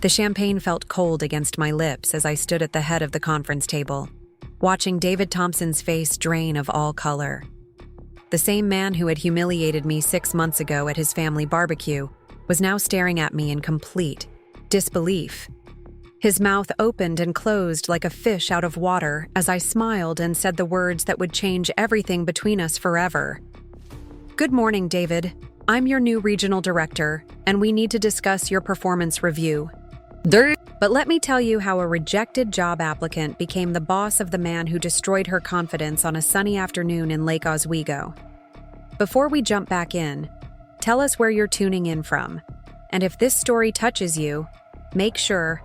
The champagne felt cold against my lips as I stood at the head of the conference table, watching David Thompson's face drain of all color. The same man who had humiliated me 6 months ago at his family barbecue was now staring at me in complete disbelief. His mouth opened and closed like a fish out of water as I smiled and said the words that would change everything between us forever. "Good morning, David. I'm your new regional director, and we need to discuss your performance review. But let me tell you how a rejected job applicant became the boss of the man who destroyed her confidence on a sunny afternoon in Lake Oswego. Before we jump back in, tell us where you're tuning in from. And if this story touches you, make sure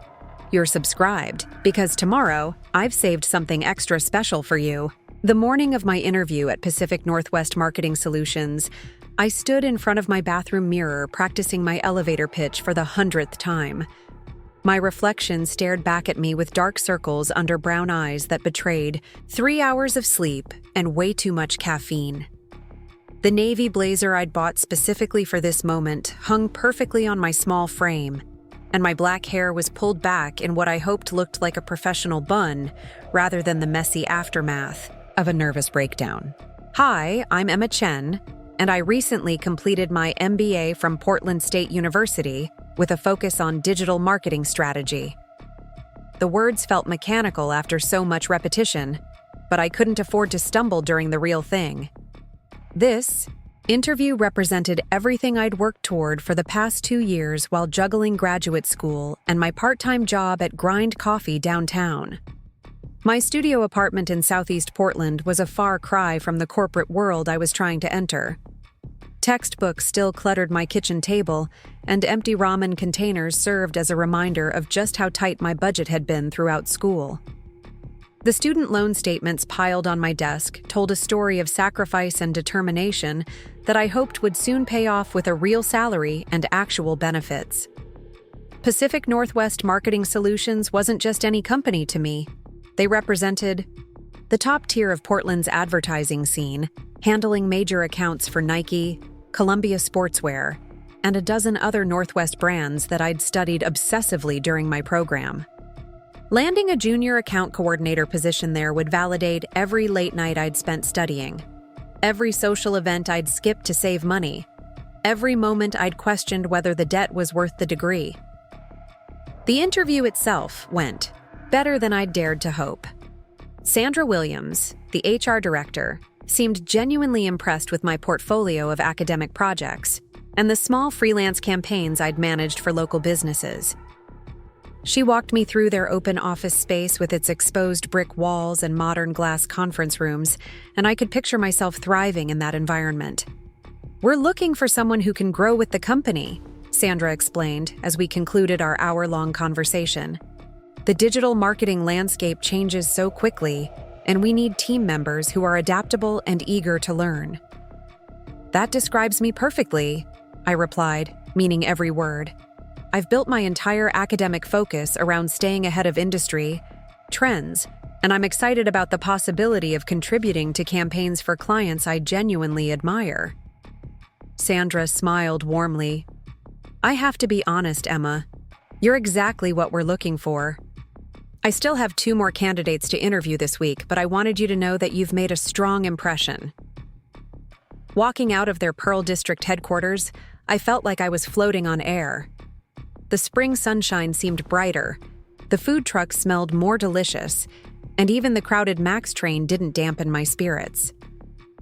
you're subscribed, because tomorrow I've saved something extra special for you." The morning of my interview at Pacific Northwest Marketing Solutions, I stood in front of my bathroom mirror practicing my elevator pitch for the 100th time. My reflection stared back at me with dark circles under brown eyes that betrayed 3 hours of sleep and way too much caffeine. The navy blazer I'd bought specifically for this moment hung perfectly on my small frame, and my black hair was pulled back in what I hoped looked like a professional bun rather than the messy aftermath of a nervous breakdown. Hi, I'm Emma Chen, and I recently completed my MBA from Portland State University with a focus on digital marketing strategy. The words felt mechanical after so much repetition, but I couldn't afford to stumble during the real thing. This interview represented everything I'd worked toward for the past 2 years while juggling graduate school and my part-time job at Grind Coffee downtown. My studio apartment in Southeast Portland was a far cry from the corporate world I was trying to enter. Textbooks still cluttered my kitchen table, and empty ramen containers served as a reminder of just how tight my budget had been throughout school. The student loan statements piled on my desk told a story of sacrifice and determination that I hoped would soon pay off with a real salary and actual benefits. Pacific Northwest Marketing Solutions wasn't just any company to me. They represented the top tier of Portland's advertising scene, handling major accounts for Nike, Columbia Sportswear, and a dozen other Northwest brands that I'd studied obsessively during my program. Landing a junior account coordinator position there would validate every late night I'd spent studying, every social event I'd skipped to save money, every moment I'd questioned whether the debt was worth the degree. The interview itself went better than I'd dared to hope. Sandra Williams, the HR director, seemed genuinely impressed with my portfolio of academic projects and the small freelance campaigns I'd managed for local businesses. She walked me through their open office space with its exposed brick walls and modern glass conference rooms, and I could picture myself thriving in that environment. "We're looking for someone who can grow with the company," Sandra explained as we concluded our hour-long conversation. "The digital marketing landscape changes so quickly, and we need team members who are adaptable and eager to learn." "That describes me perfectly," I replied, meaning every word. "I've built my entire academic focus around staying ahead of industry trends, and I'm excited about the possibility of contributing to campaigns for clients I genuinely admire." Sandra smiled warmly. "I have to be honest, Emma. You're exactly what we're looking for. I still have 2 more candidates to interview this week, but I wanted you to know that you've made a strong impression." Walking out of their Pearl District headquarters, I felt like I was floating on air. The spring sunshine seemed brighter, the food trucks smelled more delicious, and even the crowded MAX train didn't dampen my spirits.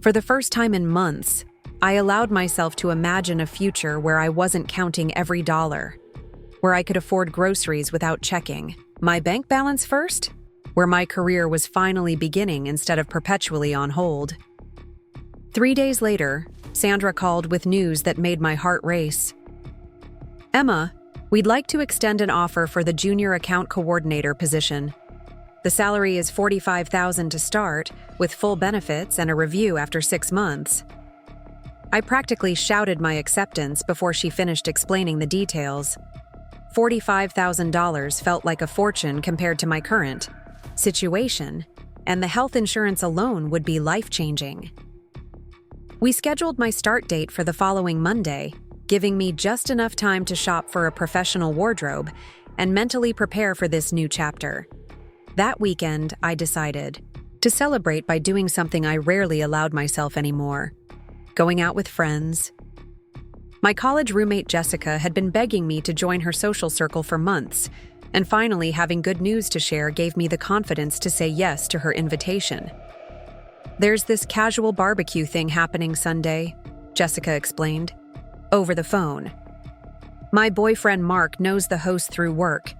For the first time in months, I allowed myself to imagine a future where I wasn't counting every dollar, where I could afford groceries without checking my bank balance first, where my career was finally beginning instead of perpetually on hold. 3 days later, Sandra called with news that made my heart race. "Emma, we'd like to extend an offer for the junior account coordinator position. The salary is $45,000 to start, with full benefits and a review after 6 months." I practically shouted my acceptance before she finished explaining the details. $45,000 felt like a fortune compared to my current situation, and the health insurance alone would be life-changing. We scheduled my start date for the following Monday, giving me just enough time to shop for a professional wardrobe and mentally prepare for this new chapter. That weekend, I decided to celebrate by doing something I rarely allowed myself anymore: going out with friends. My college roommate Jessica had been begging me to join her social circle for months, and finally having good news to share gave me the confidence to say yes to her invitation. "There's this casual barbecue thing happening Sunday," Jessica explained, over the phone. "My boyfriend Mark knows the host through work.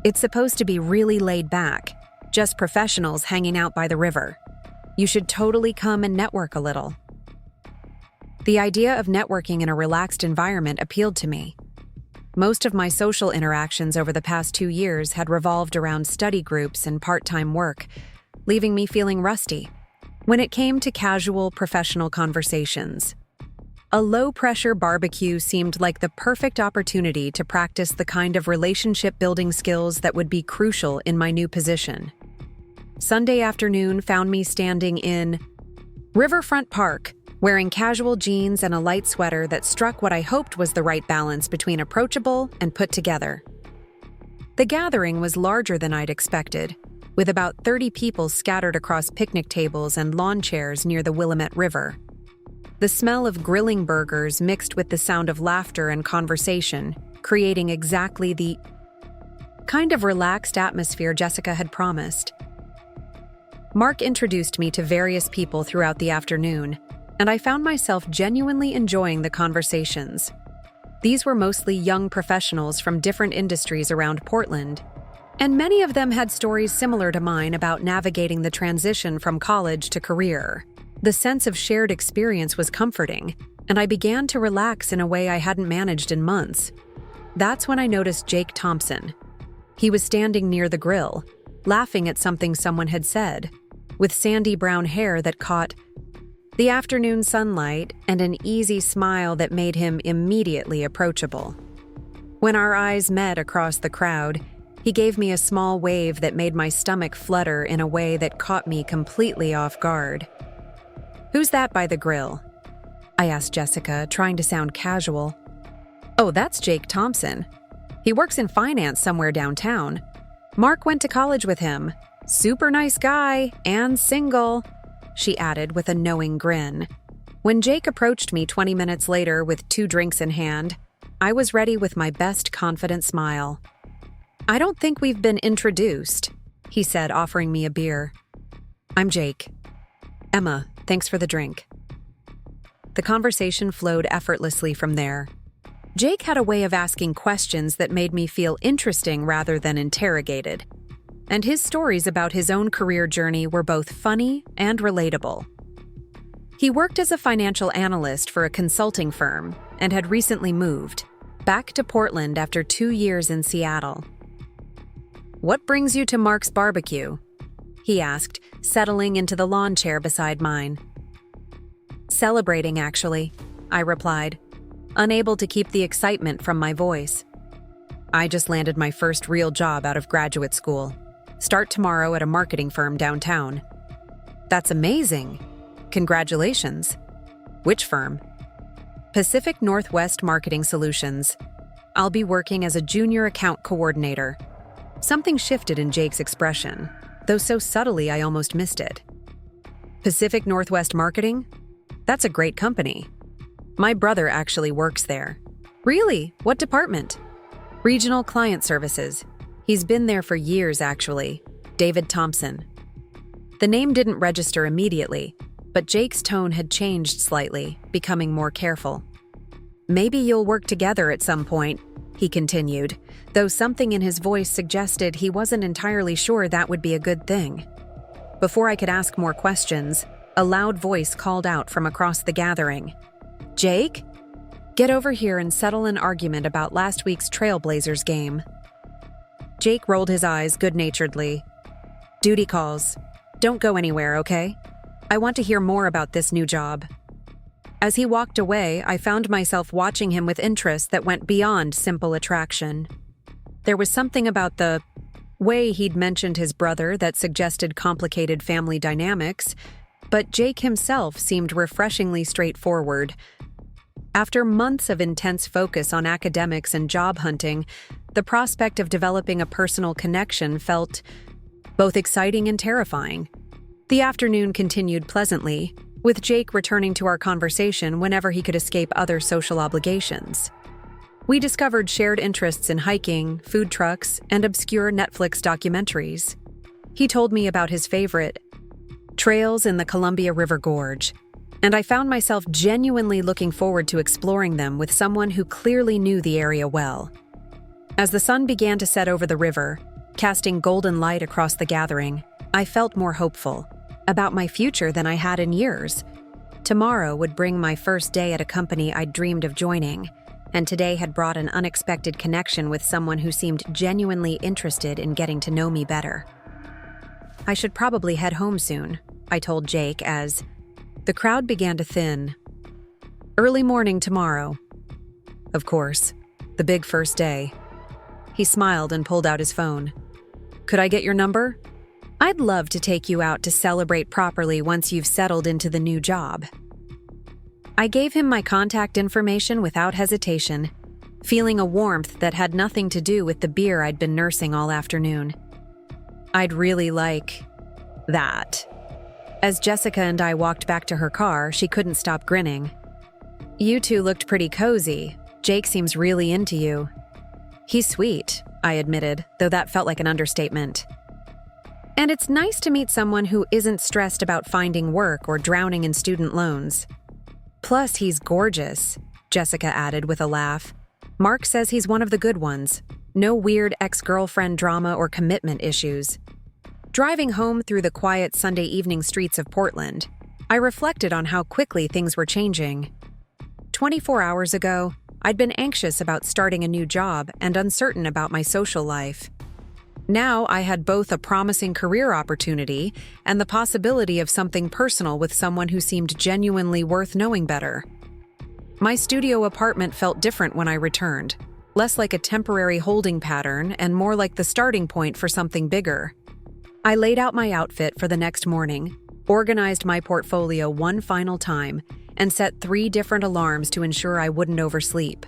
It's supposed to be really laid back, just professionals hanging out by the river. You should totally come and network a little." The idea of networking in a relaxed environment appealed to me. Most of my social interactions over the past 2 years had revolved around study groups and part-time work, leaving me feeling rusty when it came to casual professional conversations. A low-pressure barbecue seemed like the perfect opportunity to practice the kind of relationship-building skills that would be crucial in my new position. Sunday afternoon found me standing in Riverfront Park, wearing casual jeans and a light sweater that struck what I hoped was the right balance between approachable and put together. The gathering was larger than I'd expected, with about 30 people scattered across picnic tables and lawn chairs near the Willamette River. The smell of grilling burgers mixed with the sound of laughter and conversation, creating exactly the kind of relaxed atmosphere Jessica had promised. Mark introduced me to various people throughout the afternoon, and I found myself genuinely enjoying the conversations. These were mostly young professionals from different industries around Portland, and many of them had stories similar to mine about navigating the transition from college to career. The sense of shared experience was comforting, and I began to relax in a way I hadn't managed in months. That's when I noticed Jake Thompson. He was standing near the grill, laughing at something someone had said, with sandy brown hair that caught the afternoon sunlight and an easy smile that made him immediately approachable. When our eyes met across the crowd, he gave me a small wave that made my stomach flutter in a way that caught me completely off guard. "Who's that by the grill?" I asked Jessica, trying to sound casual. "Oh, that's Jake Thompson. He works in finance somewhere downtown. Mark went to college with him. Super nice guy and single," she added with a knowing grin. When Jake approached me 20 minutes later with 2 drinks in hand, I was ready with my best confident smile. "I don't think we've been introduced," he said, offering me a beer. "I'm Jake. Emma, thanks for the drink." The conversation flowed effortlessly from there. Jake had a way of asking questions that made me feel interesting rather than interrogated, and his stories about his own career journey were both funny and relatable. He worked as a financial analyst for a consulting firm and had recently moved back to Portland after 2 years in Seattle. "What brings you to Mark's barbecue?" he asked, settling into the lawn chair beside mine. "Celebrating, actually," I replied, unable to keep the excitement from my voice. "I just landed my first real job out of graduate school. Start tomorrow at a marketing firm downtown." "That's amazing. Congratulations." "Which firm?" "Pacific Northwest Marketing Solutions. I'll be working as a junior account coordinator." Something shifted in Jake's expression, though so subtly I almost missed it. "Pacific Northwest Marketing? That's a great company. My brother actually works there." "Really? What department?" "Regional Client Services. He's been there for years, actually. David Thompson." The name didn't register immediately, but Jake's tone had changed slightly, becoming more careful. "Maybe you'll work together at some point," he continued, though something in his voice suggested he wasn't entirely sure that would be a good thing. Before I could ask more questions, a loud voice called out from across the gathering. "Jake? Get over here and settle an argument about last week's Trailblazers game." Jake rolled his eyes good-naturedly. "Duty calls. Don't go anywhere, okay? I want to hear more about this new job." As he walked away, I found myself watching him with interest that went beyond simple attraction. There was something about the way he'd mentioned his brother that suggested complicated family dynamics, but Jake himself seemed refreshingly straightforward. After months of intense focus on academics and job hunting, the prospect of developing a personal connection felt both exciting and terrifying. The afternoon continued pleasantly, with Jake returning to our conversation whenever he could escape other social obligations. We discovered shared interests in hiking, food trucks, and obscure Netflix documentaries. He told me about his favorite trails in the Columbia River Gorge, and I found myself genuinely looking forward to exploring them with someone who clearly knew the area well. As the sun began to set over the river, casting golden light across the gathering, I felt more hopeful about my future than I had in years. Tomorrow would bring my first day at a company I'd dreamed of joining, and today had brought an unexpected connection with someone who seemed genuinely interested in getting to know me better. I should probably head home soon, I told Jake as the crowd began to thin. Early morning tomorrow. Of course, the big first day. He smiled and pulled out his phone. Could I get your number? I'd love to take you out to celebrate properly once you've settled into the new job. I gave him my contact information without hesitation, feeling a warmth that had nothing to do with the beer I'd been nursing all afternoon. I'd really like that. As Jessica and I walked back to her car, she couldn't stop grinning. You two looked pretty cozy. Jake seems really into you. He's sweet, I admitted, though that felt like an understatement. And it's nice to meet someone who isn't stressed about finding work or drowning in student loans. Plus, he's gorgeous, Jessica added with a laugh. Mark says he's one of the good ones. No weird ex-girlfriend drama or commitment issues. Driving home through the quiet Sunday evening streets of Portland, I reflected on how quickly things were changing. 24 hours ago, I'd been anxious about starting a new job and uncertain about my social life. Now I had both a promising career opportunity and the possibility of something personal with someone who seemed genuinely worth knowing better. My studio apartment felt different when I returned, less like a temporary holding pattern and more like the starting point for something bigger. I laid out my outfit for the next morning, organized my portfolio one final time, and set 3 different alarms to ensure I wouldn't oversleep.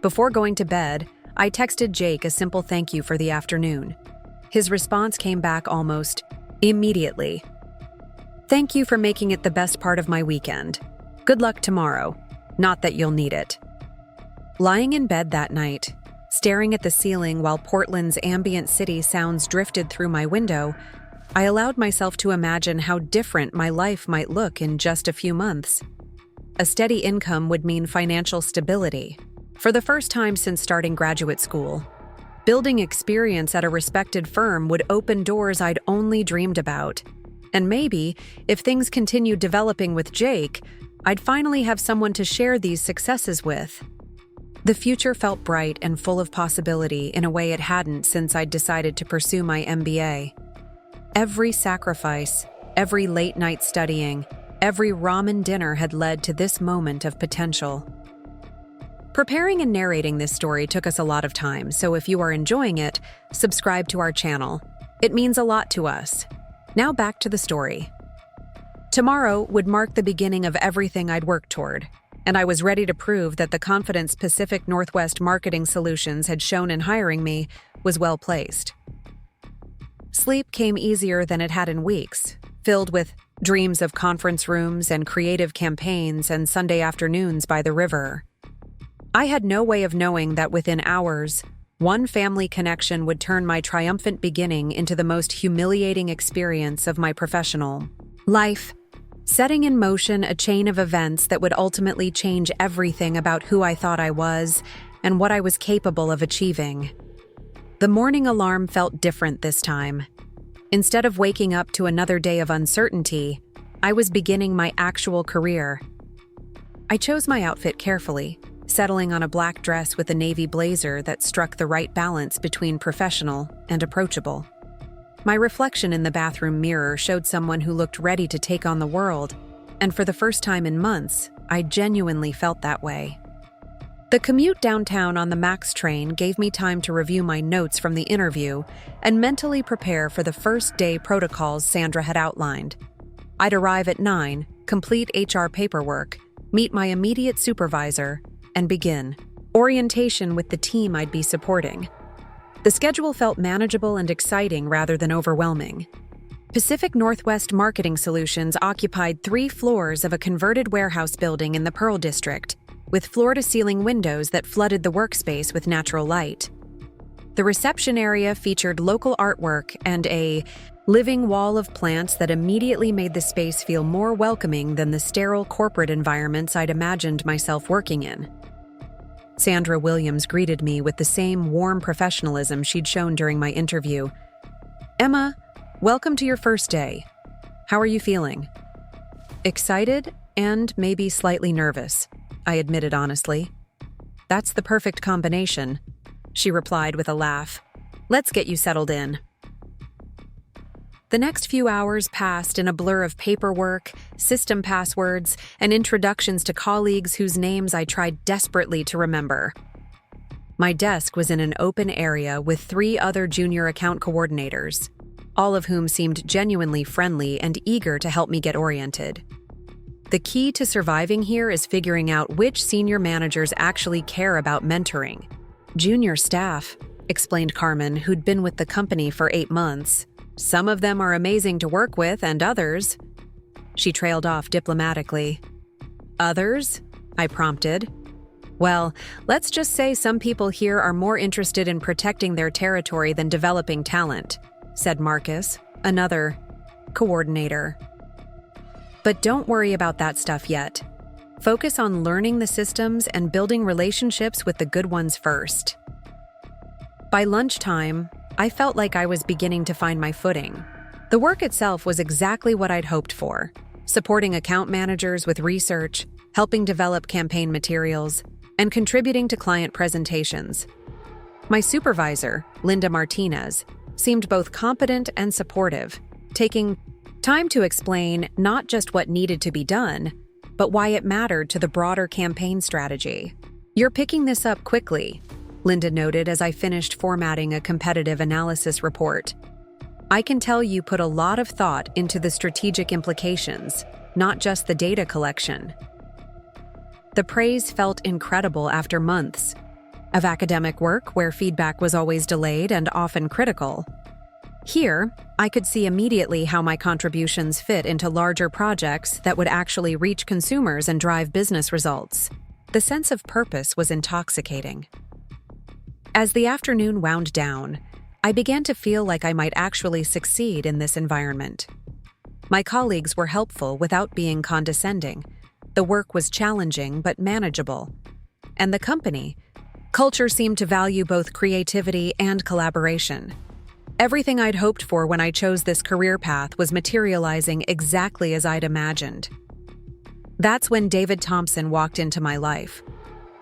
Before going to bed, I texted Jake a simple thank you for the afternoon. His response came back almost immediately. Thank you for making it the best part of my weekend. Good luck tomorrow. Not that you'll need it. Lying in bed that night, staring at the ceiling while Portland's ambient city sounds drifted through my window, I allowed myself to imagine how different my life might look in just a few months. A steady income would mean financial stability. For the first time since starting graduate school, building experience at a respected firm would open doors I'd only dreamed about. And maybe, if things continued developing with Jake, I'd finally have someone to share these successes with. The future felt bright and full of possibility in a way it hadn't since I'd decided to pursue my MBA. Every sacrifice, every late-night studying, every ramen dinner had led to this moment of potential. Preparing and narrating this story took us a lot of time, so if you are enjoying it, subscribe to our channel. It means a lot to us. Now back to the story. Tomorrow would mark the beginning of everything I'd worked toward, and I was ready to prove that the confidence Pacific Northwest Marketing Solutions had shown in hiring me was well placed. Sleep came easier than it had in weeks, filled with dreams of conference rooms and creative campaigns and Sunday afternoons by the river. I had no way of knowing that within hours, one family connection would turn my triumphant beginning into the most humiliating experience of my professional life, setting in motion a chain of events that would ultimately change everything about who I thought I was and what I was capable of achieving. The morning alarm felt different this time. Instead of waking up to another day of uncertainty, I was beginning my actual career. I chose my outfit carefully, settling on a black dress with a navy blazer that struck the right balance between professional and approachable. My reflection in the bathroom mirror showed someone who looked ready to take on the world, and for the first time in months, I genuinely felt that way. The commute downtown on the MAX train gave me time to review my notes from the interview and mentally prepare for the first day protocols Sandra had outlined. I'd arrive at 9, complete HR paperwork, meet my immediate supervisor, and begin orientation with the team I'd be supporting. The schedule felt manageable and exciting rather than overwhelming. Pacific Northwest Marketing Solutions occupied 3 floors of a converted warehouse building in the Pearl District, with floor-to-ceiling windows that flooded the workspace with natural light. The reception area featured local artwork and a living wall of plants that immediately made the space feel more welcoming than the sterile corporate environments I'd imagined myself working in. Sandra Williams greeted me with the same warm professionalism she'd shown during my interview. "Emma, welcome to your first day. How are you feeling?" "Excited and maybe slightly nervous," I admitted honestly. "That's the perfect combination," she replied with a laugh. "Let's get you settled in." The next few hours passed in a blur of paperwork, system passwords, and introductions to colleagues whose names I tried desperately to remember. My desk was in an open area with 3 other junior account coordinators, all of whom seemed genuinely friendly and eager to help me get oriented. The key to surviving here is figuring out which senior managers actually care about mentoring. "Junior staff," explained Carmen, who'd been with the company for 8 months. "Some of them are amazing to work with, and others—" She trailed off diplomatically. "Others?" I prompted. "Well, let's just say some people here are more interested in protecting their territory than developing talent," said Marcus, another coordinator. "But don't worry about that stuff yet. Focus on learning the systems and building relationships with the good ones first." By lunchtime, I felt like I was beginning to find my footing. The work itself was exactly what I'd hoped for, supporting account managers with research, helping develop campaign materials, and contributing to client presentations. My supervisor, Linda Martinez, seemed both competent and supportive, taking time to explain not just what needed to be done, but why it mattered to the broader campaign strategy. "You're picking this up quickly," Linda noted as I finished formatting a competitive analysis report. "I can tell you put a lot of thought into the strategic implications, not just the data collection." The praise felt incredible after months of academic work where feedback was always delayed and often critical. Here, I could see immediately how my contributions fit into larger projects that would actually reach consumers and drive business results. The sense of purpose was intoxicating. As the afternoon wound down, I began to feel like I might actually succeed in this environment. My colleagues were helpful without being condescending. The work was challenging but manageable. And the company culture seemed to value both creativity and collaboration. Everything I'd hoped for when I chose this career path was materializing exactly as I'd imagined. That's when David Thompson walked into my life,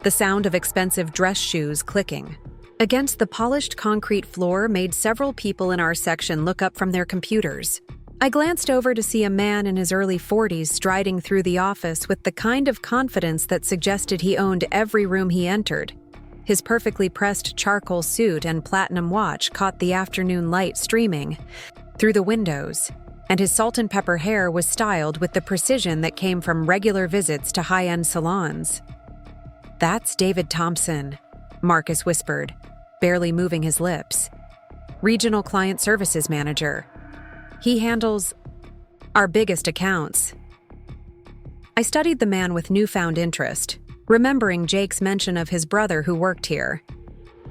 the sound of expensive dress shoes clicking against the polished concrete floor made several people in our section look up from their computers. I glanced over to see a man in his early 40s striding through the office with the kind of confidence that suggested he owned every room he entered. His perfectly pressed charcoal suit and platinum watch caught the afternoon light streaming through the windows, and his salt and pepper hair was styled with the precision that came from regular visits to high-end salons. "That's David Thompson," Marcus whispered, barely moving his lips. "Regional Client Services Manager. He handles our biggest accounts." I studied the man with newfound interest, remembering Jake's mention of his brother who worked here.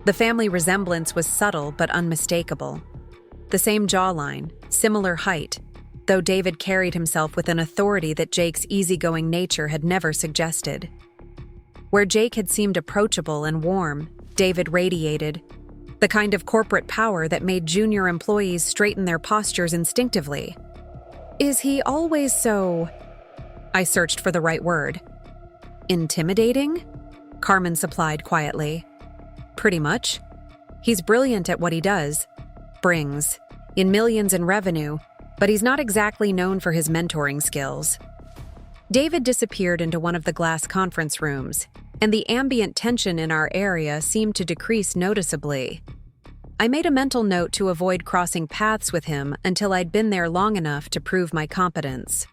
The family resemblance was subtle but unmistakable. The same jawline, similar height, though David carried himself with an authority that Jake's easygoing nature had never suggested. Where Jake had seemed approachable and warm, David radiated the kind of corporate power that made junior employees straighten their postures instinctively. "Is he always so—" I searched for the right word. "Intimidating?" Carmen supplied quietly. "Pretty much. He's brilliant at what he does, brings in millions in revenue, but he's not exactly known for his mentoring skills." David disappeared into one of the glass conference rooms, and the ambient tension in our area seemed to decrease noticeably. I made a mental note to avoid crossing paths with him until I'd been there long enough to prove my competence.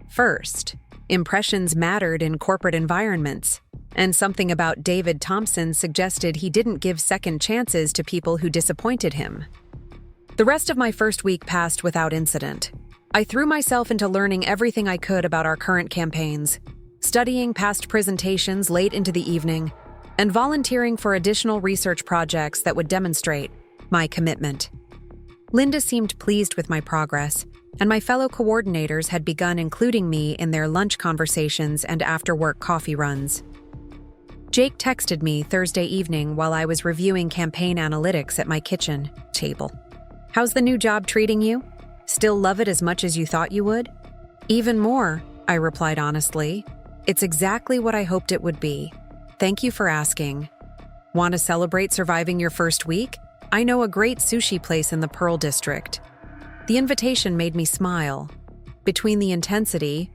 First, Impressions mattered in corporate environments, and something about David Thompson suggested he didn't give second chances to people who disappointed him. The rest of my first week passed without incident. I threw myself into learning everything I could about our current campaigns, studying past presentations late into the evening, and volunteering for additional research projects that would demonstrate my commitment. Linda seemed pleased with my progress, and my fellow coordinators had begun including me in their lunch conversations and after-work coffee runs. Jake texted me Thursday evening while I was reviewing campaign analytics at my kitchen table. "How's the new job treating you? Still love it as much as you thought you would?" "Even more," I replied honestly. "It's exactly what I hoped it would be. Thank you for asking. Want to celebrate surviving your first week? I know a great sushi place in the Pearl District." The invitation made me smile. Between the intensity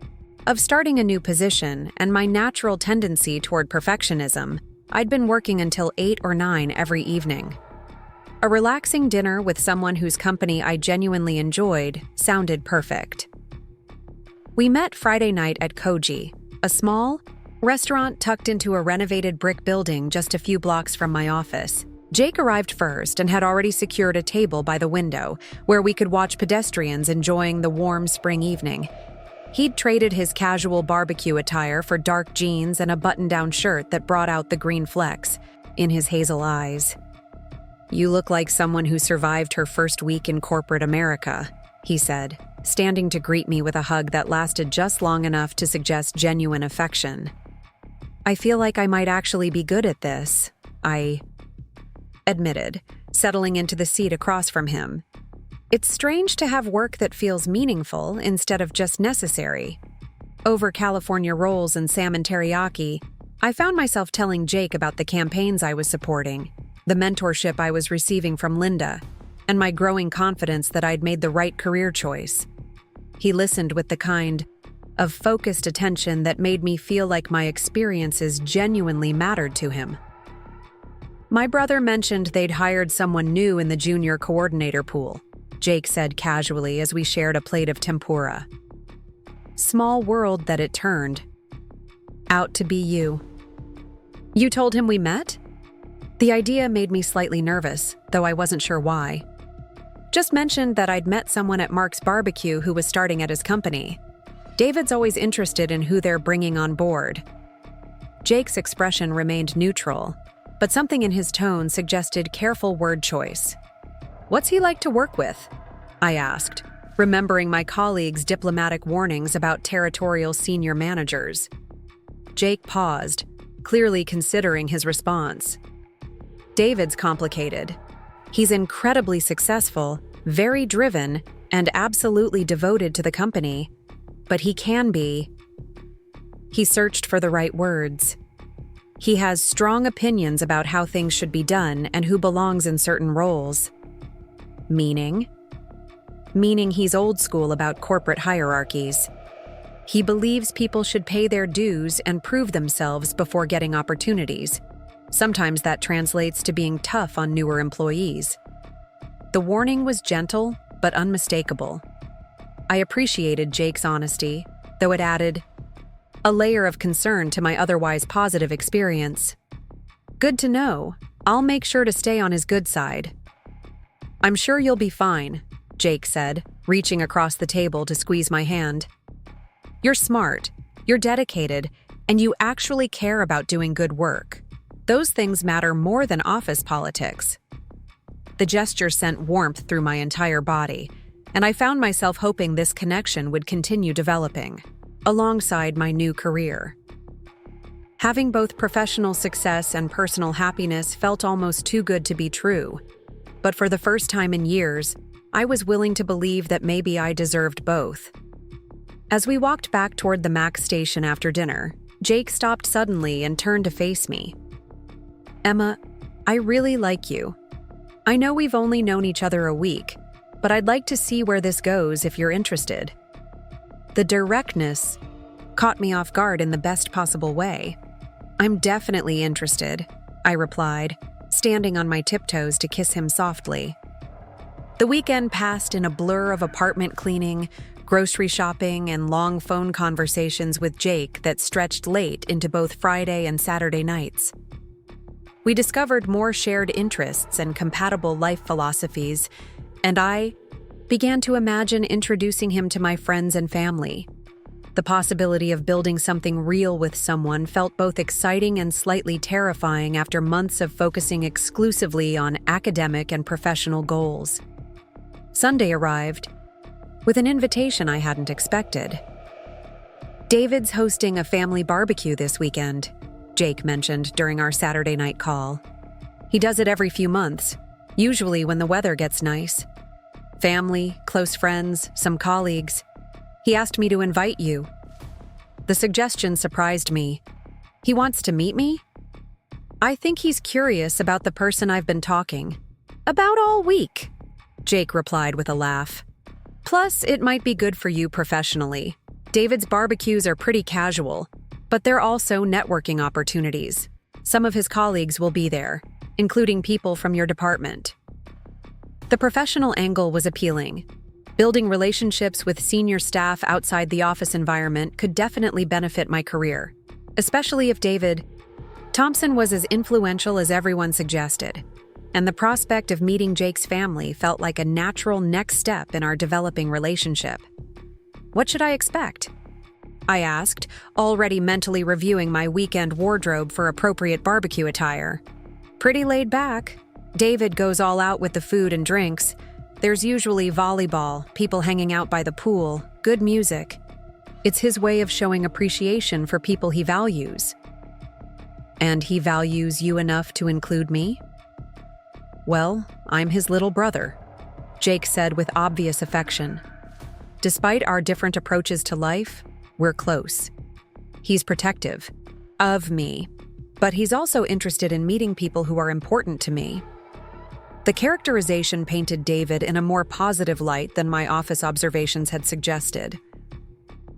of starting a new position and my natural tendency toward perfectionism, I'd been working until 8 or 9 every evening. A relaxing dinner with someone whose company I genuinely enjoyed sounded perfect. We met Friday night at Koji, a small restaurant tucked into a renovated brick building just a few blocks from my office. Jake arrived first and had already secured a table by the window where we could watch pedestrians enjoying the warm spring evening. He'd traded his casual barbecue attire for dark jeans and a button-down shirt that brought out the green flecks in his hazel eyes. "You look like someone who survived her first week in corporate America," he said, standing to greet me with a hug that lasted just long enough to suggest genuine affection. "I feel like I might actually be good at this," I admitted, settling into the seat across from him. It's strange to have work that feels meaningful instead of just necessary. Over California rolls and salmon teriyaki, I found myself telling Jake about the campaigns I was supporting, the mentorship I was receiving from Linda, and my growing confidence that I'd made the right career choice. He listened with the kind of focused attention that made me feel like my experiences genuinely mattered to him. "My brother mentioned they'd hired someone new in the junior coordinator pool," Jake said casually as we shared a plate of tempura. Small world that it turned out to be you. "You told him we met?" The idea made me slightly nervous, though I wasn't sure why. "Just mentioned that I'd met someone at Mark's Barbecue who was starting at his company. David's always interested in who they're bringing on board." Jake's expression remained neutral, but something in his tone suggested careful word choice. "What's he like to work with?" I asked, remembering my colleagues' diplomatic warnings about territorial senior managers. Jake paused, clearly considering his response. "David's complicated. He's incredibly successful, very driven, and absolutely devoted to the company. But he can be..." He searched for the right words. "He has strong opinions about how things should be done and who belongs in certain roles." Meaning? Meaning he's old school about corporate hierarchies. He believes people should pay their dues and prove themselves before getting opportunities. Sometimes that translates to being tough on newer employees. The warning was gentle, but unmistakable. I appreciated Jake's honesty, though it added a layer of concern to my otherwise positive experience. "Good to know. I'll make sure to stay on his good side." "I'm sure you'll be fine," Jake said, reaching across the table to squeeze my hand. "You're smart, you're dedicated, and you actually care about doing good work. Those things matter more than office politics." The gesture sent warmth through my entire body, and I found myself hoping this connection would continue developing, alongside my new career. Having both professional success and personal happiness felt almost too good to be true, but for the first time in years, I was willing to believe that maybe I deserved both. As we walked back toward the Max station after dinner, Jake stopped suddenly and turned to face me. "Emma, I really like you. I know we've only known each other a week, but I'd like to see where this goes if you're interested." The directness caught me off guard in the best possible way. "I'm definitely interested," I replied, standing on my tiptoes to kiss him softly. The weekend passed in a blur of apartment cleaning, grocery shopping and long phone conversations with Jake that stretched late into both Friday and Saturday nights. We discovered more shared interests and compatible life philosophies, and I began to imagine introducing him to my friends and family. The possibility of building something real with someone felt both exciting and slightly terrifying after months of focusing exclusively on academic and professional goals. Sunday arrived with an invitation I hadn't expected. "David's hosting a family barbecue this weekend," Jake mentioned during our Saturday night call. "He does it every few months, usually when the weather gets nice. Family, close friends, some colleagues. He asked me to invite you." The suggestion surprised me. "He wants to meet me?" "I think he's curious about the person I've been talking about all week," Jake replied with a laugh. "Plus, it might be good for you professionally. David's barbecues are pretty casual, but they're also networking opportunities. Some of his colleagues will be there, including people from your department." The professional angle was appealing. Building relationships with senior staff outside the office environment could definitely benefit my career, especially if David Thompson was as influential as everyone suggested, and the prospect of meeting Jake's family felt like a natural next step in our developing relationship. "What should I expect?" I asked, already mentally reviewing my weekend wardrobe for appropriate barbecue attire. "Pretty laid back. David goes all out with the food and drinks. There's usually volleyball, people hanging out by the pool, good music. It's his way of showing appreciation for people he values." "And he values you enough to include me?" "Well, I'm his little brother," Jake said with obvious affection. "Despite our different approaches to life, we're close. He's protective of me, but he's also interested in meeting people who are important to me." The characterization painted David in a more positive light than my office observations had suggested.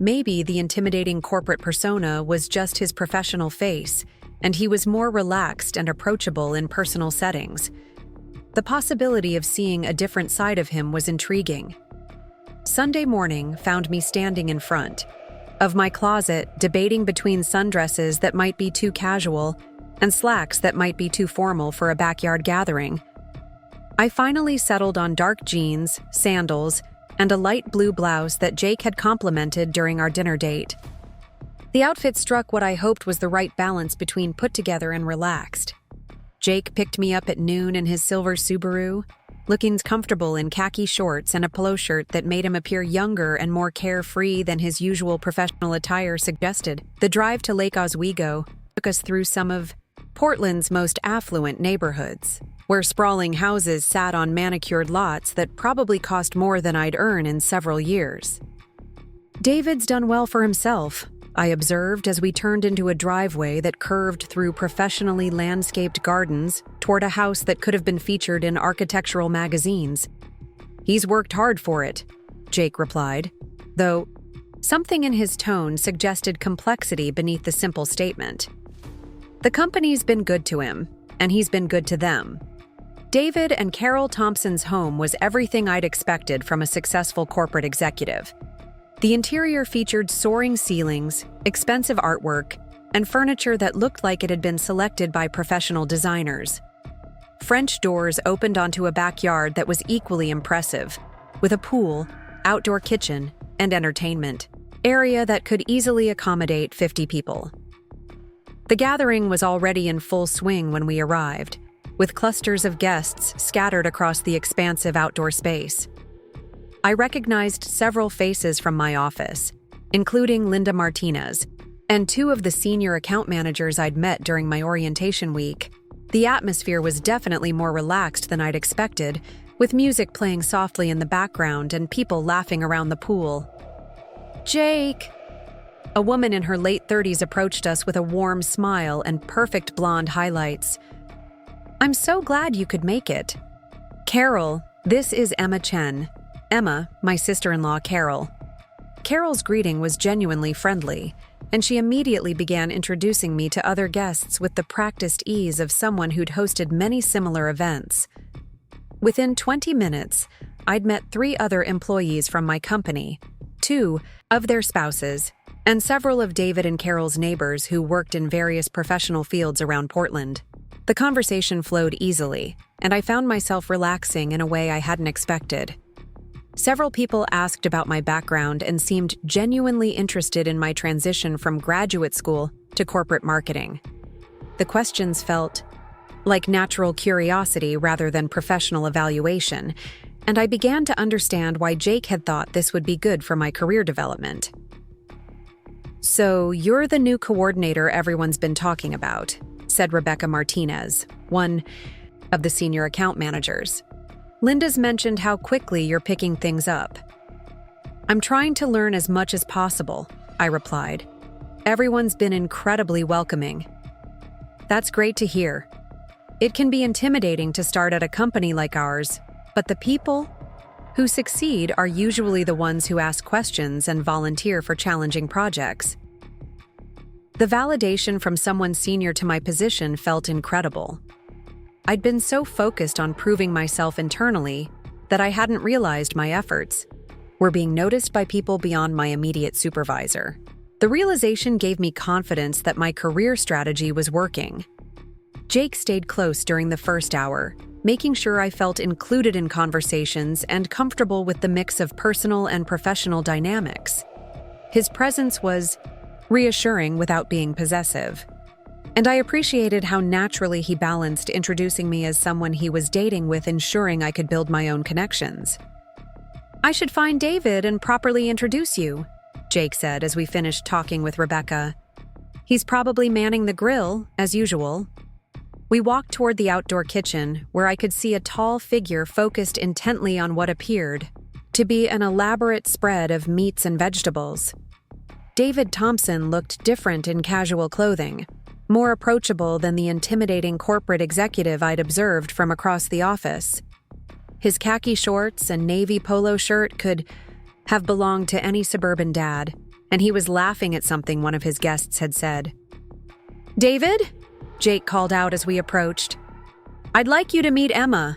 Maybe the intimidating corporate persona was just his professional face, and he was more relaxed and approachable in personal settings. The possibility of seeing a different side of him was intriguing. Sunday morning found me standing in front of my closet, debating between sundresses that might be too casual and slacks that might be too formal for a backyard gathering. I finally settled on dark jeans, sandals, and a light blue blouse that Jake had complimented during our dinner date. The outfit struck what I hoped was the right balance between put together and relaxed. Jake picked me up at noon in his silver Subaru, looking comfortable in khaki shorts and a polo shirt that made him appear younger and more carefree than his usual professional attire suggested. The drive to Lake Oswego took us through some of Portland's most affluent neighborhoods, where sprawling houses sat on manicured lots that probably cost more than I'd earn in several years. "David's done well for himself," I observed as we turned into a driveway that curved through professionally landscaped gardens toward a house that could have been featured in architectural magazines. "He's worked hard for it," Jake replied, though something in his tone suggested complexity beneath the simple statement. "The company's been good to him, and he's been good to them." David and Carol Thompson's home was everything I'd expected from a successful corporate executive. The interior featured soaring ceilings, expensive artwork, and furniture that looked like it had been selected by professional designers. French doors opened onto a backyard that was equally impressive, with a pool, outdoor kitchen, and entertainment area that could easily accommodate 50 people. The gathering was already in full swing when we arrived, with clusters of guests scattered across the expansive outdoor space. I recognized several faces from my office, including Linda Martinez, and two of the senior account managers I'd met during my orientation week. The atmosphere was definitely more relaxed than I'd expected, with music playing softly in the background and people laughing around the pool. "Jake!" A woman in her late 30s approached us with a warm smile and perfect blonde highlights. "I'm so glad you could make it." "Carol, this is Emma Chen." Emma, my sister-in-law Carol. Carol's greeting was genuinely friendly, and she immediately began introducing me to other guests with the practiced ease of someone who'd hosted many similar events. Within 20 minutes, I'd met 3 other employees from my company, 2 of their spouses, and several of David and Carol's neighbors who worked in various professional fields around Portland. The conversation flowed easily, and I found myself relaxing in a way I hadn't expected. Several people asked about my background and seemed genuinely interested in my transition from graduate school to corporate marketing. The questions felt like natural curiosity rather than professional evaluation, and I began to understand why Jake had thought this would be good for my career development. "So, you're the new coordinator everyone's been talking about," said Rebecca Martinez, one of the senior account managers. "Linda's mentioned how quickly you're picking things up." "I'm trying to learn as much as possible," I replied. "Everyone's been incredibly welcoming." "That's great to hear. It can be intimidating to start at a company like ours, but the people who succeed are usually the ones who ask questions and volunteer for challenging projects." The validation from someone senior to my position felt incredible. I'd been so focused on proving myself internally that I hadn't realized my efforts were being noticed by people beyond my immediate supervisor. The realization gave me confidence that my career strategy was working. Jake stayed close during the first hour, making sure I felt included in conversations and comfortable with the mix of personal and professional dynamics. His presence was reassuring without being possessive, and I appreciated how naturally he balanced introducing me as someone he was dating with ensuring I could build my own connections. "I should find David and properly introduce you," Jake said as we finished talking with Rebecca. "He's probably manning the grill, as usual." We walked toward the outdoor kitchen, where I could see a tall figure focused intently on what appeared to be an elaborate spread of meats and vegetables. David Thompson looked different in casual clothing, more approachable than the intimidating corporate executive I'd observed from across the office. His khaki shorts and navy polo shirt could have belonged to any suburban dad, and he was laughing at something one of his guests had said. "David?" Jake called out as we approached. "I'd like you to meet Emma."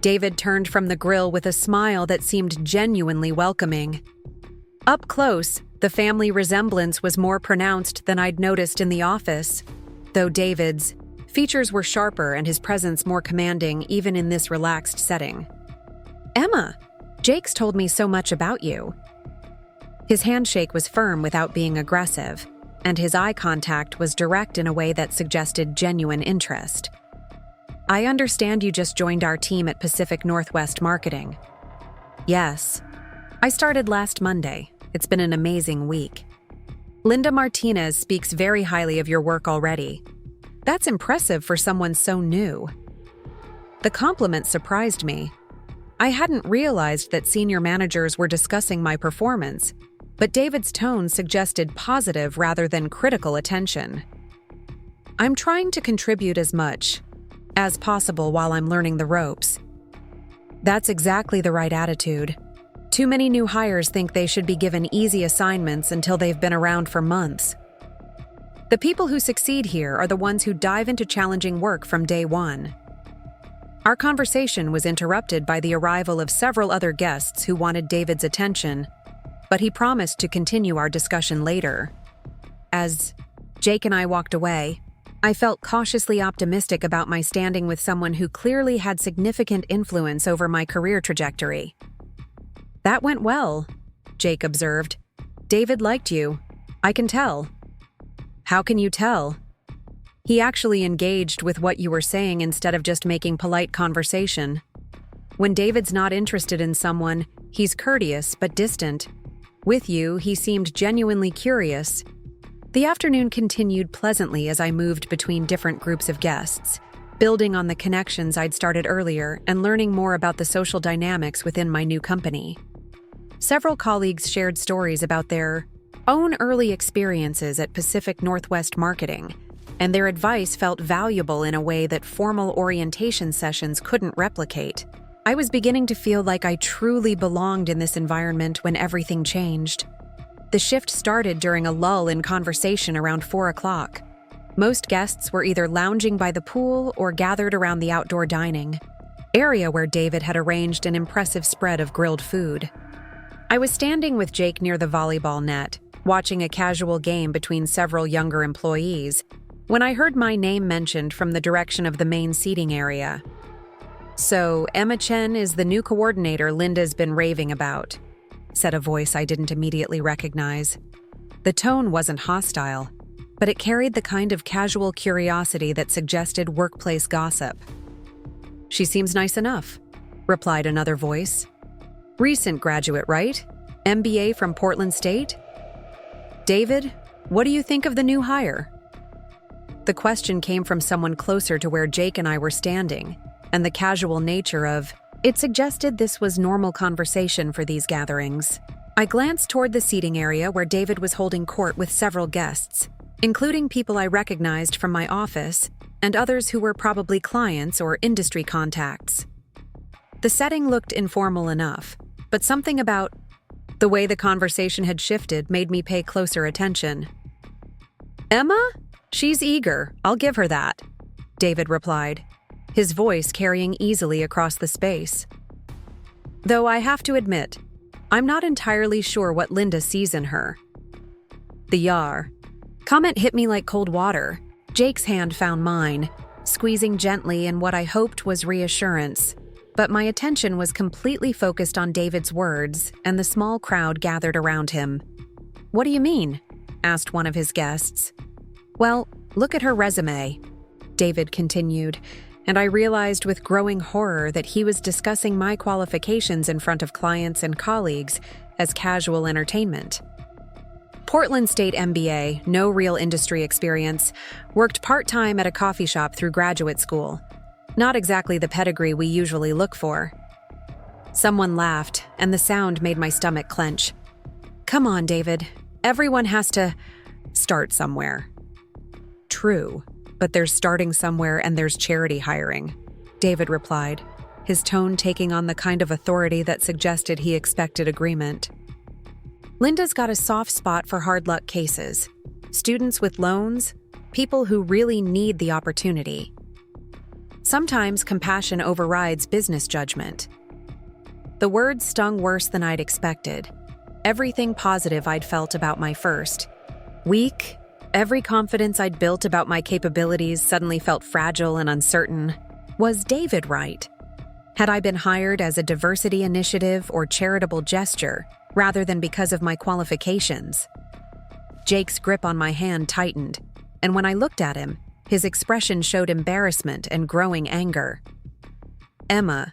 David turned from the grill with a smile that seemed genuinely welcoming. Up close, the family resemblance was more pronounced than I'd noticed in the office, though David's features were sharper and his presence more commanding even in this relaxed setting. "Emma, Jake's told me so much about you." His handshake was firm without being aggressive, and his eye contact was direct in a way that suggested genuine interest. "I understand you just joined our team at Pacific Northwest Marketing." "Yes. I started last Monday. It's been an amazing week." "Linda Martinez speaks very highly of your work already." "That's impressive for someone so new." The compliment surprised me. I hadn't realized that senior managers were discussing my performance, but David's tone suggested positive rather than critical attention. "I'm trying to contribute as much as possible while I'm learning the ropes." That's exactly the right attitude. Too many new hires think they should be given easy assignments until they've been around for months. The people who succeed here are the ones who dive into challenging work from day one. Our conversation was interrupted by the arrival of several other guests who wanted David's attention, but he promised to continue our discussion later. As Jake and I walked away, I felt cautiously optimistic about my standing with someone who clearly had significant influence over my career trajectory. "That went well," Jake observed. "David liked you. I can tell." "How can you tell?" "He actually engaged with what you were saying instead of just making polite conversation. When David's not interested in someone, he's courteous but distant. With you, he seemed genuinely curious." The afternoon continued pleasantly as I moved between different groups of guests, building on the connections I'd started earlier and learning more about the social dynamics within my new company. Several colleagues shared stories about their own early experiences at Pacific Northwest Marketing, and their advice felt valuable in a way that formal orientation sessions couldn't replicate. I was beginning to feel like I truly belonged in this environment when everything changed. The shift started during a lull in conversation around 4 o'clock. Most guests were either lounging by the pool or gathered around the outdoor dining area where David had arranged an impressive spread of grilled food. I was standing with Jake near the volleyball net, watching a casual game between several younger employees, when I heard my name mentioned from the direction of the main seating area. "So, Emma Chen is the new coordinator Linda's been raving about," said a voice I didn't immediately recognize. The tone wasn't hostile, but it carried the kind of casual curiosity that suggested workplace gossip. "She seems nice enough," replied another voice. "Recent graduate, right? MBA from Portland State? David, what do you think of the new hire?" The question came from someone closer to where Jake and I were standing, and the casual nature of it suggested this was normal conversation for these gatherings. I glanced toward the seating area where David was holding court with several guests, including people I recognized from my office and others who were probably clients or industry contacts. The setting looked informal enough, but something about the way the conversation had shifted made me pay closer attention. "Emma? She's eager, I'll give her that," David replied, his voice carrying easily across the space. "Though I have to admit, I'm not entirely sure what Linda sees in her." The yar comment hit me like cold water. Jake's hand found mine, squeezing gently in what I hoped was reassurance, but my attention was completely focused on David's words and the small crowd gathered around him. "What do you mean?" asked one of his guests. "Well, look at her resume," David continued, and I realized with growing horror that he was discussing my qualifications in front of clients and colleagues as casual entertainment. Portland State MBA, no real industry experience, worked part-time at a coffee shop through graduate school. Not exactly the pedigree we usually look for. Someone laughed, and the sound made my stomach clench. "Come on, David. Everyone has to start somewhere." "True, but there's starting somewhere and there's charity hiring," David replied, his tone taking on the kind of authority that suggested he expected agreement. "Linda's got a soft spot for hard luck cases, students with loans, people who really need the opportunity. Sometimes compassion overrides business judgment." The words stung worse than I'd expected. Everything positive I'd felt about my first week, every confidence I'd built about my capabilities suddenly felt fragile and uncertain. Was David right? Had I been hired as a diversity initiative or charitable gesture, rather than because of my qualifications? Jake's grip on my hand tightened, and when I looked at him, his expression showed embarrassment and growing anger. "Emma,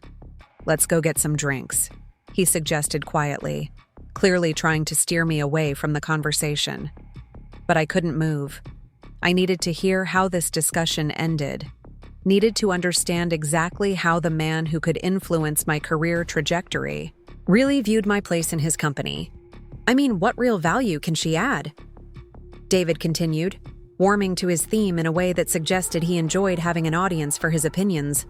let's go get some drinks," he suggested quietly, clearly trying to steer me away from the conversation. But I couldn't move. I needed to hear how this discussion ended, needed to understand exactly how the man who could influence my career trajectory really viewed my place in his company. "I mean, what real value can she add?" David continued, warming to his theme in a way that suggested he enjoyed having an audience for his opinions.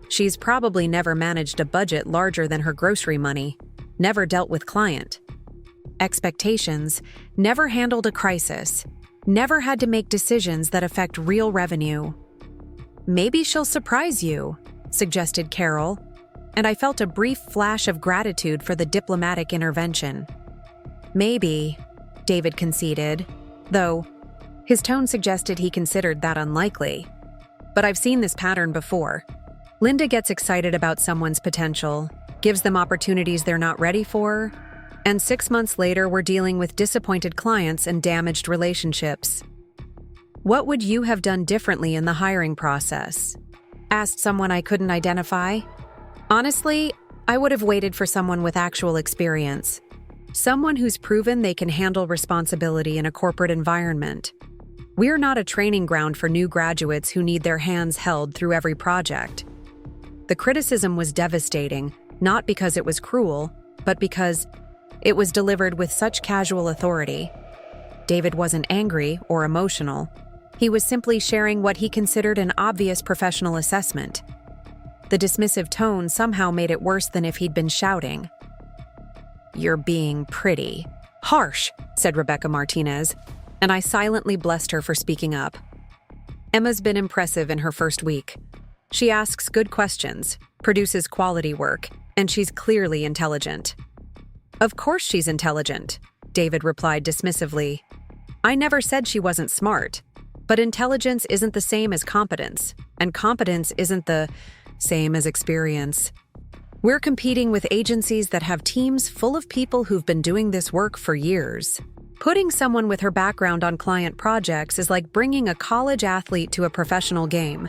"She's probably never managed a budget larger than her grocery money, never dealt with client expectations, never handled a crisis, never had to make decisions that affect real revenue." "Maybe she'll surprise you," suggested Carol, and I felt a brief flash of gratitude for the diplomatic intervention. "Maybe," David conceded, though his tone suggested he considered that unlikely. "But I've seen this pattern before. Linda gets excited about someone's potential, gives them opportunities they're not ready for, and 6 months later we're dealing with disappointed clients and damaged relationships." "What would you have done differently in the hiring process?" asked someone I couldn't identify. "Honestly, I would have waited for someone with actual experience. Someone who's proven they can handle responsibility in a corporate environment. We're not a training ground for new graduates who need their hands held through every project." The criticism was devastating, not because it was cruel, but because it was delivered with such casual authority. David wasn't angry or emotional. He was simply sharing what he considered an obvious professional assessment. The dismissive tone somehow made it worse than if he'd been shouting. "You're being pretty harsh," said Rebecca Martinez, and I silently blessed her for speaking up. "Emma's been impressive in her first week. She asks good questions, produces quality work, and she's clearly intelligent." Of course she's intelligent, David replied dismissively. I never said she wasn't smart, but intelligence isn't the same as competence, and competence isn't the same as experience. We're competing with agencies that have teams full of people who've been doing this work for years. Putting someone with her background on client projects is like bringing a college athlete to a professional game.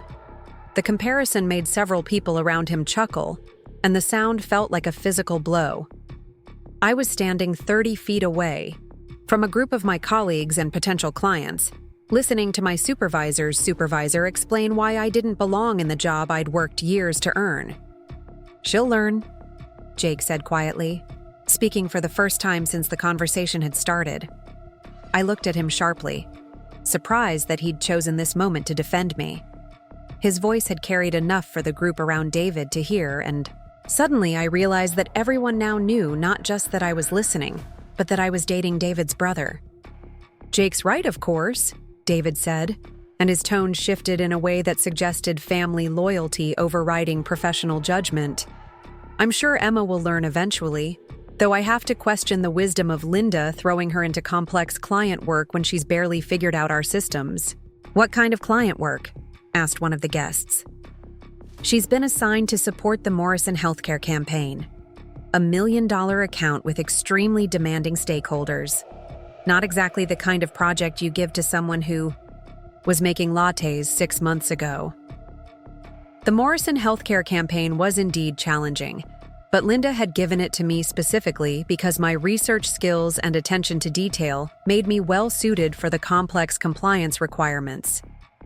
The comparison made several people around him chuckle, and the sound felt like a physical blow. I was standing 30 feet away from a group of my colleagues and potential clients, listening to my supervisor's supervisor explain why I didn't belong in the job I'd worked years to earn. She'll learn, Jake said quietly, speaking for the first time since the conversation had started. I looked at him sharply, surprised that he'd chosen this moment to defend me. His voice had carried enough for the group around David to hear, and suddenly I realized that everyone now knew not just that I was listening, but that I was dating David's brother. Jake's right, of course, David said, and his tone shifted in a way that suggested family loyalty overriding professional judgment. I'm sure Emma will learn eventually, though I have to question the wisdom of Linda throwing her into complex client work when she's barely figured out our systems. What kind of client work? Asked one of the guests. She's been assigned to support the Morrison healthcare campaign, a $1 million account with extremely demanding stakeholders. Not exactly the kind of project you give to someone who was making lattes 6 months ago. The Morrison healthcare campaign was indeed challenging, but Linda had given it to me specifically because my research skills and attention to detail made me well-suited for the complex compliance requirements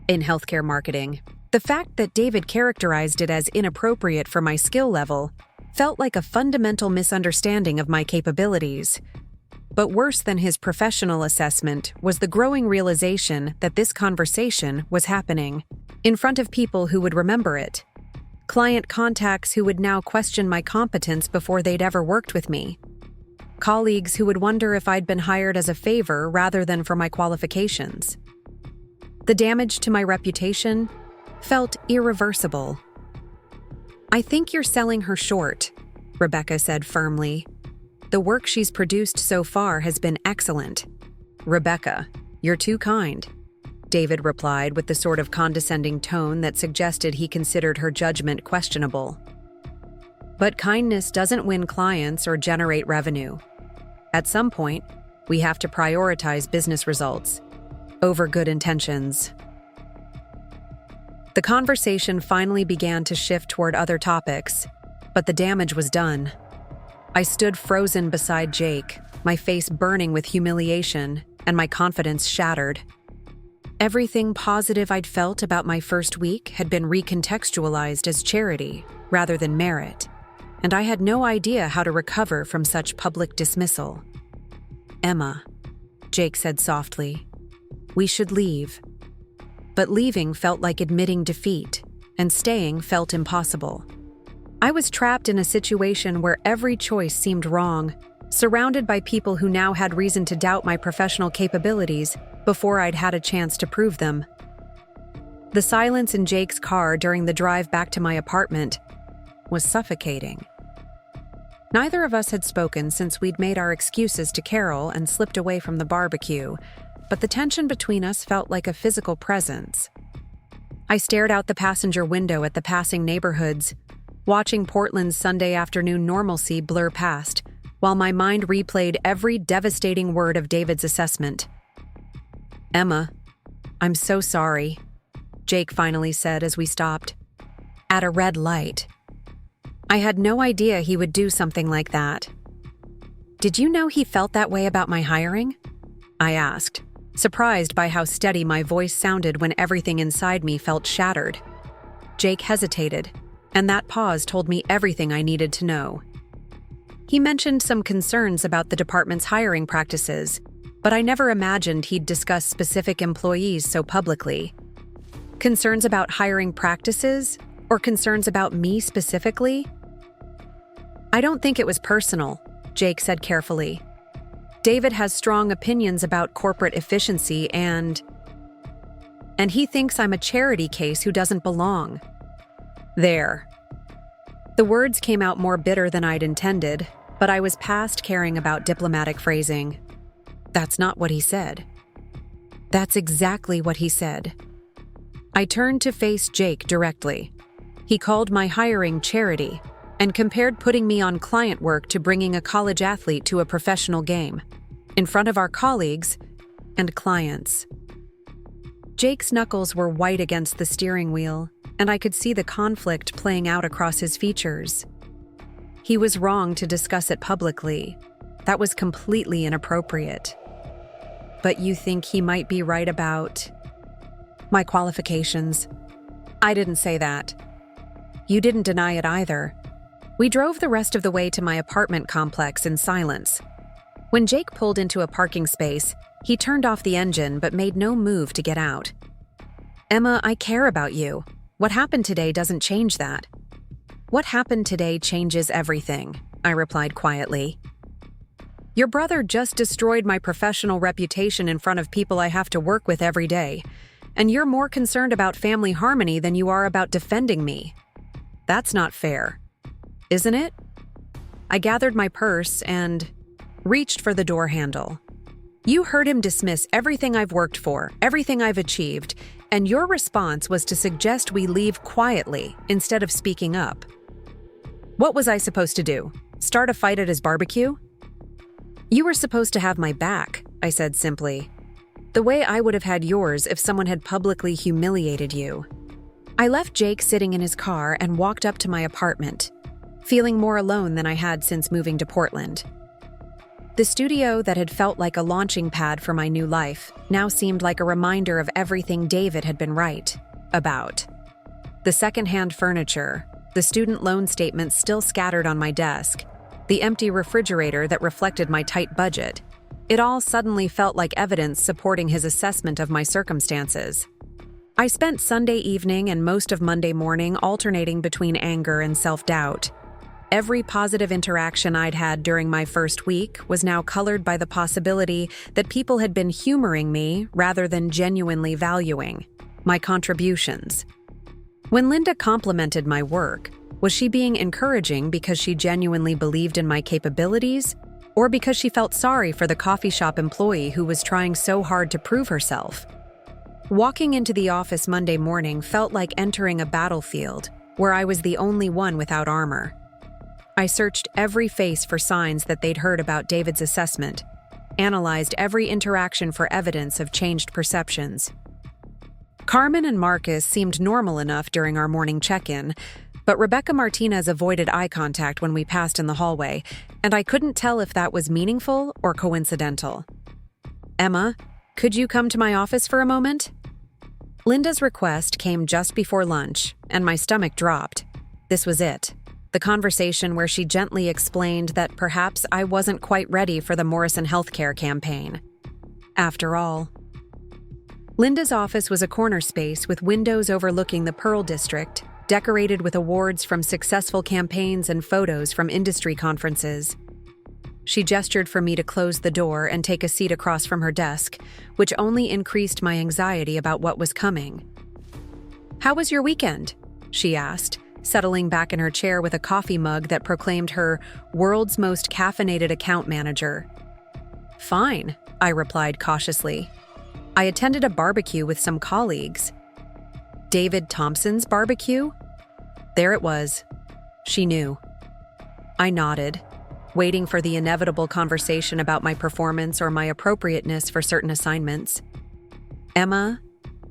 in healthcare marketing. The fact that David characterized it as inappropriate for my skill level felt like a fundamental misunderstanding of my capabilities. But worse than his professional assessment was the growing realization that this conversation was happening in front of people who would remember it. Client contacts who would now question my competence before they'd ever worked with me. Colleagues who would wonder if I'd been hired as a favor rather than for my qualifications. The damage to my reputation felt irreversible. I think you're selling her short, Rebecca said firmly. The work she's produced so far has been excellent. Rebecca, you're too kind, David replied with the sort of condescending tone that suggested he considered her judgment questionable. But kindness doesn't win clients or generate revenue. At some point, we have to prioritize business results over good intentions. The conversation finally began to shift toward other topics, but the damage was done. I stood frozen beside Jake, my face burning with humiliation and my confidence shattered. Everything positive I'd felt about my first week had been recontextualized as charity rather than merit, and I had no idea how to recover from such public dismissal. Emma, Jake said softly, we should leave. But leaving felt like admitting defeat, and staying felt impossible. I was trapped in a situation where every choice seemed wrong, surrounded by people who now had reason to doubt my professional capabilities before I'd had a chance to prove them. The silence in Jake's car during the drive back to my apartment was suffocating. Neither of us had spoken since we'd made our excuses to Carol and slipped away from the barbecue, but the tension between us felt like a physical presence. I stared out the passenger window at the passing neighborhoods, watching Portland's Sunday afternoon normalcy blur past, while my mind replayed every devastating word of David's assessment. Emma, I'm so sorry, Jake finally said as we stopped. At a red light. I had no idea he would do something like that. Did you know he felt that way about my hiring? I asked, surprised by how steady my voice sounded when everything inside me felt shattered. Jake hesitated, and that pause told me everything I needed to know. He mentioned some concerns about the department's hiring practices, but I never imagined he'd discuss specific employees so publicly. Concerns about hiring practices, or concerns about me specifically? I don't think it was personal, Jake said carefully. David has strong opinions about corporate efficiency and he thinks I'm a charity case who doesn't belong. There. The words came out more bitter than I'd intended, but I was past caring about diplomatic phrasing. That's not what he said. That's exactly what he said. I turned to face Jake directly. He called my hiring charity and compared putting me on client work to bringing a college athlete to a professional game, in front of our colleagues and clients. Jake's knuckles were white against the steering wheel, and I could see the conflict playing out across his features. He was wrong to discuss it publicly. That was completely inappropriate. But you think he might be right about my qualifications? I didn't say that. You didn't deny it either. We drove the rest of the way to my apartment complex in silence. When Jake pulled into a parking space, he turned off the engine but made no move to get out. Emma, I care about you. What happened today doesn't change that. What happened today changes everything, I replied quietly. Your brother just destroyed my professional reputation in front of people I have to work with every day, and you're more concerned about family harmony than you are about defending me. That's not fair, isn't it? I gathered my purse and reached for the door handle. You heard him dismiss everything I've worked for, everything I've achieved, and your response was to suggest we leave quietly instead of speaking up. What was I supposed to do? Start a fight at his barbecue? You were supposed to have my back, I said simply. The way I would have had yours if someone had publicly humiliated you. I left Jake sitting in his car and walked up to my apartment, feeling more alone than I had since moving to Portland. The studio that had felt like a launching pad for my new life now seemed like a reminder of everything David had been right about. The secondhand furniture, the student loan statements still scattered on my desk, the empty refrigerator that reflected my tight budget. It all suddenly felt like evidence supporting his assessment of my circumstances. I spent Sunday evening and most of Monday morning alternating between anger and self-doubt. Every positive interaction I'd had during my first week was now colored by the possibility that people had been humoring me rather than genuinely valuing my contributions. When Linda complimented my work, was she being encouraging because she genuinely believed in my capabilities, or because she felt sorry for the coffee shop employee who was trying so hard to prove herself? Walking into the office Monday morning felt like entering a battlefield where I was the only one without armor. I searched every face for signs that they'd heard about David's assessment, analyzed every interaction for evidence of changed perceptions. Carmen and Marcus seemed normal enough during our morning check-in, but Rebecca Martinez avoided eye contact when we passed in the hallway, and I couldn't tell if that was meaningful or coincidental. Emma, could you come to my office for a moment? Linda's request came just before lunch, and my stomach dropped. This was it. The conversation where she gently explained that perhaps I wasn't quite ready for the Morrison healthcare campaign. After all, Linda's office was a corner space with windows overlooking the Pearl District, decorated with awards from successful campaigns and photos from industry conferences. She gestured for me to close the door and take a seat across from her desk, which only increased my anxiety about what was coming. "How was your weekend?" she asked, settling back in her chair with a coffee mug that proclaimed her world's most caffeinated account manager. "Fine," I replied cautiously. "I attended a barbecue with some colleagues." David Thompson's barbecue? There it was. She knew. I nodded, waiting for the inevitable conversation about my performance or my appropriateness for certain assignments. "Emma,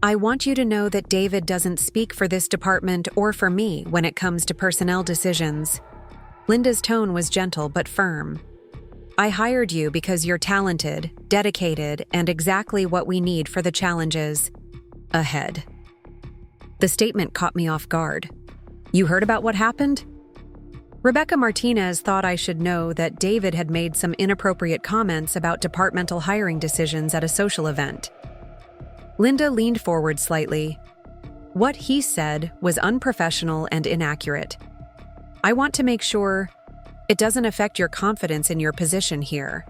I want you to know that David doesn't speak for this department or for me when it comes to personnel decisions." Linda's tone was gentle but firm. "I hired you because you're talented, dedicated, and exactly what we need for the challenges ahead." The statement caught me off guard. "You heard about what happened?" Rebecca Martinez thought I should know that David had made some inappropriate comments about departmental hiring decisions at a social event. Linda leaned forward slightly. "What he said was unprofessional and inaccurate. I want to make sure it doesn't affect your confidence in your position here."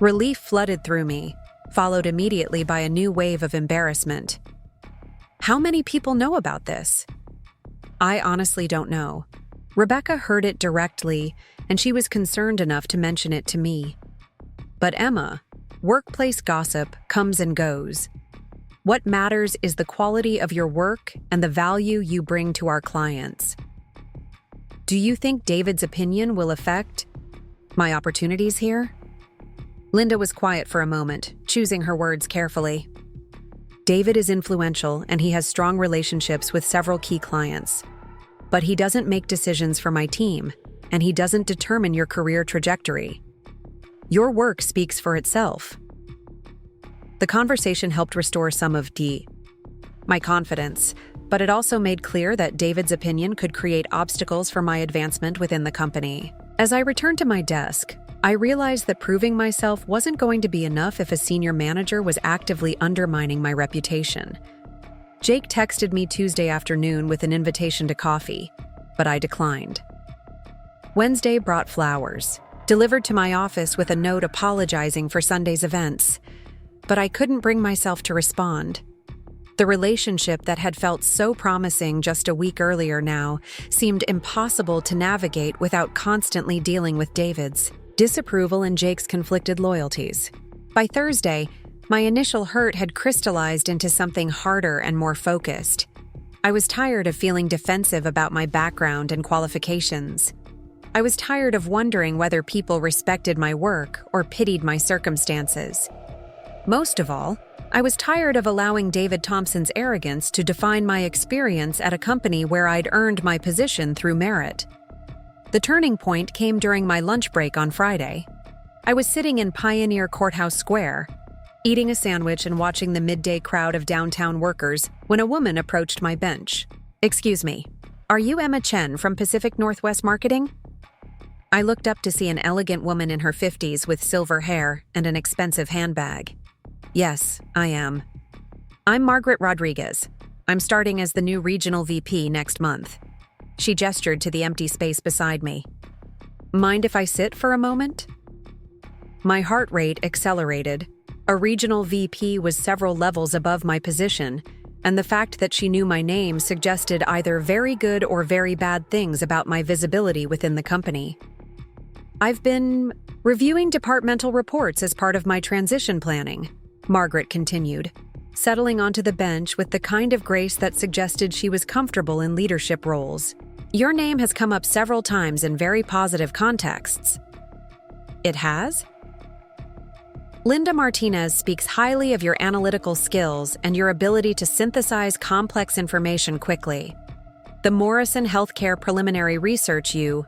Relief flooded through me, followed immediately by a new wave of embarrassment. How many people know about this? I honestly don't know. Rebecca heard it directly, and she was concerned enough to mention it to me. But Emma, workplace gossip comes and goes. What matters is the quality of your work and the value you bring to our clients. Do you think David's opinion will affect my opportunities here? Linda was quiet for a moment, choosing her words carefully. David is influential and he has strong relationships with several key clients. But he doesn't make decisions for my team, and he doesn't determine your career trajectory. Your work speaks for itself. The conversation helped restore some of my confidence, but it also made clear that David's opinion could create obstacles for my advancement within the company. As I returned to my desk, I realized that proving myself wasn't going to be enough if a senior manager was actively undermining my reputation. Jake texted me Tuesday afternoon with an invitation to coffee, but I declined. Wednesday brought flowers, delivered to my office with a note apologizing for Sunday's events, but I couldn't bring myself to respond. The relationship that had felt so promising just a week earlier now seemed impossible to navigate without constantly dealing with David's disapproval and Jake's conflicted loyalties. By Thursday, my initial hurt had crystallized into something harder and more focused. I was tired of feeling defensive about my background and qualifications. I was tired of wondering whether people respected my work or pitied my circumstances. Most of all, I was tired of allowing David Thompson's arrogance to define my experience at a company where I'd earned my position through merit. The turning point came during my lunch break on Friday. I was sitting in Pioneer Courthouse Square, eating a sandwich and watching the midday crowd of downtown workers when a woman approached my bench. "Excuse me, are you Emma Chen from Pacific Northwest Marketing?" I looked up to see an elegant woman in her 50s with silver hair and an expensive handbag. "Yes, I am. I'm Margaret Rodriguez. I'm starting as the new regional VP next month." She gestured to the empty space beside me. "Mind if I sit for a moment?" My heart rate accelerated. A regional VP was several levels above my position, and the fact that she knew my name suggested either very good or very bad things about my visibility within the company. "I've been reviewing departmental reports as part of my transition planning," Margaret continued, settling onto the bench with the kind of grace that suggested she was comfortable in leadership roles. "Your name has come up several times in very positive contexts." "It has?" "Linda Martinez speaks highly of your analytical skills and your ability to synthesize complex information quickly. The Morrison Healthcare preliminary research you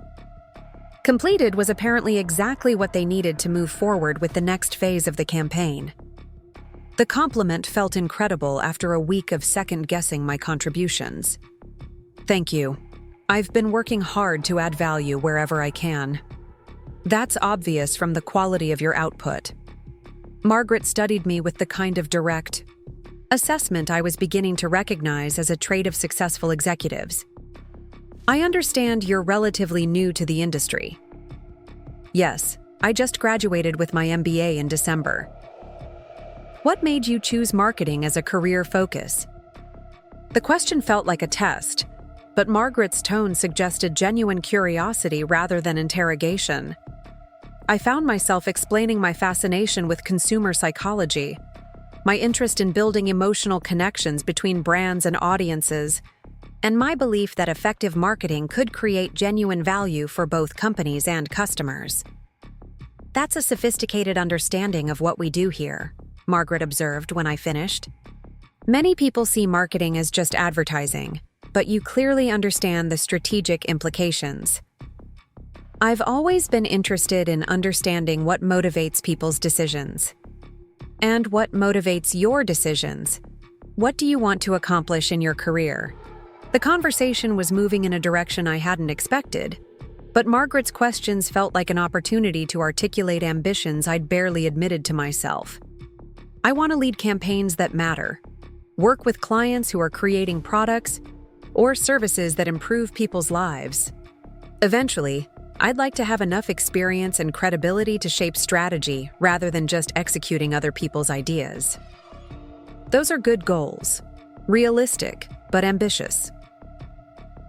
completed was apparently exactly what they needed to move forward with the next phase of the campaign." The compliment felt incredible after a week of second-guessing my contributions. "Thank you. I've been working hard to add value wherever I can. That's obvious from the quality of your output." Margaret studied me with the kind of direct assessment I was beginning to recognize as a trait of successful executives. "I understand you're relatively new to the industry." "Yes, I just graduated with my MBA in December." "What made you choose marketing as a career focus?" The question felt like a test, but Margaret's tone suggested genuine curiosity rather than interrogation. I found myself explaining my fascination with consumer psychology, my interest in building emotional connections between brands and audiences, and my belief that effective marketing could create genuine value for both companies and customers. "That's a sophisticated understanding of what we do here," Margaret observed when I finished. "Many people see marketing as just advertising, but you clearly understand the strategic implications." I've always been interested in understanding what motivates people's decisions. "And what motivates your decisions? What do you want to accomplish in your career?" The conversation was moving in a direction I hadn't expected, but Margaret's questions felt like an opportunity to articulate ambitions I'd barely admitted to myself. "I want to lead campaigns that matter, work with clients who are creating products or services that improve people's lives. Eventually, I'd like to have enough experience and credibility to shape strategy rather than just executing other people's ideas." Those are good goals. Realistic, but ambitious.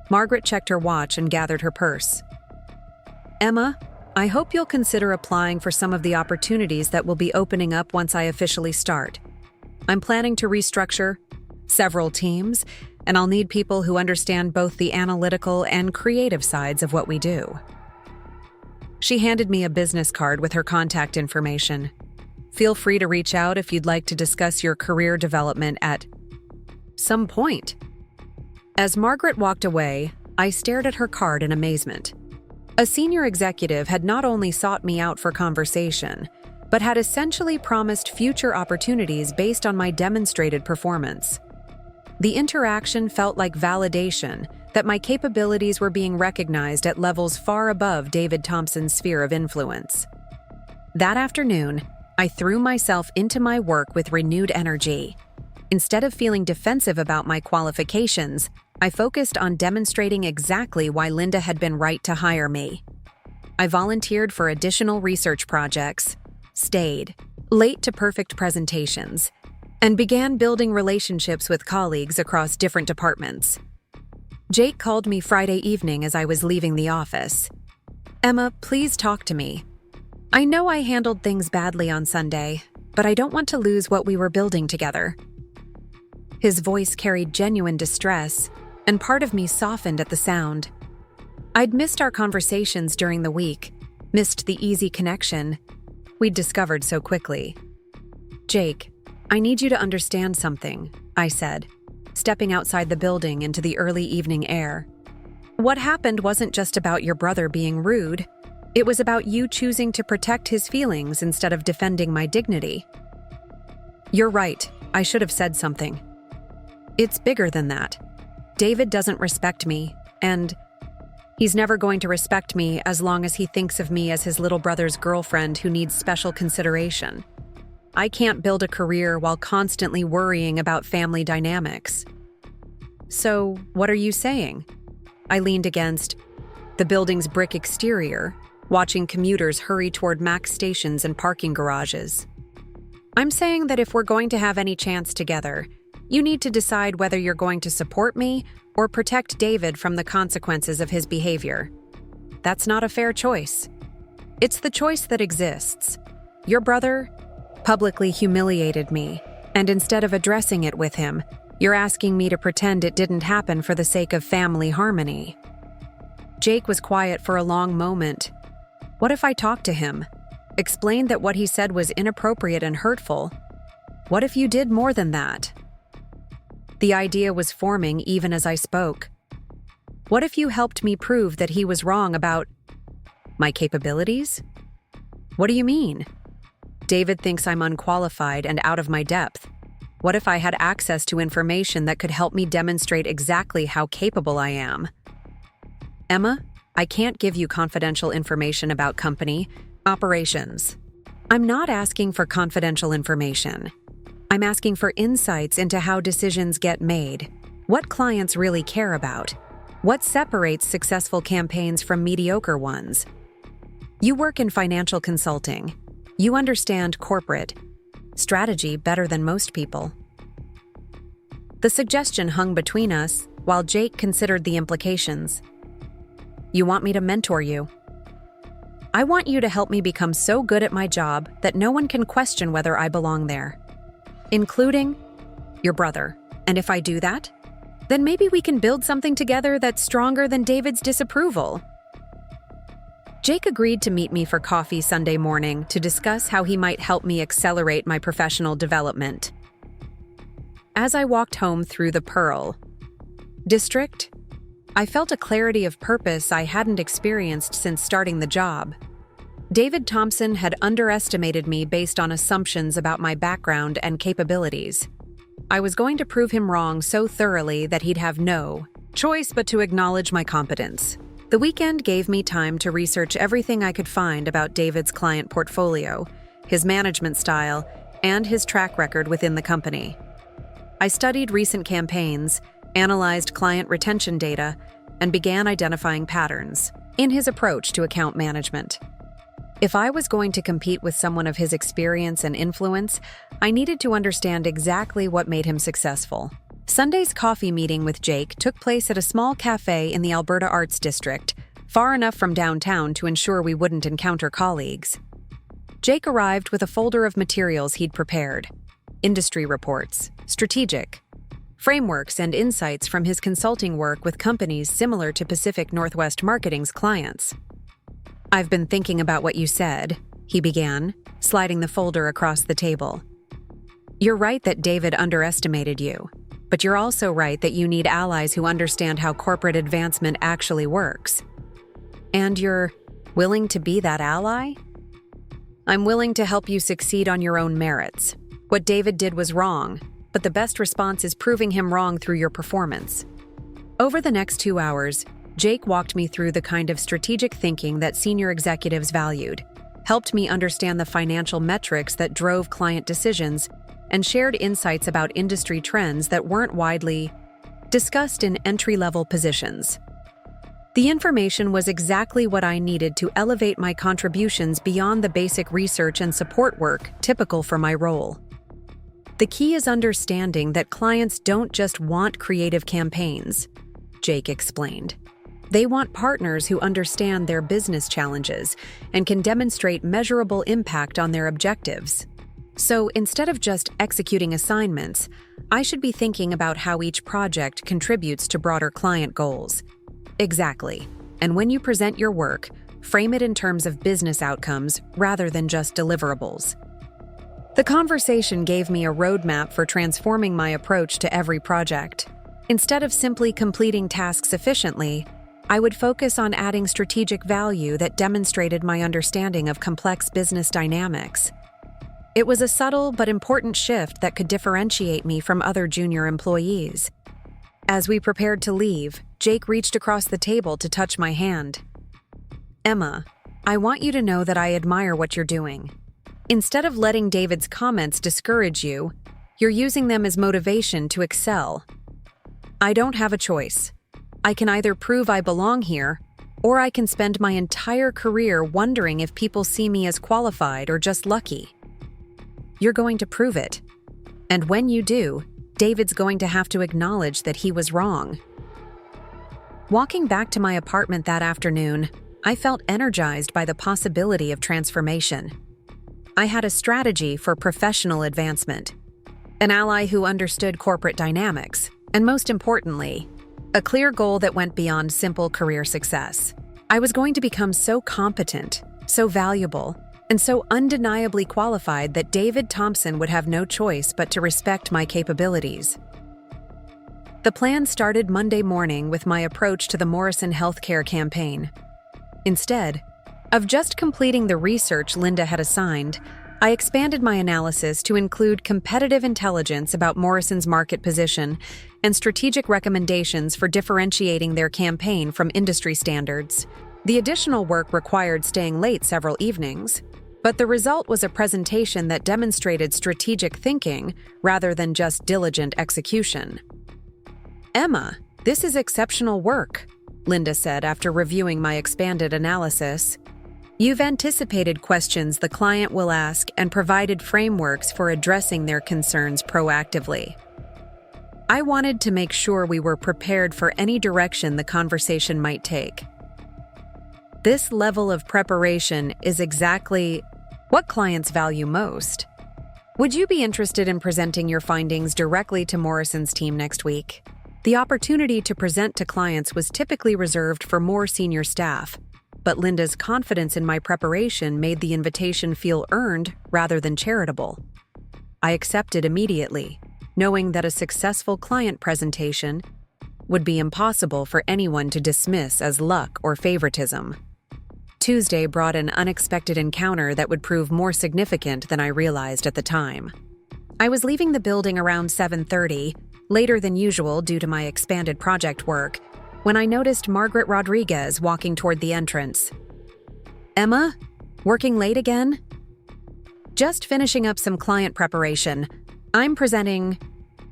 Margaret checked her watch and gathered her purse. Emma, I hope you'll consider applying for some of the opportunities that will be opening up once I officially start. I'm planning to restructure several teams, and I'll need people who understand both the analytical and creative sides of what we do. She handed me a business card with her contact information. Feel free to reach out if you'd like to discuss your career development at some point. As Margaret walked away, I stared at her card in amazement. A senior executive had not only sought me out for conversation, but had essentially promised future opportunities based on my demonstrated performance. The interaction felt like validation that my capabilities were being recognized at levels far above David Thompson's sphere of influence. That afternoon, I threw myself into my work with renewed energy. Instead of feeling defensive about my qualifications, I focused on demonstrating exactly why Linda had been right to hire me. I volunteered for additional research projects, stayed late to perfect presentations, and began building relationships with colleagues across different departments. Jake called me Friday evening as I was leaving the office. Emma, please talk to me. I know I handled things badly on Sunday, but I don't want to lose what we were building together. His voice carried genuine distress, and part of me softened at the sound. I'd missed our conversations during the week, missed the easy connection we'd discovered so quickly. Jake, I need you to understand something, I said, stepping outside the building into the early evening air. What happened wasn't just about your brother being rude. It was about you choosing to protect his feelings instead of defending my dignity. You're right, I should have said something. It's bigger than that. David doesn't respect me, and he's never going to respect me as long as he thinks of me as his little brother's girlfriend who needs special consideration. I can't build a career while constantly worrying about family dynamics. So, what are you saying? I leaned against the building's brick exterior, watching commuters hurry toward MAX stations and parking garages. I'm saying that if we're going to have any chance together, you need to decide whether you're going to support me or protect David from the consequences of his behavior. That's not a fair choice. It's the choice that exists. Your brother publicly humiliated me, and instead of addressing it with him, you're asking me to pretend it didn't happen for the sake of family harmony. Jake was quiet for a long moment. What if I talked to him? Explained that what he said was inappropriate and hurtful? What if you did more than that? The idea was forming even as I spoke. What if you helped me prove that he was wrong about my capabilities? What do you mean? David thinks I'm unqualified and out of my depth. What if I had access to information that could help me demonstrate exactly how capable I am? Emma, I can't give you confidential information about company operations. I'm not asking for confidential information. I'm asking for insights into how decisions get made, what clients really care about, what separates successful campaigns from mediocre ones. You work in financial consulting. You understand corporate strategy better than most people. The suggestion hung between us while Jake considered the implications. You want me to mentor you. I want you to help me become so good at my job that no one can question whether I belong there, including your brother. And if I do that, then maybe we can build something together that's stronger than David's disapproval. Jake agreed to meet me for coffee Sunday morning to discuss how he might help me accelerate my professional development. As I walked home through the Pearl District, I felt a clarity of purpose I hadn't experienced since starting the job. David Thompson had underestimated me based on assumptions about my background and capabilities. I was going to prove him wrong so thoroughly that he'd have no choice but to acknowledge my competence. The weekend gave me time to research everything I could find about David's client portfolio, his management style, and his track record within the company. I studied recent campaigns, analyzed client retention data, and began identifying patterns in his approach to account management. If I was going to compete with someone of his experience and influence, I needed to understand exactly what made him successful. Sunday's coffee meeting with Jake took place at a small cafe in the Alberta Arts District, far enough from downtown to ensure we wouldn't encounter colleagues. Jake arrived with a folder of materials he'd prepared: industry reports, strategic, frameworks, and insights from his consulting work with companies similar to Pacific Northwest Marketing's clients. "I've been thinking about what you said," he began, sliding the folder across the table. "You're right that David underestimated you, but you're also right that you need allies who understand how corporate advancement actually works. And you're willing to be that ally? I'm willing to help you succeed on your own merits. What David did was wrong, but the best response is proving him wrong through your performance." Over the next 2 hours, Jake walked me through the kind of strategic thinking that senior executives valued, helped me understand the financial metrics that drove client decisions, and shared insights about industry trends that weren't widely discussed in entry-level positions. The information was exactly what I needed to elevate my contributions beyond the basic research and support work typical for my role. "The key is understanding that clients don't just want creative campaigns," Jake explained. "They want partners who understand their business challenges and can demonstrate measurable impact on their objectives. So instead of just executing assignments, I should be thinking about how each project contributes to broader client goals." Exactly. And when you present your work, frame it in terms of business outcomes rather than just deliverables. The conversation gave me a roadmap for transforming my approach to every project. Instead of simply completing tasks efficiently, I would focus on adding strategic value that demonstrated my understanding of complex business dynamics. It was a subtle but important shift that could differentiate me from other junior employees. As we prepared to leave, Jake reached across the table to touch my hand. "Emma, I want you to know that I admire what you're doing. Instead of letting David's comments discourage you, you're using them as motivation to excel. I don't have a choice. I can either prove I belong here, or I can spend my entire career wondering if people see me as qualified or just lucky. You're going to prove it. And when you do, David's going to have to acknowledge that he was wrong." Walking back to my apartment that afternoon, I felt energized by the possibility of transformation. I had a strategy for professional advancement, an ally who understood corporate dynamics, and most importantly, a clear goal that went beyond simple career success. I was going to become so competent, so valuable, and so undeniably qualified that David Thompson would have no choice but to respect my capabilities. The plan started Monday morning with my approach to the Morrison Healthcare campaign. Instead of just completing the research Linda had assigned, I expanded my analysis to include competitive intelligence about Morrison's market position and strategic recommendations for differentiating their campaign from industry standards. The additional work required staying late several evenings, but the result was a presentation that demonstrated strategic thinking rather than just diligent execution. "Emma, this is exceptional work," Linda said after reviewing my expanded analysis. "You've anticipated questions the client will ask and provided frameworks for addressing their concerns proactively. I wanted to make sure we were prepared for any direction the conversation might take. This level of preparation is exactly what clients value most. Would you be interested in presenting your findings directly to Morrison's team next week?" The opportunity to present to clients was typically reserved for more senior staff, but Linda's confidence in my preparation made the invitation feel earned rather than charitable. I accepted immediately, knowing that a successful client presentation would be impossible for anyone to dismiss as luck or favoritism. Tuesday brought an unexpected encounter that would prove more significant than I realized at the time. I was leaving the building around 7:30, later than usual due to my expanded project work, when I noticed Margaret Rodriguez walking toward the entrance. "Emma, working late again?" "Just finishing up some client preparation. I'm presenting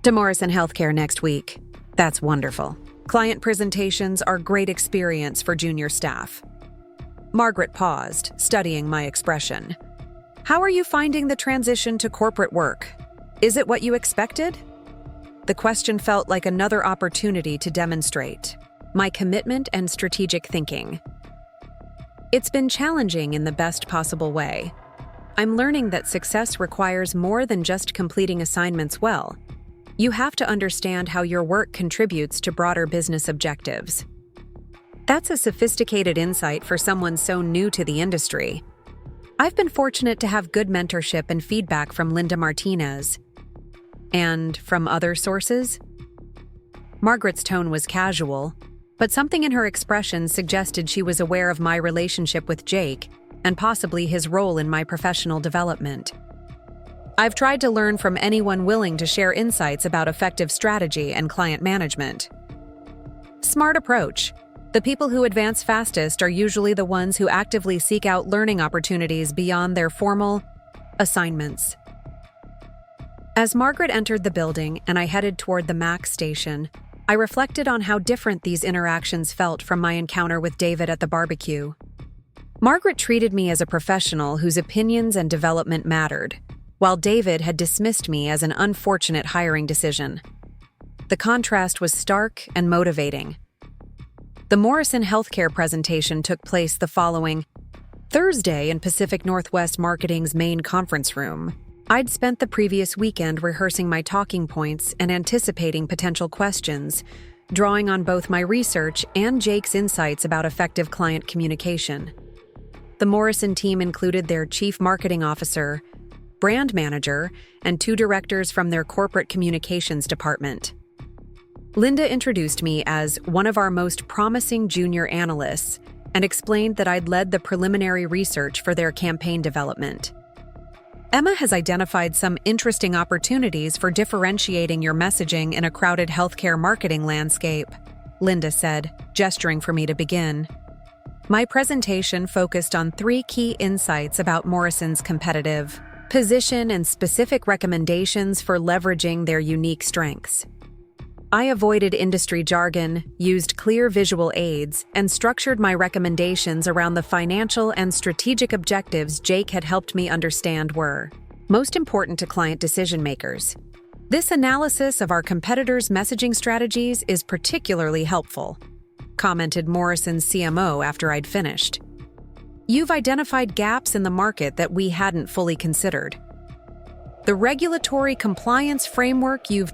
to Morrison Healthcare next week." "That's wonderful. Client presentations are great experience for junior staff." Margaret paused, studying my expression. "How are you finding the transition to corporate work? Is it what you expected?" The question felt like another opportunity to demonstrate my commitment and strategic thinking. It's been challenging in the best possible way. I'm learning that success requires more than just completing assignments well. You have to understand how your work contributes to broader business objectives. That's a sophisticated insight for someone so new to the industry. I've been fortunate to have good mentorship and feedback from Linda Martinez. And from other sources? Margaret's tone was casual, but something in her expression suggested she was aware of my relationship with Jake and possibly his role in my professional development. I've tried to learn from anyone willing to share insights about effective strategy and client management. Smart approach. The people who advance fastest are usually the ones who actively seek out learning opportunities beyond their formal assignments. As Margaret entered the building and I headed toward the Max station, I reflected on how different these interactions felt from my encounter with David at the barbecue. Margaret treated me as a professional whose opinions and development mattered, while David had dismissed me as an unfortunate hiring decision. The contrast was stark and motivating. The Morrison Healthcare presentation took place the following Thursday in Pacific Northwest Marketing's main conference room. I'd spent the previous weekend rehearsing my talking points and anticipating potential questions, drawing on both my research and Jake's insights about effective client communication. The Morrison team included their chief marketing officer, brand manager, and 2 directors from their corporate communications department. Linda introduced me as one of our most promising junior analysts and explained that I'd led the preliminary research for their campaign development. Emma has identified some interesting opportunities for differentiating your messaging in a crowded healthcare marketing landscape, Linda said, gesturing for me to begin. My presentation focused on 3 key insights about Morrison's competitive position and specific recommendations for leveraging their unique strengths. I avoided industry jargon, used clear visual aids, and structured my recommendations around the financial and strategic objectives Jake had helped me understand were most important to client decision-makers. This analysis of our competitors' messaging strategies is particularly helpful, commented Morrison's CMO after I'd finished. You've identified gaps in the market that we hadn't fully considered. The regulatory compliance framework you've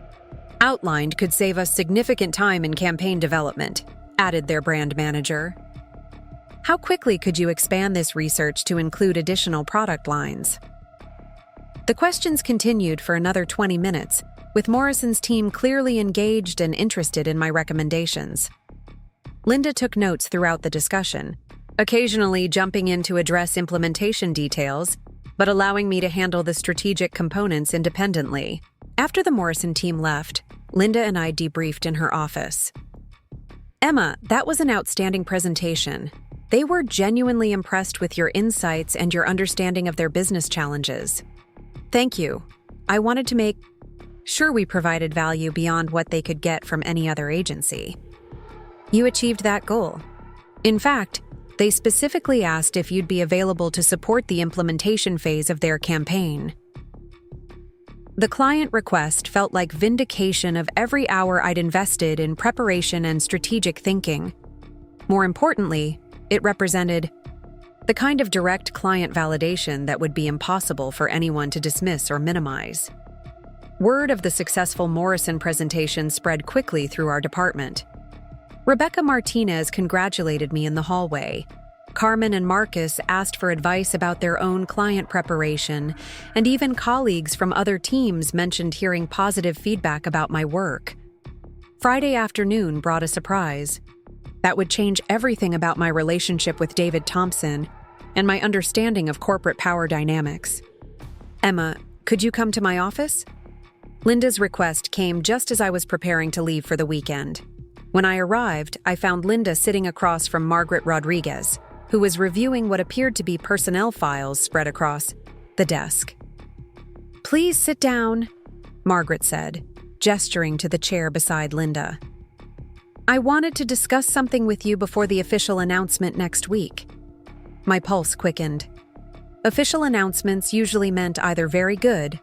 outlined could save us significant time in campaign development, added their brand manager. How quickly could you expand this research to include additional product lines? The questions continued for another 20 minutes, with Morrison's team clearly engaged and interested in my recommendations. Linda took notes throughout the discussion, occasionally jumping in to address implementation details, but allowing me to handle the strategic components independently. After the Morrison team left, Linda and I debriefed in her office. Emma, that was an outstanding presentation. They were genuinely impressed with your insights and your understanding of their business challenges. Thank you. I wanted to make sure we provided value beyond what they could get from any other agency. You achieved that goal. In fact, they specifically asked if you'd be available to support the implementation phase of their campaign. The client request felt like vindication of every hour I'd invested in preparation and strategic thinking. More importantly, it represented the kind of direct client validation that would be impossible for anyone to dismiss or minimize. Word of the successful Morrison presentation spread quickly through our department. Rebecca Martinez congratulated me in the hallway. Carmen and Marcus asked for advice about their own client preparation, and even colleagues from other teams mentioned hearing positive feedback about my work. Friday afternoon brought a surprise. That would change everything about my relationship with David Thompson and my understanding of corporate power dynamics. Emma, could you come to my office? Linda's request came just as I was preparing to leave for the weekend. When I arrived, I found Linda sitting across from Margaret Rodriguez, who was reviewing what appeared to be personnel files spread across the desk. Please sit down, Margaret said, gesturing to the chair beside Linda. I wanted to discuss something with you before the official announcement next week. My pulse quickened. Official announcements usually meant either very good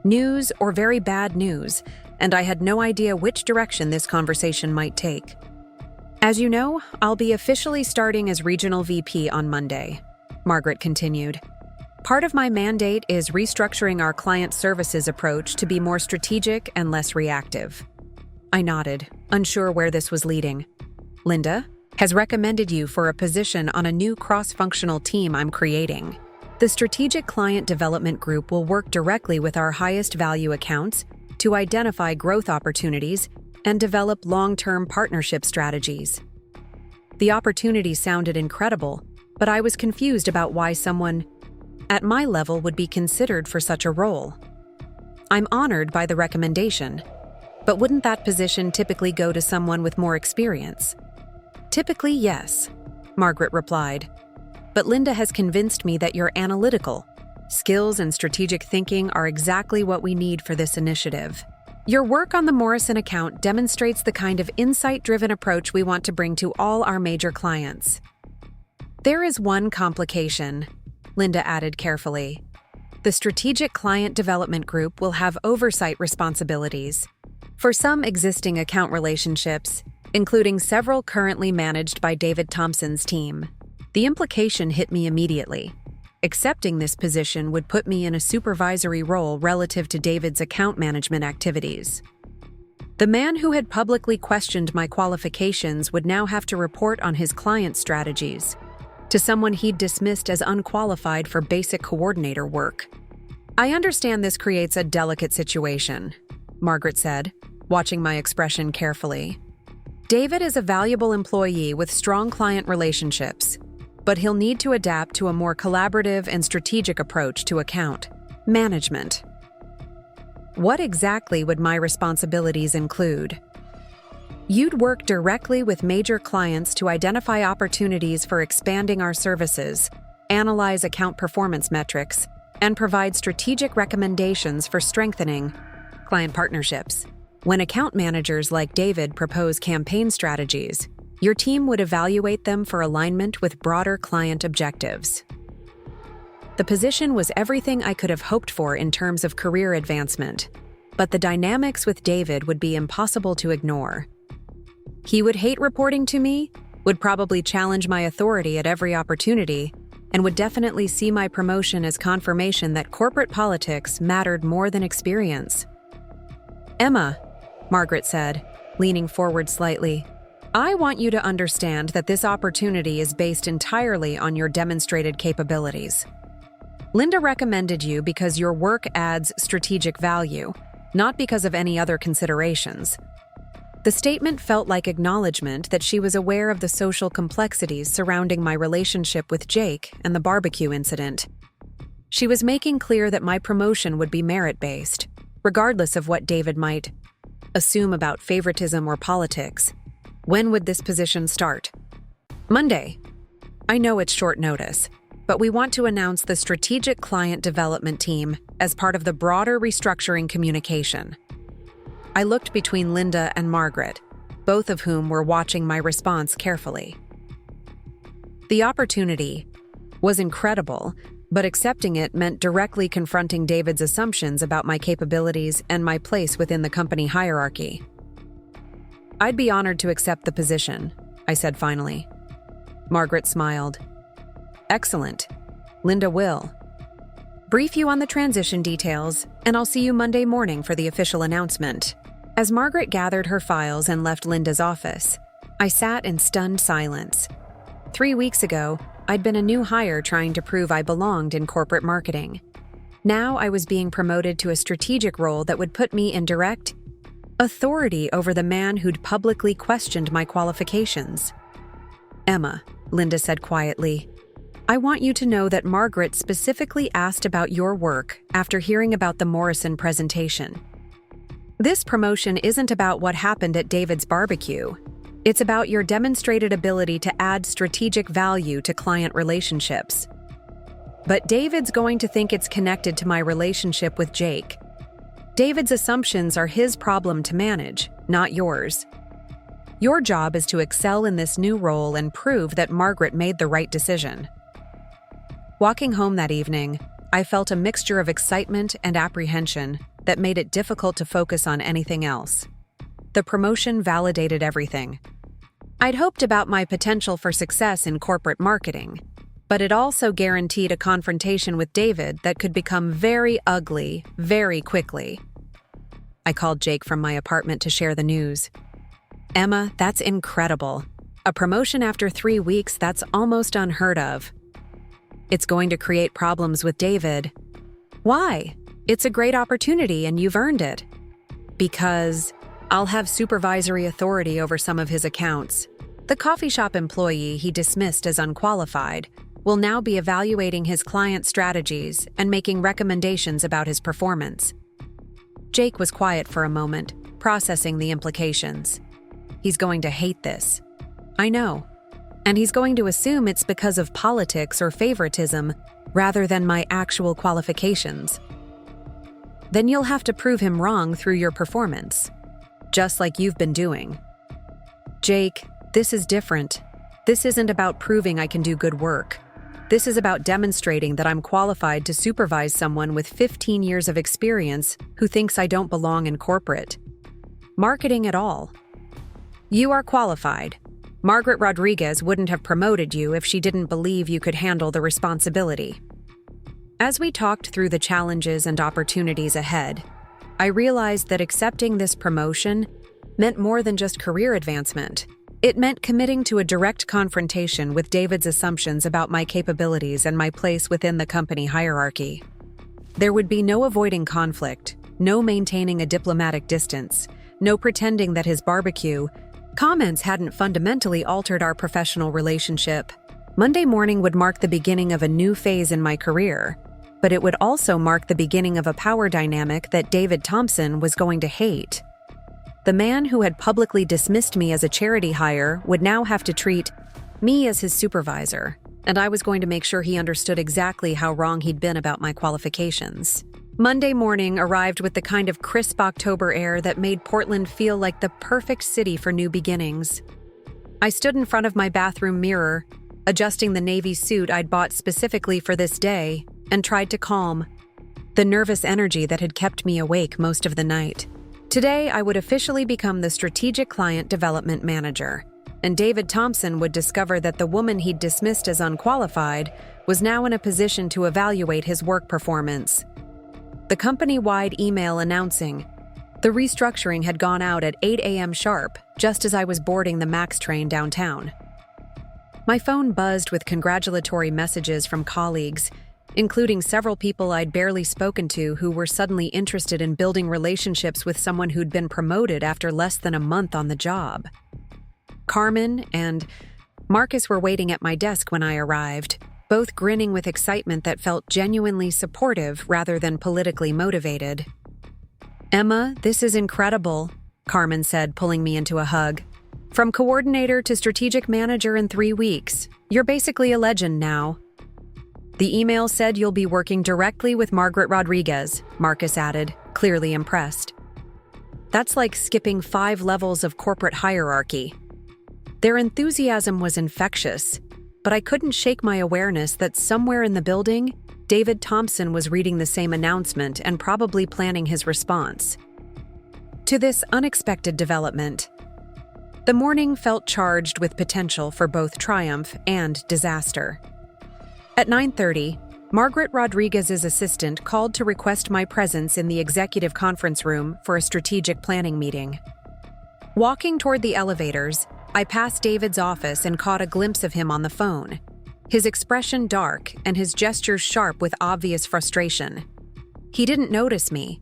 news or very bad news, and I had no idea which direction this conversation might take. As you know, I'll be officially starting as Regional VP on Monday, Margaret continued. Part of my mandate is restructuring our client services approach to be more strategic and less reactive. I nodded, unsure where this was leading. Linda has recommended you for a position on a new cross-functional team I'm creating. The Strategic Client Development Group will work directly with our highest value accounts to identify growth opportunities and develop long-term partnership strategies. The opportunity sounded incredible, but I was confused about why someone at my level would be considered for such a role. I'm honored by the recommendation, but wouldn't that position typically go to someone with more experience? Typically, yes, Margaret replied. But Linda has convinced me that you're analytical. Skills and strategic thinking are exactly what we need for this initiative. Your work on the Morrison account demonstrates the kind of insight-driven approach we want to bring to all our major clients. There is one complication, Linda added carefully. The Strategic Client Development Group will have oversight responsibilities for some existing account relationships, including several currently managed by David Thompson's team. The implication hit me immediately. Accepting this position would put me in a supervisory role relative to David's account management activities. The man who had publicly questioned my qualifications would now have to report on his client strategies to someone he'd dismissed as unqualified for basic coordinator work. I understand this creates a delicate situation, Margaret said, watching my expression carefully. David is a valuable employee with strong client relationships, but he'll need to adapt to a more collaborative and strategic approach to account management. What exactly would my responsibilities include? You'd work directly with major clients to identify opportunities for expanding our services, analyze account performance metrics, and provide strategic recommendations for strengthening client partnerships. When account managers like David propose campaign strategies, your team would evaluate them for alignment with broader client objectives. The position was everything I could have hoped for in terms of career advancement, but the dynamics with David would be impossible to ignore. He would hate reporting to me, would probably challenge my authority at every opportunity, and would definitely see my promotion as confirmation that corporate politics mattered more than experience. Emma, Margaret said, leaning forward slightly, I want you to understand that this opportunity is based entirely on your demonstrated capabilities. Linda recommended you because your work adds strategic value, not because of any other considerations. The statement felt like acknowledgement that she was aware of the social complexities surrounding my relationship with Jake and the barbecue incident. She was making clear that my promotion would be merit-based, regardless of what David might assume about favoritism or politics. When would this position start? Monday. I know it's short notice, but we want to announce the Strategic Client Development Team as part of the broader restructuring communication. I looked between Linda and Margaret, both of whom were watching my response carefully. The opportunity was incredible, but accepting it meant directly confronting David's assumptions about my capabilities and my place within the company hierarchy. I'd be honored to accept the position, I said finally. Margaret smiled. Excellent. Linda will brief you on the transition details, and I'll see you Monday morning for the official announcement. As Margaret gathered her files and left Linda's office, I sat in stunned silence. 3 weeks ago, I'd been a new hire trying to prove I belonged in corporate marketing. Now I was being promoted to a strategic role that would put me in direct authority over the man who'd publicly questioned my qualifications. Emma, Linda said quietly, I want you to know that Margaret specifically asked about your work after hearing about the Morrison presentation. This promotion isn't about what happened at David's barbecue. It's about your demonstrated ability to add strategic value to client relationships. But David's going to think it's connected to my relationship with Jake. David's assumptions are his problem to manage, not yours. Your job is to excel in this new role and prove that Margaret made the right decision. Walking home that evening, I felt a mixture of excitement and apprehension. that made it difficult to focus on anything else. The promotion validated everything. I'd hoped about my potential for success in corporate marketing, but it also guaranteed a confrontation with David that could become very ugly very quickly. I called Jake from my apartment to share the news. "Emma, that's incredible. A promotion after 3 weeks, that's almost unheard of." "It's going to create problems with David." "Why? It's a great opportunity and you've earned it." "Because I'll have supervisory authority over some of his accounts. The coffee shop employee he dismissed as unqualified will now be evaluating his client strategies and making recommendations about his performance." Jake was quiet for a moment, processing the implications. "He's going to hate this." "I know. And he's going to assume it's because of politics or favoritism rather than my actual qualifications." "Then you'll have to prove him wrong through your performance, just like you've been doing." "Jake, this is different. This isn't about proving I can do good work. This is about demonstrating that I'm qualified to supervise someone with 15 years of experience who thinks I don't belong in corporate marketing at all. You are qualified. Margaret Rodriguez wouldn't have promoted you if she didn't believe you could handle the responsibility." As we talked through the challenges and opportunities ahead, I realized that accepting this promotion meant more than just career advancement. It meant committing to a direct confrontation with David's assumptions about my capabilities and my place within the company hierarchy. There would be no avoiding conflict, no maintaining a diplomatic distance, no pretending that his BBQ comments hadn't fundamentally altered our professional relationship. Monday morning would mark the beginning of a new phase in my career, but it would also mark the beginning of a power dynamic that David Thompson was going to hate. The man who had publicly dismissed me as a charity hire would now have to treat me as his supervisor, and I was going to make sure he understood exactly how wrong he'd been about my qualifications. Monday morning arrived with the kind of crisp October air that made Portland feel like the perfect city for new beginnings. I stood in front of my bathroom mirror, adjusting the navy suit I'd bought specifically for this day, and tried to calm the nervous energy that had kept me awake most of the night. Today, I would officially become the Strategic Client Development Manager, and David Thompson would discover that the woman he'd dismissed as unqualified was now in a position to evaluate his work performance. The company-wide email announcing the restructuring had gone out at 8 a.m. sharp, just as I was boarding the MAX train downtown. My phone buzzed with congratulatory messages from colleagues, including several people I'd barely spoken to who were suddenly interested in building relationships with someone who'd been promoted after less than a month on the job. Carmen and Marcus were waiting at my desk when I arrived, both grinning with excitement that felt genuinely supportive rather than politically motivated. "Emma, this is incredible," Carmen said, pulling me into a hug. "From coordinator to strategic manager in 3 weeks. You're basically a legend now." "The email said you'll be working directly with Margaret Rodriguez," Marcus added, clearly impressed. "That's like skipping 5 levels of corporate hierarchy." Their enthusiasm was infectious, but I couldn't shake my awareness that somewhere in the building, David Thompson was reading the same announcement and probably planning his response to this unexpected development. The morning felt charged with potential for both triumph and disaster. At 9:30, Margaret Rodriguez's assistant called to request my presence in the executive conference room for a strategic planning meeting. Walking toward the elevators, I passed David's office and caught a glimpse of him on the phone, his expression dark and his gestures sharp with obvious frustration. He didn't notice me,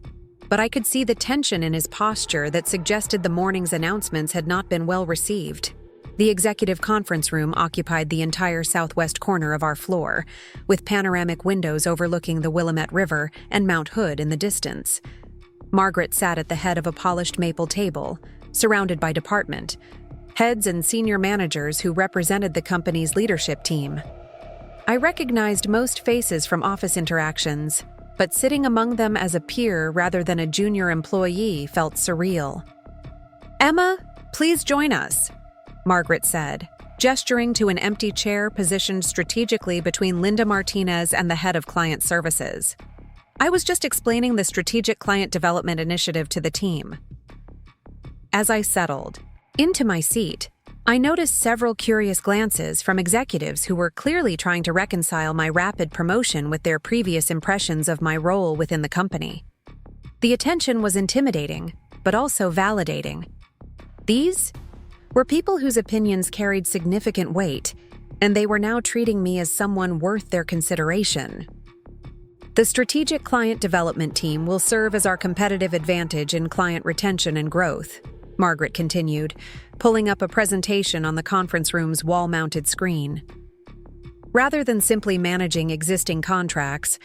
but I could see the tension in his posture that suggested the morning's announcements had not been well received. The executive conference room occupied the entire southwest corner of our floor, with panoramic windows overlooking the Willamette River and Mount Hood in the distance. Margaret sat at the head of a polished maple table, surrounded by department heads and senior managers who represented the company's leadership team. I recognized most faces from office interactions, but sitting among them as a peer rather than a junior employee felt surreal. "Emma, please join us," Margaret said, gesturing to an empty chair positioned strategically between Linda Martinez and the head of client services. I was just explaining the strategic client development initiative to the team. As I settled into my seat, I noticed several curious glances from executives who were clearly trying to reconcile my rapid promotion with their previous impressions of my role within the company. The attention was intimidating, but also validating. These were people whose opinions carried significant weight, and they were now treating me as someone worth their consideration. The strategic client development team will serve as our competitive advantage in client retention and growth, Margaret continued, pulling up a presentation on the conference room's wall-mounted screen. Rather than simply managing existing contracts,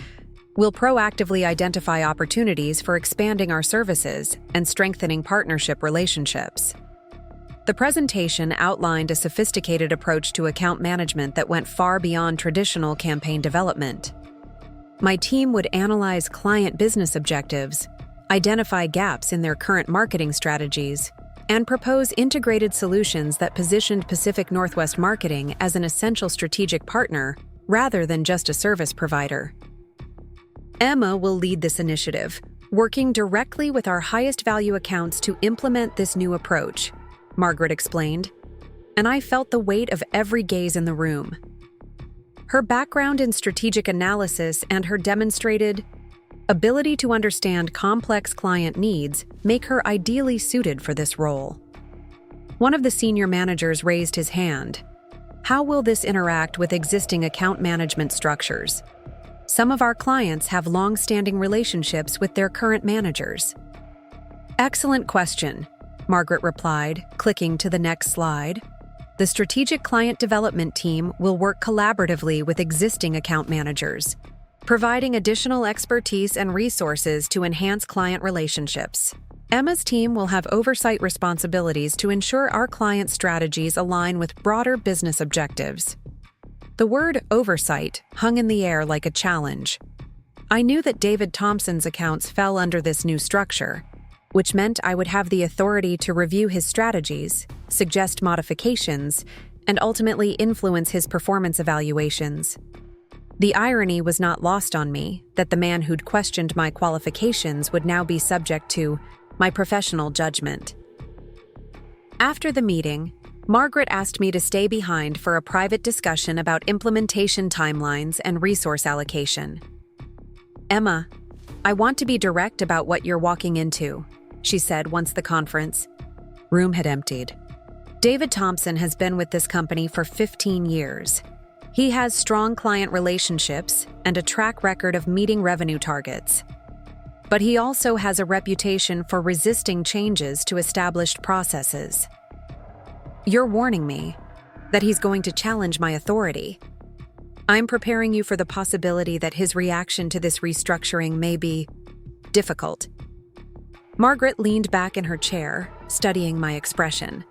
we'll proactively identify opportunities for expanding our services and strengthening partnership relationships. The presentation outlined a sophisticated approach to account management that went far beyond traditional campaign development. My team would analyze client business objectives, identify gaps in their current marketing strategies, and propose integrated solutions that positioned Pacific Northwest Marketing as an essential strategic partner rather than just a service provider. Emma will lead this initiative, working directly with our highest value accounts to implement this new approach, Margaret explained, and I felt the weight of every gaze in the room. Her background in strategic analysis and her demonstrated ability to understand complex client needs make her ideally suited for this role. One of the senior managers raised his hand. How will this interact with existing account management structures? Some of our clients have long-standing relationships with their current managers. Excellent question, Margaret replied, clicking to the next slide. The strategic client development team will work collaboratively with existing account managers, providing additional expertise and resources to enhance client relationships. Emma's team will have oversight responsibilities to ensure our client strategies align with broader business objectives. The word oversight hung in the air like a challenge. I knew that David Thompson's accounts fell under this new structure, which meant I would have the authority to review his strategies, suggest modifications, and ultimately influence his performance evaluations. The irony was not lost on me that the man who'd questioned my qualifications would now be subject to my professional judgment. After the meeting, Margaret asked me to stay behind for a private discussion about implementation timelines and resource allocation. Emma, I want to be direct about what you're walking into, she said once the conference room had emptied. David Thompson has been with this company for 15 years. He has strong client relationships and a track record of meeting revenue targets. But he also has a reputation for resisting changes to established processes. You're warning me that he's going to challenge my authority. I'm preparing you for the possibility that his reaction to this restructuring may be difficult. Margaret leaned back in her chair, studying my expression.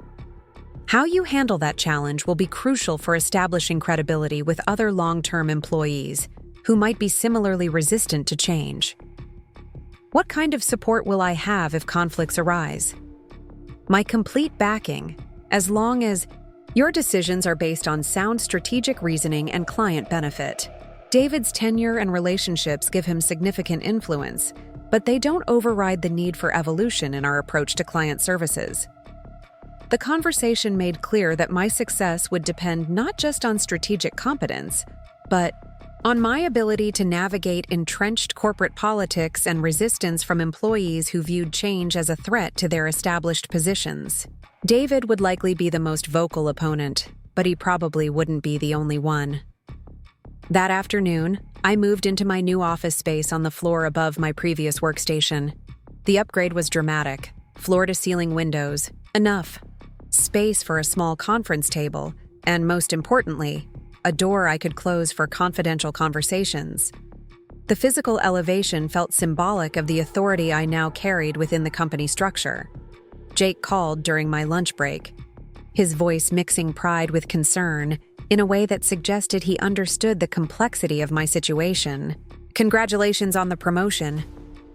How you handle that challenge will be crucial for establishing credibility with other long-term employees who might be similarly resistant to change. What kind of support will I have if conflicts arise? My complete backing, as long as your decisions are based on sound strategic reasoning and client benefit. David's tenure and relationships give him significant influence, but they don't override the need for evolution in our approach to client services. The conversation made clear that my success would depend not just on strategic competence, but on my ability to navigate entrenched corporate politics and resistance from employees who viewed change as a threat to their established positions. David would likely be the most vocal opponent, but he probably wouldn't be the only one. That afternoon, I moved into my new office space on the floor above my previous workstation. The upgrade was dramatic. Floor-to-ceiling windows, enough space for a small conference table, and most importantly, a door I could close for confidential conversations. The physical elevation felt symbolic of the authority I now carried within the company structure. Jake called during my lunch break, his voice mixing pride with concern in a way that suggested he understood the complexity of my situation. Congratulations on the promotion.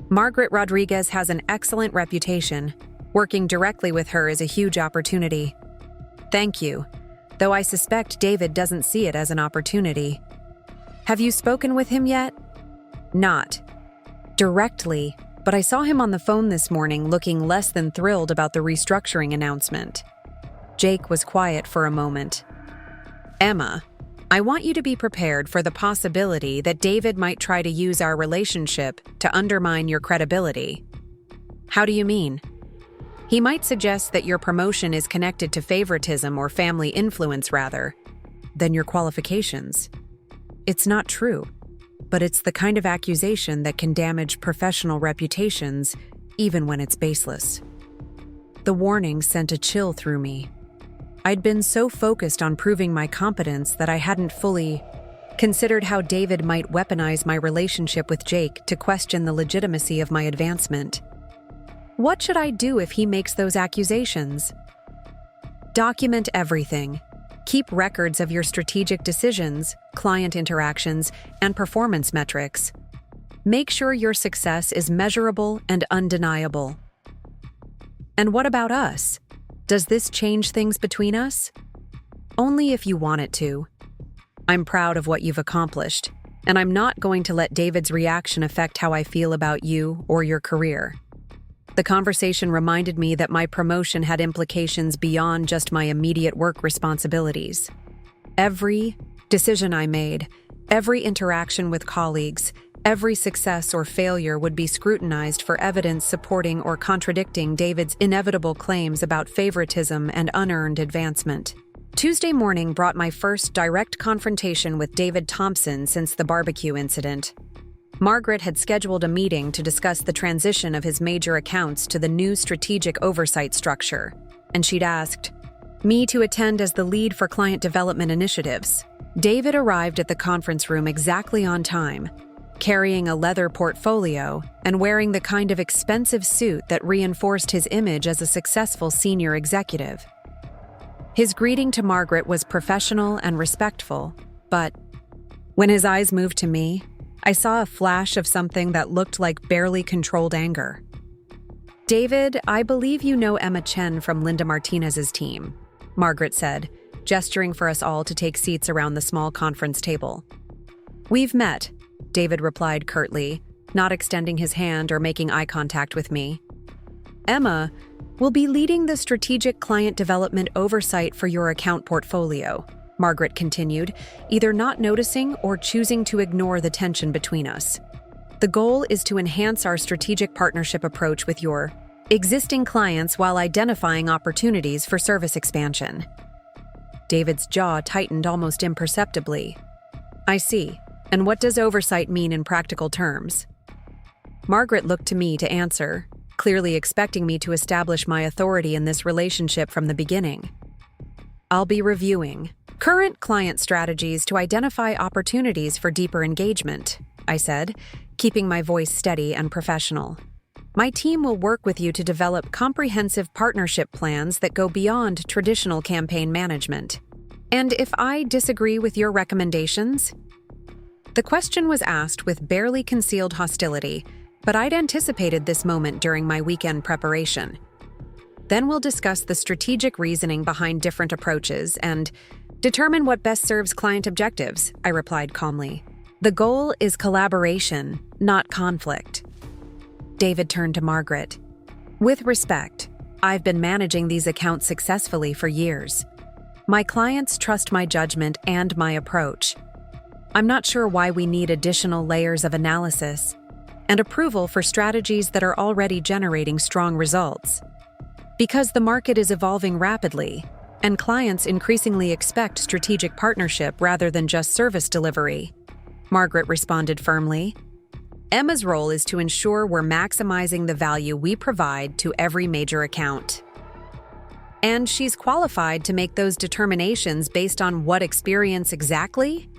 Margaret Rodriguez has an excellent reputation. Working directly with her is a huge opportunity. Thank you, though I suspect David doesn't see it as an opportunity. Have you spoken with him yet? Not. Directly, but I saw him on the phone this morning looking less than thrilled about the restructuring announcement. Jake was quiet for a moment. Emma, I want you to be prepared for the possibility that David might try to use our relationship to undermine your credibility. How do you mean? He might suggest that your promotion is connected to favoritism or family influence rather than your qualifications. It's not true, but it's the kind of accusation that can damage professional reputations even when it's baseless. The warning sent a chill through me. I'd been so focused on proving my competence that I hadn't fully considered how David might weaponize my relationship with Jake to question the legitimacy of my advancement. What should I do if he makes those accusations? Document everything. Keep records of your strategic decisions, client interactions, and performance metrics. Make sure your success is measurable and undeniable. And what about us? Does this change things between us? Only if you want it to. I'm proud of what you've accomplished, and I'm not going to let David's reaction affect how I feel about you or your career. The conversation reminded me that my promotion had implications beyond just my immediate work responsibilities. Every decision I made, every interaction with colleagues, every success or failure would be scrutinized for evidence supporting or contradicting David's inevitable claims about favoritism and unearned advancement. Tuesday morning brought my first direct confrontation with David Thompson since the barbecue incident. Margaret had scheduled a meeting to discuss the transition of his major accounts to the new strategic oversight structure, and she'd asked me to attend as the lead for client development initiatives. David arrived at the conference room exactly on time, carrying a leather portfolio and wearing the kind of expensive suit that reinforced his image as a successful senior executive. His greeting to Margaret was professional and respectful, but when his eyes moved to me, I saw a flash of something that looked like barely controlled anger. "David, I believe you know Emma Chen from Linda Martinez's team," Margaret said, gesturing for us all to take seats around the small conference table. "We've met," David replied curtly, not extending his hand or making eye contact with me. "Emma will be leading the strategic client development oversight for your account portfolio," Margaret continued, either not noticing or choosing to ignore the tension between us. "The goal is to enhance our strategic partnership approach with your existing clients while identifying opportunities for service expansion." David's jaw tightened almost imperceptibly. "I see. And what does oversight mean in practical terms?" Margaret looked to me to answer, clearly expecting me to establish my authority in this relationship from the beginning. "I'll be reviewing current client strategies to identify opportunities for deeper engagement," I said, keeping my voice steady and professional. "My team will work with you to develop comprehensive partnership plans that go beyond traditional campaign management. And if I disagree with your recommendations?" The question was asked with barely concealed hostility, but I'd anticipated this moment during my weekend preparation. "Then we'll discuss the strategic reasoning behind different approaches and determine what best serves client objectives," I replied calmly. "The goal is collaboration, not conflict." David turned to Margaret. "With respect, I've been managing these accounts successfully for years. My clients trust my judgment and my approach. I'm not sure why we need additional layers of analysis and approval for strategies that are already generating strong results. Because the market is evolving rapidly, and clients increasingly expect strategic partnership rather than just service delivery," Margaret responded firmly. "Emma's role is to ensure we're maximizing the value we provide to every major account. And she's qualified to make those determinations based on what experience exactly?"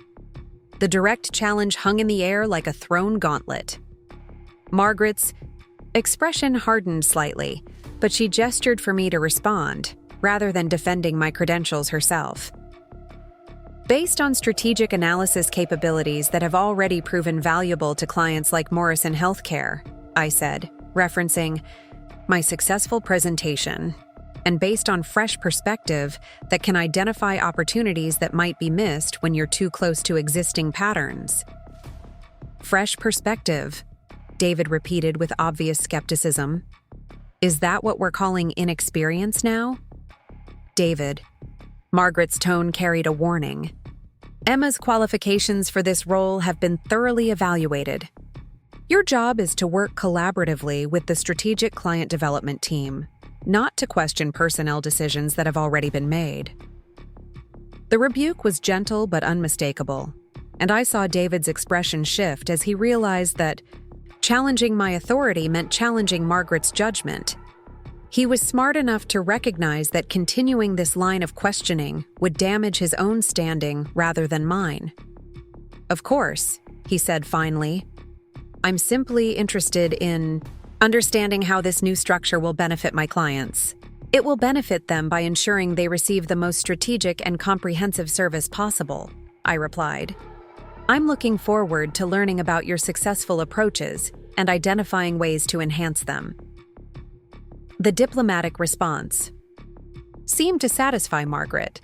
The direct challenge hung in the air like a thrown gauntlet. Margaret's expression hardened slightly, but she gestured for me to respond, rather than defending my credentials herself. "Based on strategic analysis capabilities that have already proven valuable to clients like Morrison Healthcare," I said, referencing my successful presentation, "and based on fresh perspective that can identify opportunities that might be missed when you're too close to existing patterns." Fresh perspective. David repeated with obvious skepticism. Is that what we're calling inexperience now? David. Margaret's tone carried a warning. Emma's qualifications for this role have been thoroughly evaluated. Your job is to work collaboratively with the strategic client development team, not to question personnel decisions that have already been made. The rebuke was gentle but unmistakable, and I saw David's expression shift as he realized that challenging my authority meant challenging Margaret's judgment. He was smart enough to recognize that continuing this line of questioning would damage his own standing rather than mine. Of course, he said finally, I'm simply interested in understanding how this new structure will benefit my clients. It will benefit them by ensuring they receive the most strategic and comprehensive service possible, I replied. I'm looking forward to learning about your successful approaches and identifying ways to enhance them. The diplomatic response seemed to satisfy Margaret,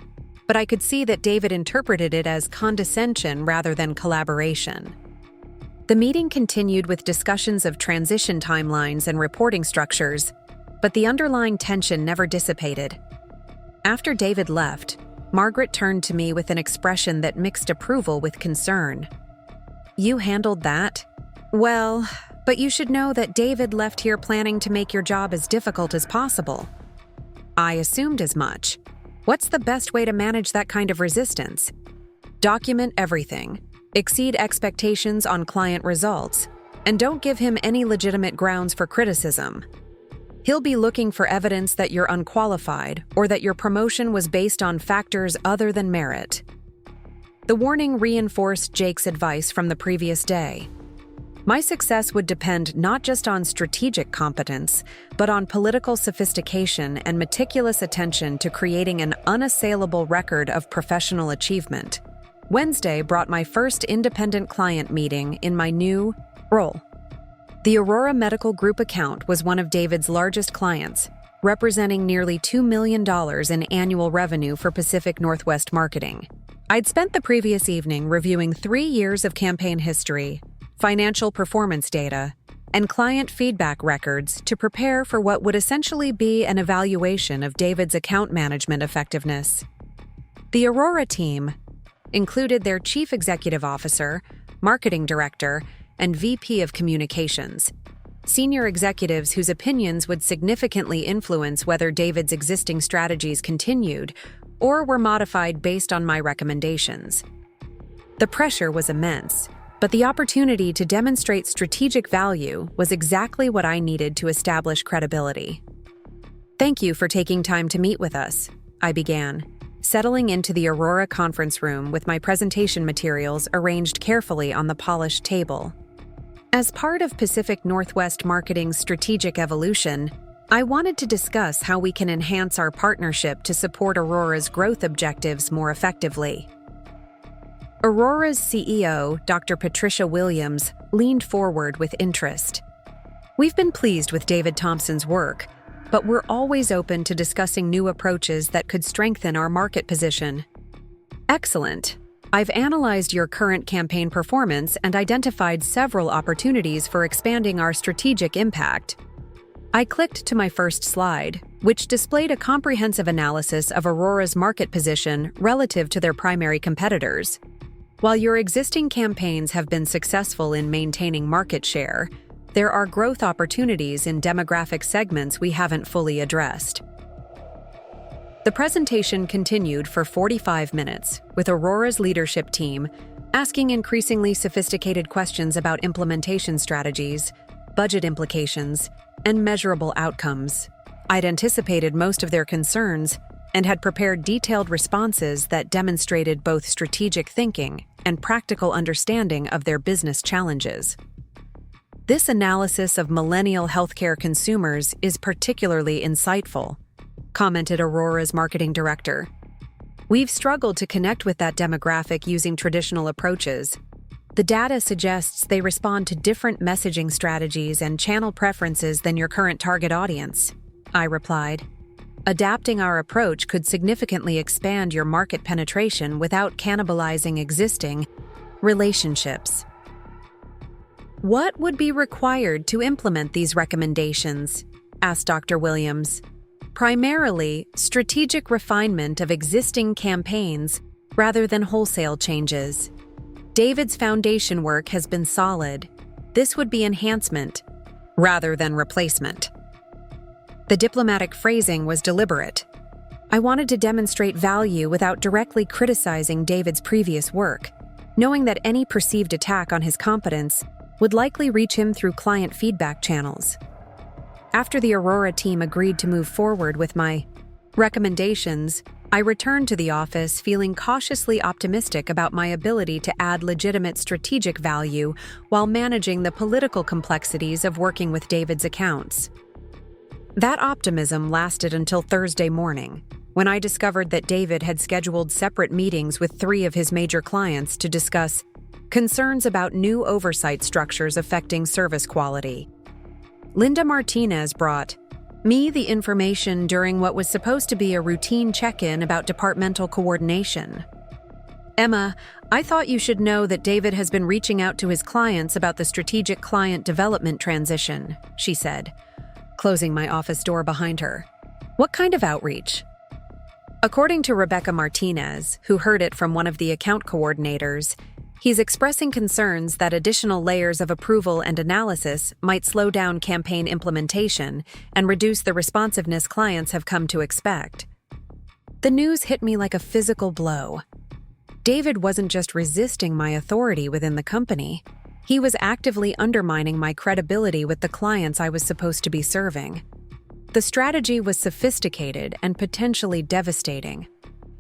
but I could see that David interpreted it as condescension rather than collaboration. The meeting continued with discussions of transition timelines and reporting structures, but the underlying tension never dissipated. After David left, Margaret turned to me with an expression that mixed approval with concern. You handled that? Well, but you should know that David left here planning to make your job as difficult as possible. I assumed as much. What's the best way to manage that kind of resistance? Document everything. Exceed expectations on client results, and don't give him any legitimate grounds for criticism. He'll be looking for evidence that you're unqualified or that your promotion was based on factors other than merit. The warning reinforced Jake's advice from the previous day. My success would depend not just on strategic competence, but on political sophistication and meticulous attention to creating an unassailable record of professional achievement. Wednesday brought my first independent client meeting in my new role. The Aurora Medical Group account was one of David's largest clients, representing nearly $2 million in annual revenue for Pacific Northwest marketing. I'd spent the previous evening reviewing 3 years of campaign history, financial performance data, and client feedback records to prepare for what would essentially be an evaluation of David's account management effectiveness. The Aurora team included their Chief Executive Officer, Marketing Director, and VP of Communications, senior executives whose opinions would significantly influence whether David's existing strategies continued or were modified based on my recommendations. The pressure was immense, but the opportunity to demonstrate strategic value was exactly what I needed to establish credibility. Thank you for taking time to meet with us, I began, settling into the Aurora conference room with my presentation materials arranged carefully on the polished table. As part of Pacific Northwest Marketing's strategic evolution, I wanted to discuss how we can enhance our partnership to support Aurora's growth objectives more effectively. Aurora's CEO, Dr. Patricia Williams, leaned forward with interest. We've been pleased with David Thompson's work, but we're always open to discussing new approaches that could strengthen our market position. Excellent. I've analyzed your current campaign performance and identified several opportunities for expanding our strategic impact. I clicked to my first slide, which displayed a comprehensive analysis of Aurora's market position relative to their primary competitors. While your existing campaigns have been successful in maintaining market share, there are growth opportunities in demographic segments we haven't fully addressed. The presentation continued for 45 minutes, with Aurora's leadership team asking increasingly sophisticated questions about implementation strategies, budget implications, and measurable outcomes. I'd anticipated most of their concerns and had prepared detailed responses that demonstrated both strategic thinking and practical understanding of their business challenges. This analysis of millennial healthcare consumers is particularly insightful, commented Aurora's marketing director. We've struggled to connect with that demographic using traditional approaches. The data suggests they respond to different messaging strategies and channel preferences than your current target audience, I replied. Adapting our approach could significantly expand your market penetration without cannibalizing existing relationships. "What would be required to implement these recommendations?" asked Dr. Williams. "Primarily, strategic refinement of existing campaigns rather than wholesale changes. David's foundation work has been solid. This would be enhancement rather than replacement." The diplomatic phrasing was deliberate. I wanted to demonstrate value without directly criticizing David's previous work, knowing that any perceived attack on his competence would likely reach him through client feedback channels. After the Aurora team agreed to move forward with my recommendations, I returned to the office feeling cautiously optimistic about my ability to add legitimate strategic value while managing the political complexities of working with David's accounts. That optimism lasted until Thursday morning, when I discovered that David had scheduled separate meetings with 3 of his major clients to discuss concerns about new oversight structures affecting service quality. Linda Martinez brought me the information during what was supposed to be a routine check-in about departmental coordination. "Emma, I thought you should know that David has been reaching out to his clients about the strategic client development transition," she said, closing my office door behind her. "What kind of outreach?" According to Rebecca Martinez, who heard it from one of the account coordinators, he's expressing concerns that additional layers of approval and analysis might slow down campaign implementation and reduce the responsiveness clients have come to expect. The news hit me like a physical blow. David wasn't just resisting my authority within the company. He was actively undermining my credibility with the clients I was supposed to be serving. The strategy was sophisticated and potentially devastating,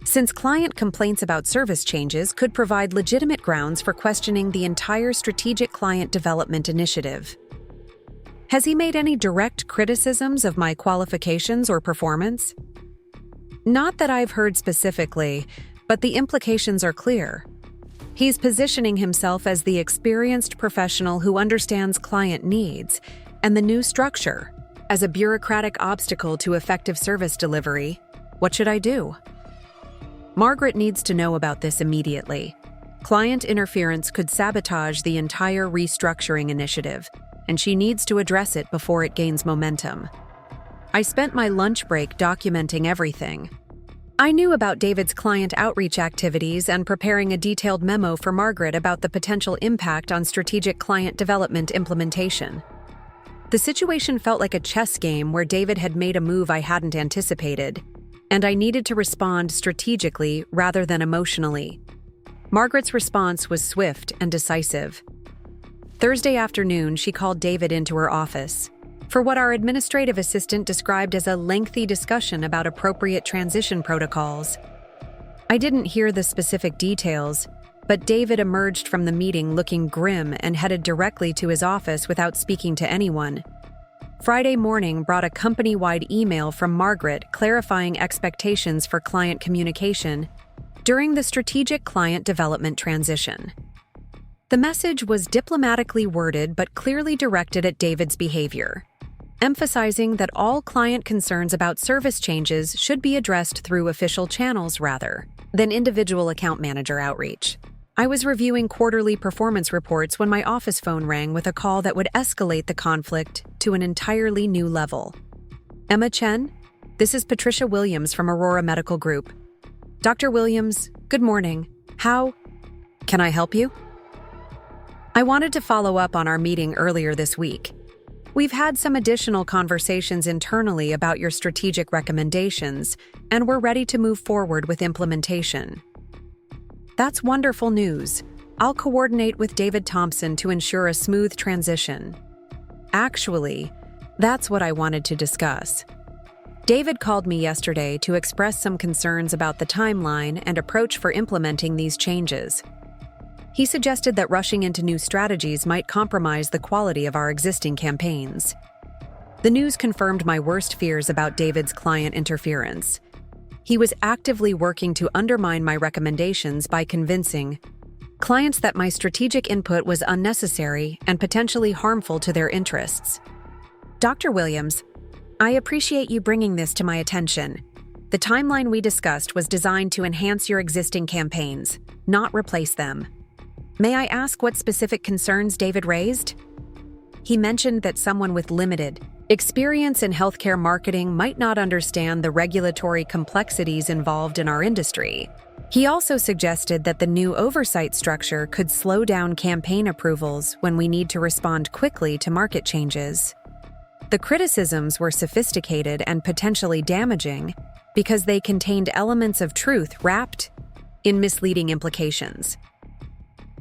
since client complaints about service changes could provide legitimate grounds for questioning the entire strategic client development initiative. Has he made any direct criticisms of my qualifications or performance? Not that I've heard specifically, but the implications are clear. He's positioning himself as the experienced professional who understands client needs, and the new structure as a bureaucratic obstacle to effective service delivery. What should I do? Margaret needs to know about this immediately. Client interference could sabotage the entire restructuring initiative, and she needs to address it before it gains momentum. I spent my lunch break documenting everything. I knew about David's client outreach activities and preparing a detailed memo for Margaret about the potential impact on strategic client development implementation. The situation felt like a chess game where David had made a move I hadn't anticipated, and I needed to respond strategically rather than emotionally. Margaret's response was swift and decisive. Thursday afternoon, she called David into her office for what our administrative assistant described as a lengthy discussion about appropriate transition protocols. I didn't hear the specific details, but David emerged from the meeting looking grim and headed directly to his office without speaking to anyone. Friday morning brought a company-wide email from Margaret clarifying expectations for client communication during the strategic client development transition. The message was diplomatically worded but clearly directed at David's behavior, emphasizing that all client concerns about service changes should be addressed through official channels rather than individual account manager outreach. I was reviewing quarterly performance reports when my office phone rang with a call that would escalate the conflict to an entirely new level. "Emma Chen, this is Patricia Williams from Aurora Medical Group." "Dr. Williams, good morning. How can I help you?" I wanted to follow up on our meeting earlier this week. We've had some additional conversations internally about your strategic recommendations, and we're ready to move forward with implementation. That's wonderful news. I'll coordinate with David Thompson to ensure a smooth transition. Actually, that's what I wanted to discuss. David called me yesterday to express some concerns about the timeline and approach for implementing these changes. He suggested that rushing into new strategies might compromise the quality of our existing campaigns. The news confirmed my worst fears about David's client interference. He was actively working to undermine my recommendations by convincing clients that my strategic input was unnecessary and potentially harmful to their interests. "Dr. Williams, I appreciate you bringing this to my attention. The timeline we discussed was designed to enhance your existing campaigns, not replace them. May I ask what specific concerns David raised? He mentioned that someone with limited experience in healthcare marketing might not understand the regulatory complexities involved in our industry. He also suggested that the new oversight structure could slow down campaign approvals when we need to respond quickly to market changes. The criticisms were sophisticated and potentially damaging because they contained elements of truth wrapped in misleading implications.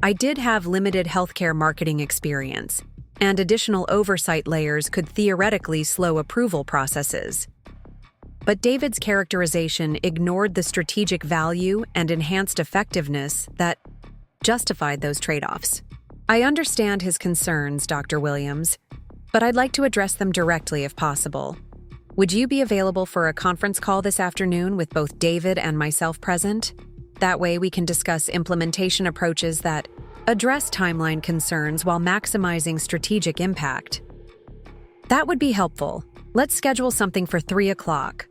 I did have limited healthcare marketing experience, and additional oversight layers could theoretically slow approval processes. But David's characterization ignored the strategic value and enhanced effectiveness that justified those trade-offs. I understand his concerns, Dr. Williams, but I'd like to address them directly if possible. Would you be available for a conference call this afternoon with both David and myself present? That way we can discuss implementation approaches that address timeline concerns while maximizing strategic impact. That would be helpful. Let's schedule something for 3 o'clock.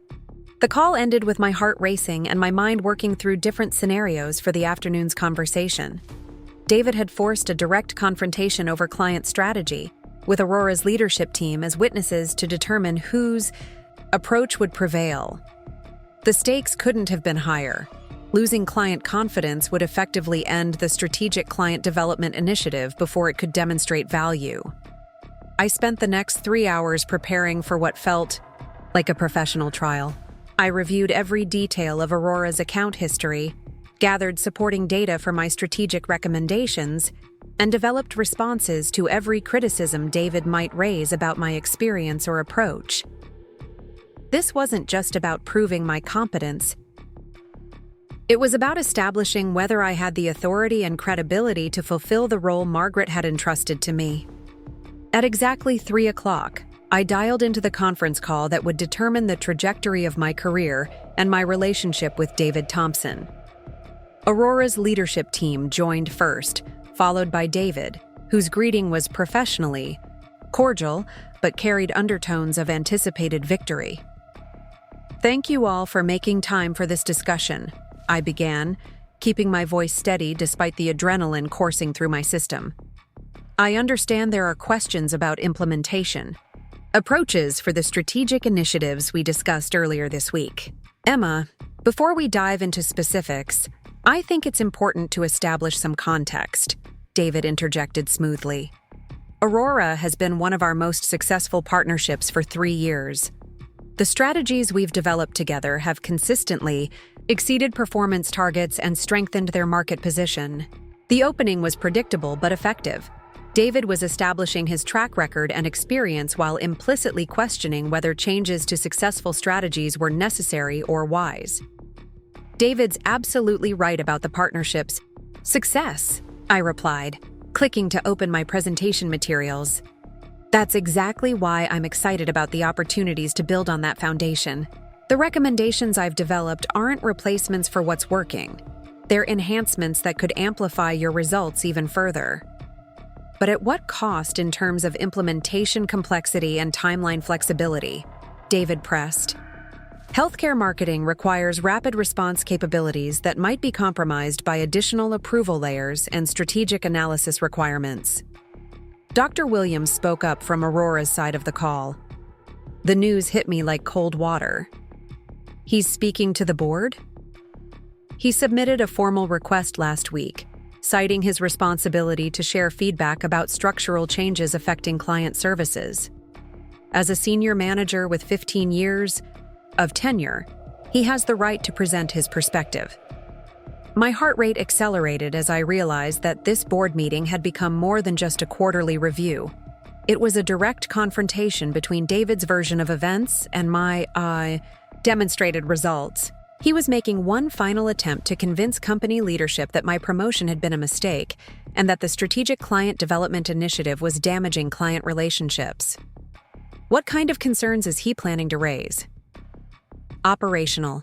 The call ended with my heart racing and my mind working through different scenarios for the afternoon's conversation. David had forced a direct confrontation over client strategy, with Aurora's leadership team as witnesses to determine whose approach would prevail. The stakes couldn't have been higher. Losing client confidence would effectively end the strategic client development initiative before it could demonstrate value. I spent the next 3 hours preparing for what felt like a professional trial. I reviewed every detail of Aurora's account history, gathered supporting data for my strategic recommendations, and developed responses to every criticism David might raise about my experience or approach. This wasn't just about proving my competence. It was about establishing whether I had the authority and credibility to fulfill the role Margaret had entrusted to me. At exactly 3 o'clock, I dialed into the conference call that would determine the trajectory of my career and my relationship with David Thompson. Aurora's leadership team joined first, followed by David, whose greeting was professionally cordial but carried undertones of anticipated victory. "Thank you all for making time for this discussion," I began, keeping my voice steady despite the adrenaline coursing through my system. "I understand there are questions about implementation. Approaches for the strategic initiatives we discussed earlier this week. Emma, before we dive into specifics, I think it's important to establish some context," David interjected smoothly. "Aurora has been one of our most successful partnerships for 3 years. The strategies we've developed together have consistently exceeded performance targets and strengthened their market position. The opening was predictable but effective. David was establishing his track record and experience while implicitly questioning whether changes to successful strategies were necessary or wise. David's absolutely right about the partnership's success," I replied, clicking to open my presentation materials. "That's exactly why I'm excited about the opportunities to build on that foundation. The recommendations I've developed aren't replacements for what's working. They're enhancements that could amplify your results even further. But at what cost in terms of implementation complexity and timeline flexibility?" David pressed. "Healthcare marketing requires rapid response capabilities that might be compromised by additional approval layers and strategic analysis requirements." Dr. Williams spoke up from Aurora's side of the call. The news hit me like cold water. "He's speaking to the board?" "He submitted a formal request last week, citing his responsibility to share feedback about structural changes affecting client services. As a senior manager with 15 years of tenure, he has the right to present his perspective." My heart rate accelerated as I realized that this board meeting had become more than just a quarterly review. It was a direct confrontation between David's version of events and my demonstrated results. He was making one final attempt to convince company leadership that my promotion had been a mistake and that the strategic client development initiative was damaging client relationships. What kind of concerns is he planning to raise? Operational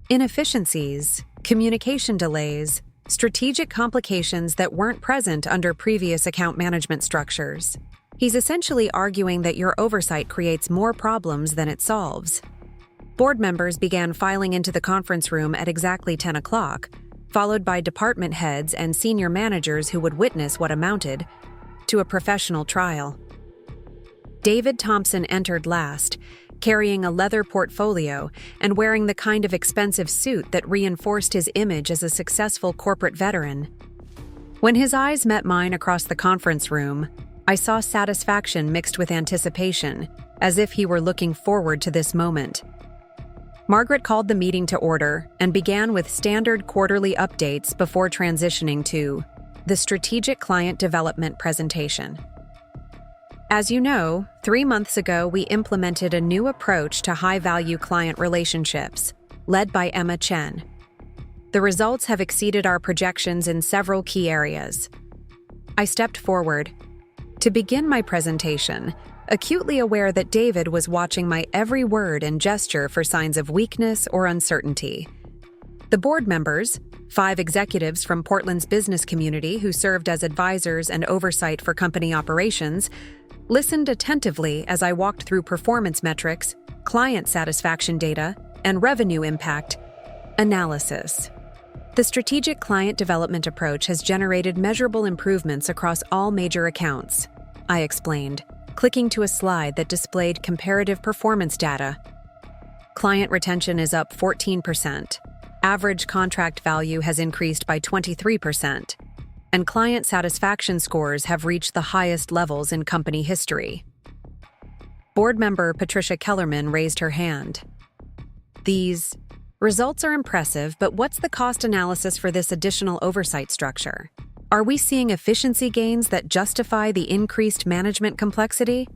inefficiencies, communication delays, strategic complications that weren't present under previous account management structures. He's essentially arguing that your oversight creates more problems than it solves. Board members began filing into the conference room at exactly 10 o'clock, followed by department heads and senior managers who would witness what amounted to a professional trial. David Thompson entered last, carrying a leather portfolio and wearing the kind of expensive suit that reinforced his image as a successful corporate veteran. When his eyes met mine across the conference room, I saw satisfaction mixed with anticipation, as if he were looking forward to this moment. Margaret called the meeting to order and began with standard quarterly updates before transitioning to the strategic client development presentation. As you know, 3 months ago we implemented a new approach to high-value client relationships, led by Emma Chen. The results have exceeded our projections in several key areas. I stepped forward to begin my presentation, acutely aware that David was watching my every word and gesture for signs of weakness or uncertainty. The board members, 5 executives from Portland's business community who served as advisors and oversight for company operations, listened attentively as I walked through performance metrics, client satisfaction data, and revenue impact analysis. The strategic client development approach has generated measurable improvements across all major accounts, I explained, clicking to a slide that displayed comparative performance data. Client retention is up 14%, average contract value has increased by 23%, and client satisfaction scores have reached the highest levels in company history. Board member Patricia Kellerman raised her hand. These results are impressive, but what's the cost analysis for this additional oversight structure? Are we seeing efficiency gains that justify the increased management complexity?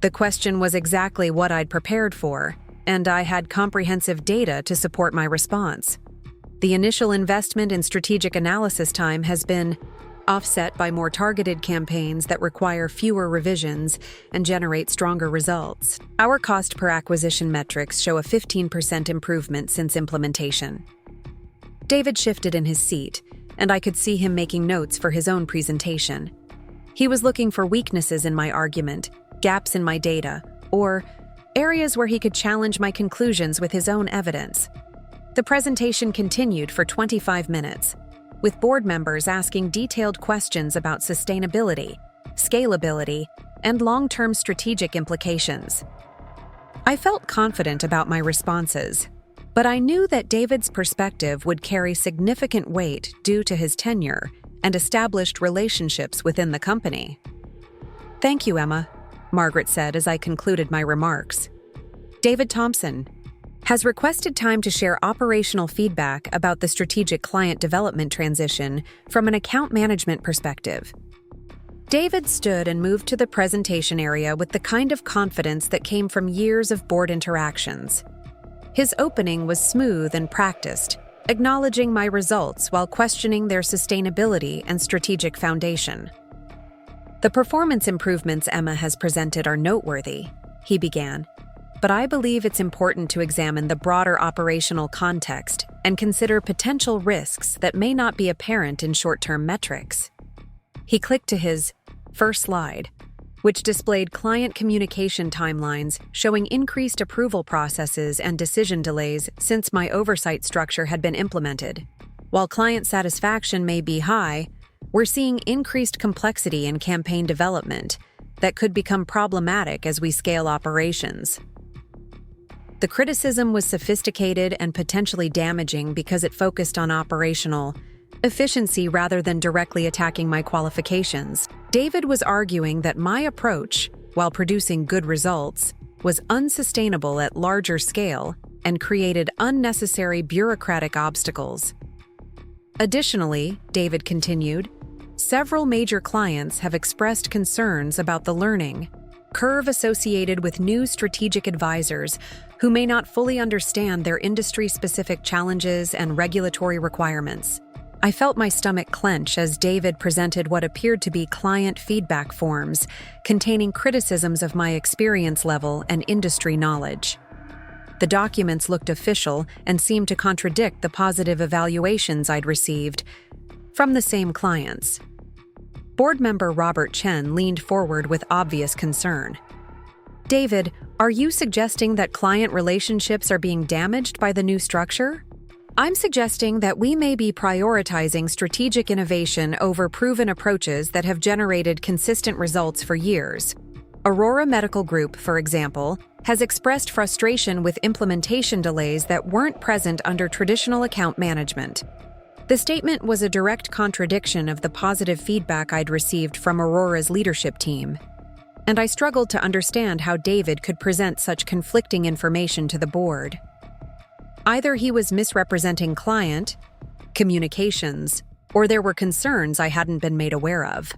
The question was exactly what I'd prepared for, and I had comprehensive data to support my response. The initial investment in strategic analysis time has been offset by more targeted campaigns that require fewer revisions and generate stronger results. Our cost per acquisition metrics show a 15% improvement since implementation. David shifted in his seat, and I could see him making notes for his own presentation. He was looking for weaknesses in my argument, gaps in my data, or areas where he could challenge my conclusions with his own evidence. The presentation continued for 25 minutes, with board members asking detailed questions about sustainability, scalability, and long-term strategic implications. I felt confident about my responses, but I knew that David's perspective would carry significant weight due to his tenure and established relationships within the company. "Thank you, Emma," Margaret said as I concluded my remarks. David Thompson has requested time to share operational feedback about the strategic client development transition from an account management perspective. David stood and moved to the presentation area with the kind of confidence that came from years of board interactions. His opening was smooth and practiced, acknowledging my results while questioning their sustainability and strategic foundation. "The performance improvements Emma has presented are noteworthy," he began, "but I believe it's important to examine the broader operational context and consider potential risks that may not be apparent in short-term metrics." He clicked to his first slide, which displayed client communication timelines showing increased approval processes and decision delays since my oversight structure had been implemented. While client satisfaction may be high, we're seeing increased complexity in campaign development that could become problematic as we scale operations. The criticism was sophisticated and potentially damaging because it focused on operational efficiency rather than directly attacking my qualifications. David was arguing that my approach, while producing good results, was unsustainable at larger scale and created unnecessary bureaucratic obstacles. Additionally, David continued, several major clients have expressed concerns about the learning curve associated with new strategic advisors who may not fully understand their industry-specific challenges and regulatory requirements. I felt my stomach clench as David presented what appeared to be client feedback forms containing criticisms of my experience level and industry knowledge. The documents looked official and seemed to contradict the positive evaluations I'd received from the same clients. Board member Robert Chen leaned forward with obvious concern. "David, are you suggesting that client relationships are being damaged by the new structure?" I'm suggesting that we may be prioritizing strategic innovation over proven approaches that have generated consistent results for years. Aurora Medical Group, for example, has expressed frustration with implementation delays that weren't present under traditional account management. The statement was a direct contradiction of the positive feedback I'd received from Aurora's leadership team, and I struggled to understand how David could present such conflicting information to the board. Either he was misrepresenting client, communications, or there were concerns I hadn't been made aware of.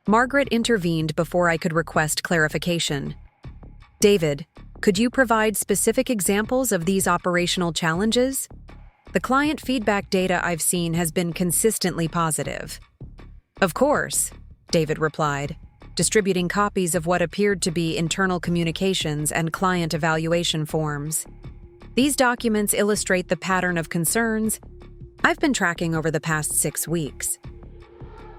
Margaret intervened before I could request clarification. David, could you provide specific examples of these operational challenges? The client feedback data I've seen has been consistently positive. Of course, David replied, distributing copies of what appeared to be internal communications and client evaluation forms. These documents illustrate the pattern of concerns I've been tracking over the past 6 weeks.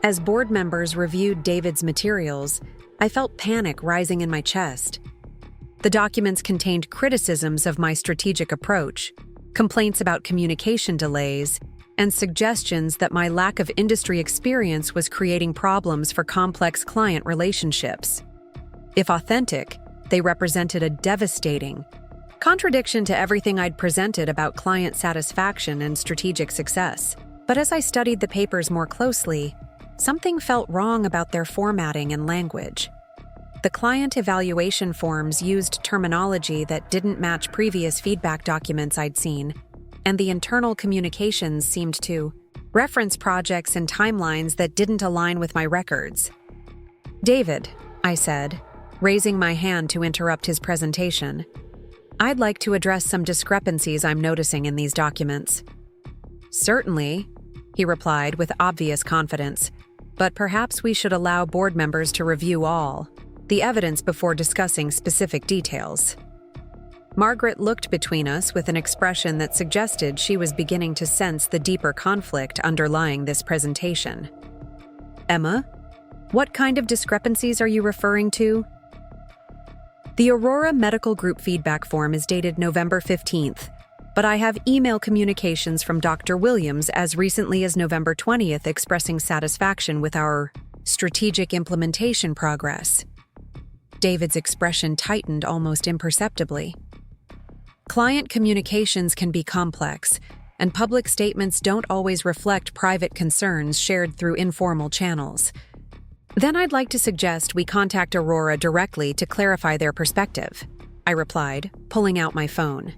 As board members reviewed David's materials, I felt panic rising in my chest. The documents contained criticisms of my strategic approach, complaints about communication delays, and suggestions that my lack of industry experience was creating problems for complex client relationships. If authentic, they represented a devastating contradiction to everything I'd presented about client satisfaction and strategic success. But as I studied the papers more closely, something felt wrong about their formatting and language. The client evaluation forms used terminology that didn't match previous feedback documents I'd seen, and the internal communications seemed to reference projects and timelines that didn't align with my records. David, I said, raising my hand to interrupt his presentation, I'd like to address some discrepancies I'm noticing in these documents. Certainly, he replied with obvious confidence, but perhaps we should allow board members to review all the evidence before discussing specific details. Margaret looked between us with an expression that suggested she was beginning to sense the deeper conflict underlying this presentation. Emma, what kind of discrepancies are you referring to? The Aurora Medical Group feedback form is dated November 15th, but I have email communications from Dr. Williams as recently as November 20th expressing satisfaction with our strategic implementation progress. David's expression tightened almost imperceptibly. Client communications can be complex, and public statements don't always reflect private concerns shared through informal channels. Then I'd like to suggest we contact Aurora directly to clarify their perspective, I replied, pulling out my phone.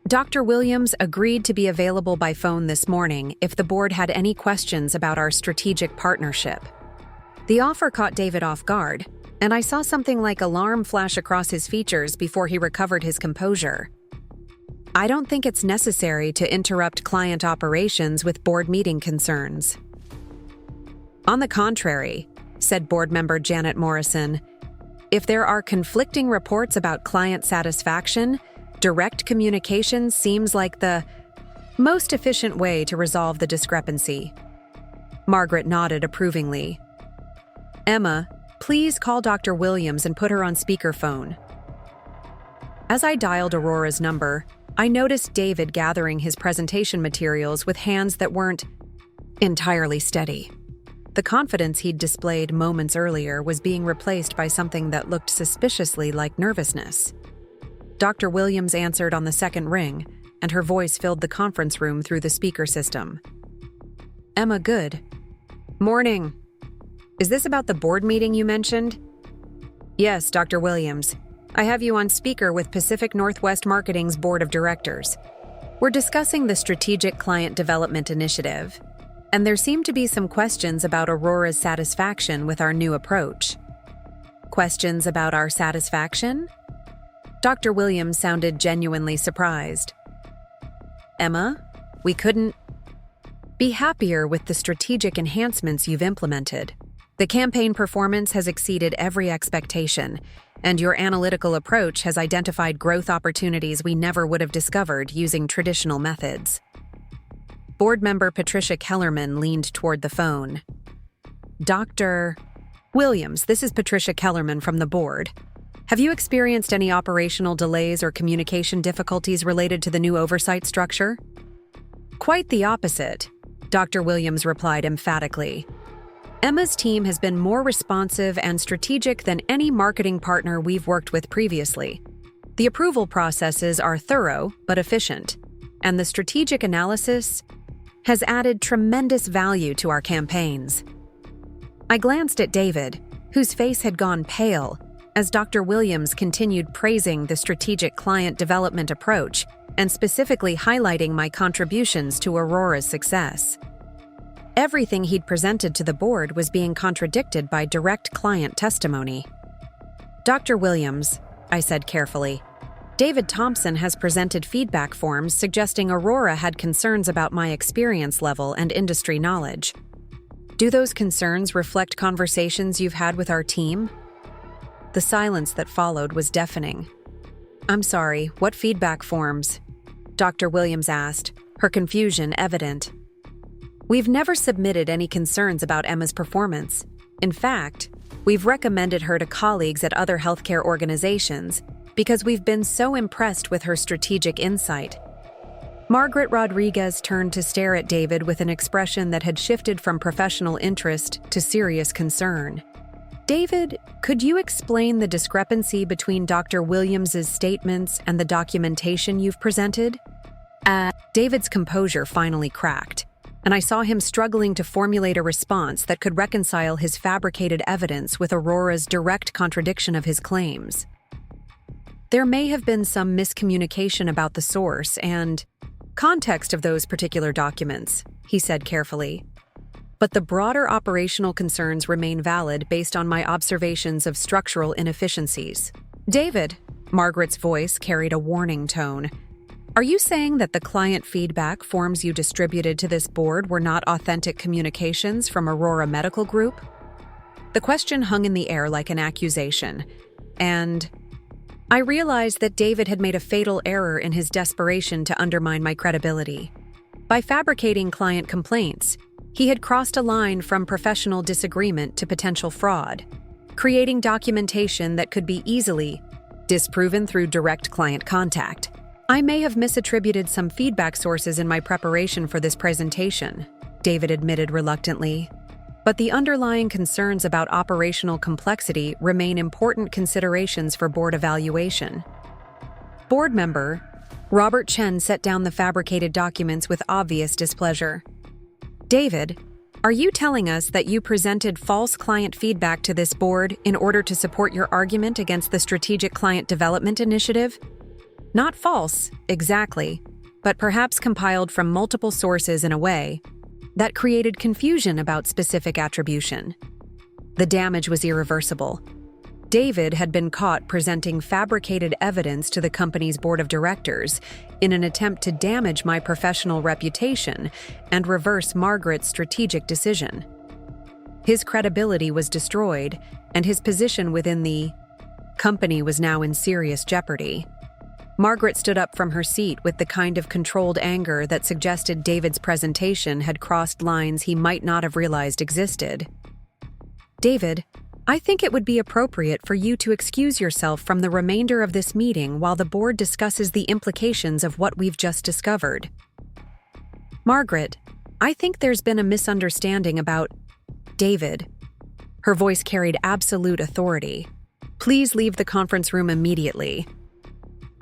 Dr. Williams agreed to be available by phone this morning if the board had any questions about our strategic partnership. The offer caught David off guard, and I saw something like alarm flash across his features before he recovered his composure. I don't think it's necessary to interrupt client operations with board meeting concerns. On the contrary, said board member Janet Morrison, if there are conflicting reports about client satisfaction, direct communication seems like the most efficient way to resolve the discrepancy. Margaret nodded approvingly. Emma, please call Dr. Williams and put her on speakerphone. As I dialed Aurora's number, I noticed David gathering his presentation materials with hands that weren't entirely steady. The confidence he'd displayed moments earlier was being replaced by something that looked suspiciously like nervousness. Dr. Williams answered on the second ring, and her voice filled the conference room through the speaker system. Emma, good. Morning. Is this about the board meeting you mentioned? Yes, Dr. Williams. I have you on speaker with Pacific Northwest Marketing's Board of Directors. We're discussing the Strategic Client Development Initiative, and there seem to be some questions about Aurora's satisfaction with our new approach. Questions about our satisfaction? Dr. Williams sounded genuinely surprised. Emma, we couldn't be happier with the strategic enhancements you've implemented. The campaign performance has exceeded every expectation, and your analytical approach has identified growth opportunities we never would have discovered using traditional methods. Board member Patricia Kellerman leaned toward the phone. Dr. Williams, this is Patricia Kellerman from the board. Have you experienced any operational delays or communication difficulties related to the new oversight structure? Quite the opposite, Dr. Williams replied emphatically. Emma's team has been more responsive and strategic than any marketing partner we've worked with previously. The approval processes are thorough but efficient, and the strategic analysis has added tremendous value to our campaigns. I glanced at David, whose face had gone pale, as Dr. Williams continued praising the strategic client development approach and specifically highlighting my contributions to Aurora's success. Everything he'd presented to the board was being contradicted by direct client testimony. Dr. Williams, I said carefully, David Thompson has presented feedback forms suggesting Aurora had concerns about my experience level and industry knowledge. Do those concerns reflect conversations you've had with our team? The silence that followed was deafening. I'm sorry, what feedback forms? Dr. Williams asked, her confusion evident. We've never submitted any concerns about Emma's performance. In fact, we've recommended her to colleagues at other healthcare organizations because we've been so impressed with her strategic insight. Margaret Rodriguez turned to stare at David with an expression that had shifted from professional interest to serious concern. David, could you explain the discrepancy between Dr. Williams's statements and the documentation you've presented? David's composure finally cracked, and I saw him struggling to formulate a response that could reconcile his fabricated evidence with Aurora's direct contradiction of his claims. There may have been some miscommunication about the source and context of those particular documents, he said carefully. But the broader operational concerns remain valid based on my observations of structural inefficiencies. David, Margaret's voice carried a warning tone. Are you saying that the client feedback forms you distributed to this board were not authentic communications from Aurora Medical Group? The question hung in the air like an accusation, and I realized that David had made a fatal error in his desperation to undermine my credibility. By fabricating client complaints, he had crossed a line from professional disagreement to potential fraud, creating documentation that could be easily disproven through direct client contact. I may have misattributed some feedback sources in my preparation for this presentation, David admitted reluctantly. But the underlying concerns about operational complexity remain important considerations for board evaluation. Board member Robert Chen set down the fabricated documents with obvious displeasure. David, are you telling us that you presented false client feedback to this board in order to support your argument against the Strategic Client Development Initiative? Not false, exactly, but perhaps compiled from multiple sources in a way that created confusion about specific attribution. The damage was irreversible. David had been caught presenting fabricated evidence to the company's board of directors in an attempt to damage my professional reputation and reverse Margaret's strategic decision. His credibility was destroyed, and his position within the company was now in serious jeopardy. Margaret stood up from her seat with the kind of controlled anger that suggested David's presentation had crossed lines he might not have realized existed. David, I think it would be appropriate for you to excuse yourself from the remainder of this meeting while the board discusses the implications of what we've just discovered. Margaret, I think there's been a misunderstanding about David. Her voice carried absolute authority. Please leave the conference room immediately.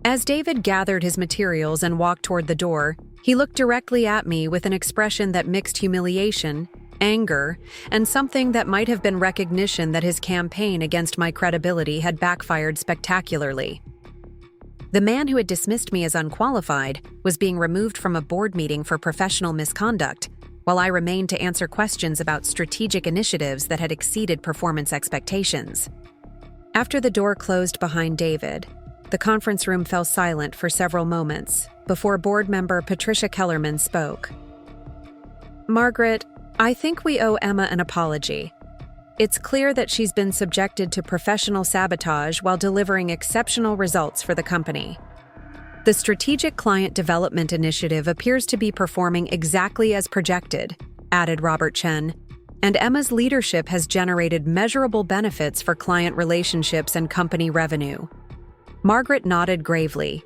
As David gathered his materials and walked toward the door, he looked directly at me with an expression that mixed humiliation, anger, and something that might have been recognition that his campaign against my credibility had backfired spectacularly. The man who had dismissed me as unqualified was being removed from a board meeting for professional misconduct, while I remained to answer questions about strategic initiatives that had exceeded performance expectations. After the door closed behind David, the conference room fell silent for several moments before board member Patricia Kellerman spoke. Margaret, I think we owe Emma an apology. It's clear that she's been subjected to professional sabotage while delivering exceptional results for the company. The Strategic Client Development Initiative appears to be performing exactly as projected, added Robert Chen, and Emma's leadership has generated measurable benefits for client relationships and company revenue. Margaret nodded gravely.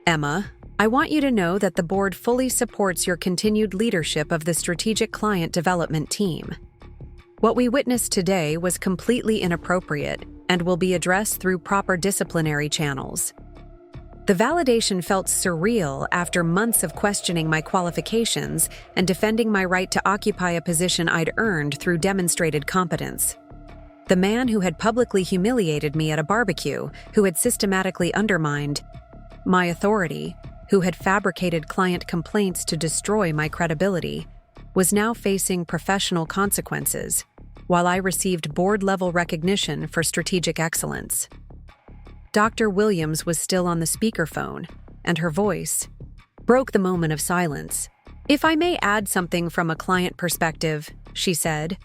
Emma, I want you to know that the board fully supports your continued leadership of the strategic client development team. What we witnessed today was completely inappropriate and will be addressed through proper disciplinary channels. The validation felt surreal after months of questioning my qualifications and defending my right to occupy a position I'd earned through demonstrated competence. The man who had publicly humiliated me at a barbecue, who had systematically undermined my authority, who had fabricated client complaints to destroy my credibility, was now facing professional consequences, while I received board-level recognition for strategic excellence. Dr. Williams was still on the speakerphone, and her voice broke the moment of silence. "If I may add something from a client perspective," she said,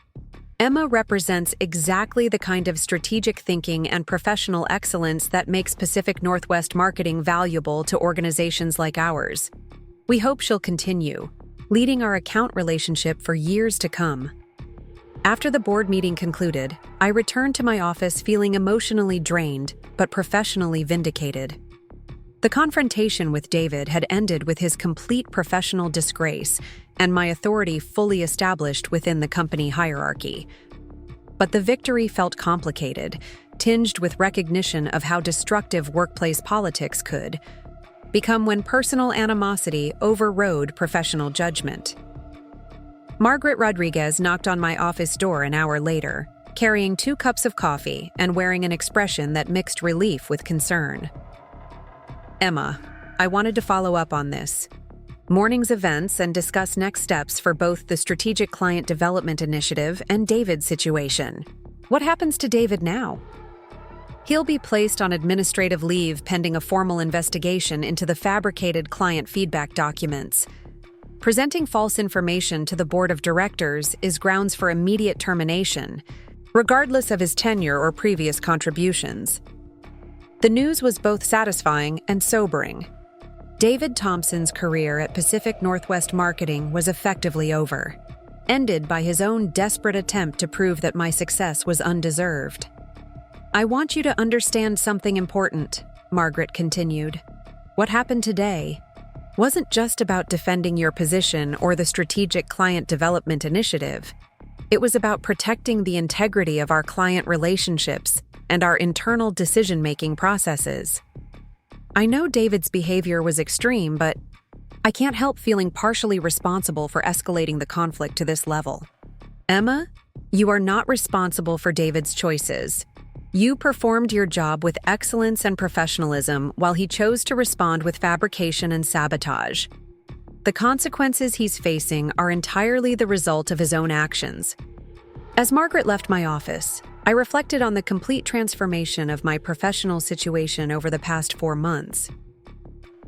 "Emma represents exactly the kind of strategic thinking and professional excellence that makes Pacific Northwest marketing valuable to organizations like ours. We hope she'll continue, leading our account relationship for years to come." After the board meeting concluded, I returned to my office feeling emotionally drained, but professionally vindicated. The confrontation with David had ended with his complete professional disgrace and my authority fully established within the company hierarchy. But the victory felt complicated, tinged with recognition of how destructive workplace politics could become when personal animosity overrode professional judgment. Margaret Rodriguez knocked on my office door an hour later, carrying 2 cups of coffee and wearing an expression that mixed relief with concern. "Emma, I wanted to follow up on this morning's events and discuss next steps for both the Strategic Client Development Initiative and David's situation. What happens to David now?" "He'll be placed on administrative leave pending a formal investigation into the fabricated client feedback documents. Presenting false information to the board of directors is grounds for immediate termination, regardless of his tenure or previous contributions." The news was both satisfying and sobering. David Thompson's career at Pacific Northwest Marketing was effectively over, ended by his own desperate attempt to prove that my success was undeserved. "I want you to understand something important," Margaret continued. "What happened today wasn't just about defending your position or the Strategic Client Development Initiative. It was about protecting the integrity of our client relationships and our internal decision-making processes. I know David's behavior was extreme, but I can't help feeling partially responsible for escalating the conflict to this level. Emma, you are not responsible for David's choices. You performed your job with excellence and professionalism while he chose to respond with fabrication and sabotage. The consequences he's facing are entirely the result of his own actions." As Margaret left my office, I reflected on the complete transformation of my professional situation over the past 4 months.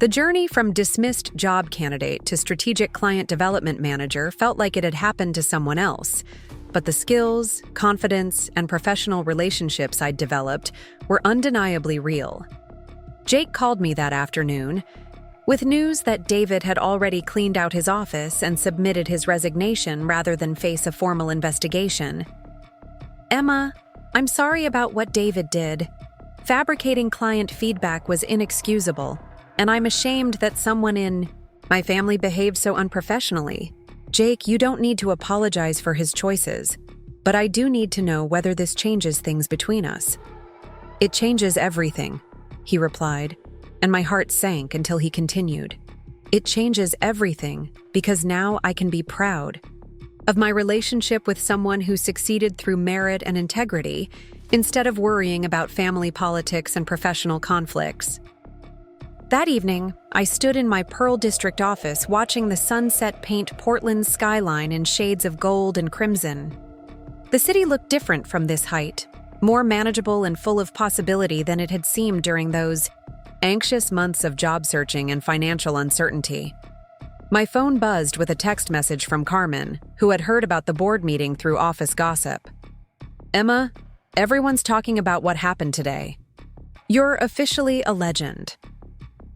The journey from dismissed job candidate to strategic client development manager felt like it had happened to someone else, but the skills, confidence, and professional relationships I'd developed were undeniably real. Jake called me that afternoon with news that David had already cleaned out his office and submitted his resignation rather than face a formal investigation. "Emma, I'm sorry about what David did. Fabricating client feedback was inexcusable, and I'm ashamed that someone in my family behaved so unprofessionally. Jake, you don't need to apologize for his choices, but I do need to know whether this changes things between us." "It changes everything," he replied, and my heart sank until he continued. "It changes everything because now I can be proud of my relationship with someone who succeeded through merit and integrity instead of worrying about family politics and professional conflicts." That evening, I stood in my Pearl District office watching the sunset paint Portland's skyline in shades of gold and crimson. The city looked different from this height, more manageable and full of possibility than it had seemed during those anxious months of job searching and financial uncertainty. My phone buzzed with a text message from Carmen, who had heard about the board meeting through office gossip. "Emma, everyone's talking about what happened today. You're officially a legend.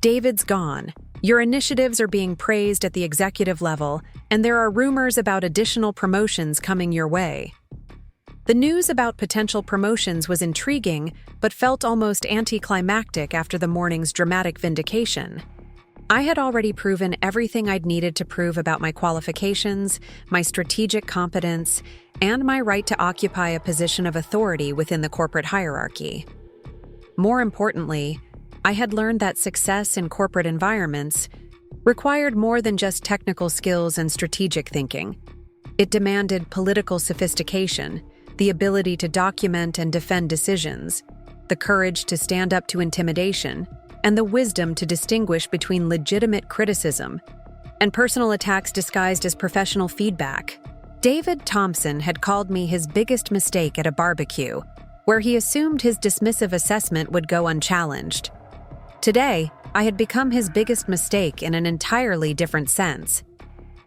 David's gone. Your initiatives are being praised at the executive level, and there are rumors about additional promotions coming your way." The news about potential promotions was intriguing, but felt almost anticlimactic after the morning's dramatic vindication. I had already proven everything I'd needed to prove about my qualifications, my strategic competence, and my right to occupy a position of authority within the corporate hierarchy. More importantly, I had learned that success in corporate environments required more than just technical skills and strategic thinking. It demanded political sophistication, the ability to document and defend decisions, the courage to stand up to intimidation, and the wisdom to distinguish between legitimate criticism and personal attacks disguised as professional feedback. David Thompson had called me his biggest mistake at a barbecue, where he assumed his dismissive assessment would go unchallenged. Today, I had become his biggest mistake in an entirely different sense.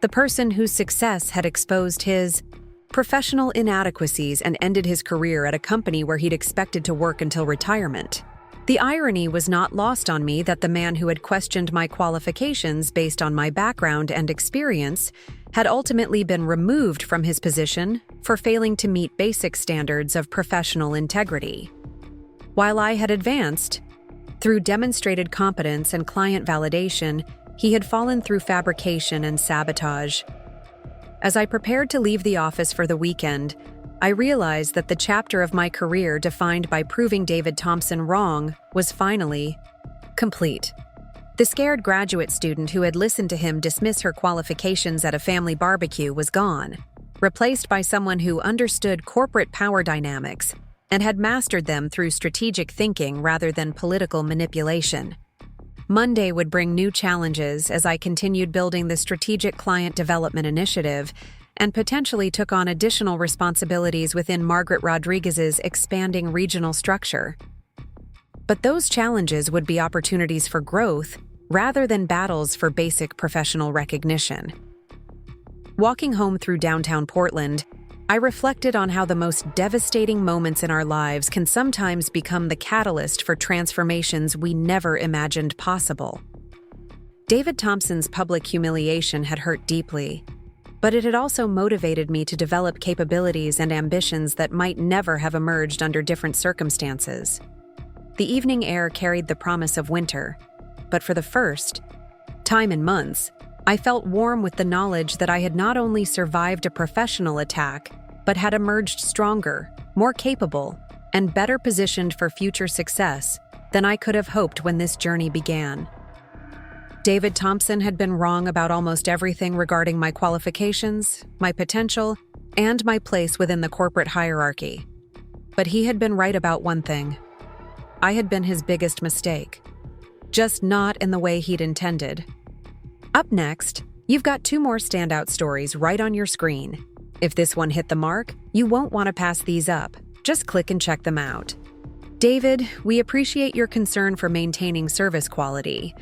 The person whose success had exposed his professional inadequacies and ended his career at a company where he'd expected to work until retirement. The irony was not lost on me that the man who had questioned my qualifications based on my background and experience had ultimately been removed from his position for failing to meet basic standards of professional integrity. While I had advanced, through demonstrated competence and client validation, he had fallen through fabrication and sabotage. As I prepared to leave the office for the weekend, I realized that the chapter of my career defined by proving David Thompson wrong was finally complete. The scared graduate student who had listened to him dismiss her qualifications at a family barbecue was gone, replaced by someone who understood corporate power dynamics and had mastered them through strategic thinking rather than political manipulation. Monday would bring new challenges as I continued building the Strategic Client Development Initiative and potentially took on additional responsibilities within Margaret Rodriguez's expanding regional structure. But those challenges would be opportunities for growth rather than battles for basic professional recognition. Walking home through downtown Portland, I reflected on how the most devastating moments in our lives can sometimes become the catalyst for transformations we never imagined possible. David Thompson's public humiliation had hurt deeply, but it had also motivated me to develop capabilities and ambitions that might never have emerged under different circumstances. The evening air carried the promise of winter, but for the first time in months, I felt warm with the knowledge that I had not only survived a professional attack, but had emerged stronger, more capable, and better positioned for future success than I could have hoped when this journey began. David Thompson had been wrong about almost everything regarding my qualifications, my potential, and my place within the corporate hierarchy. But he had been right about one thing. I had been his biggest mistake, just not in the way he'd intended. Up next, you've got 2 more standout stories right on your screen. If this one hit the mark, you won't want to pass these up. Just click and check them out. David, we appreciate your concern for maintaining service quality,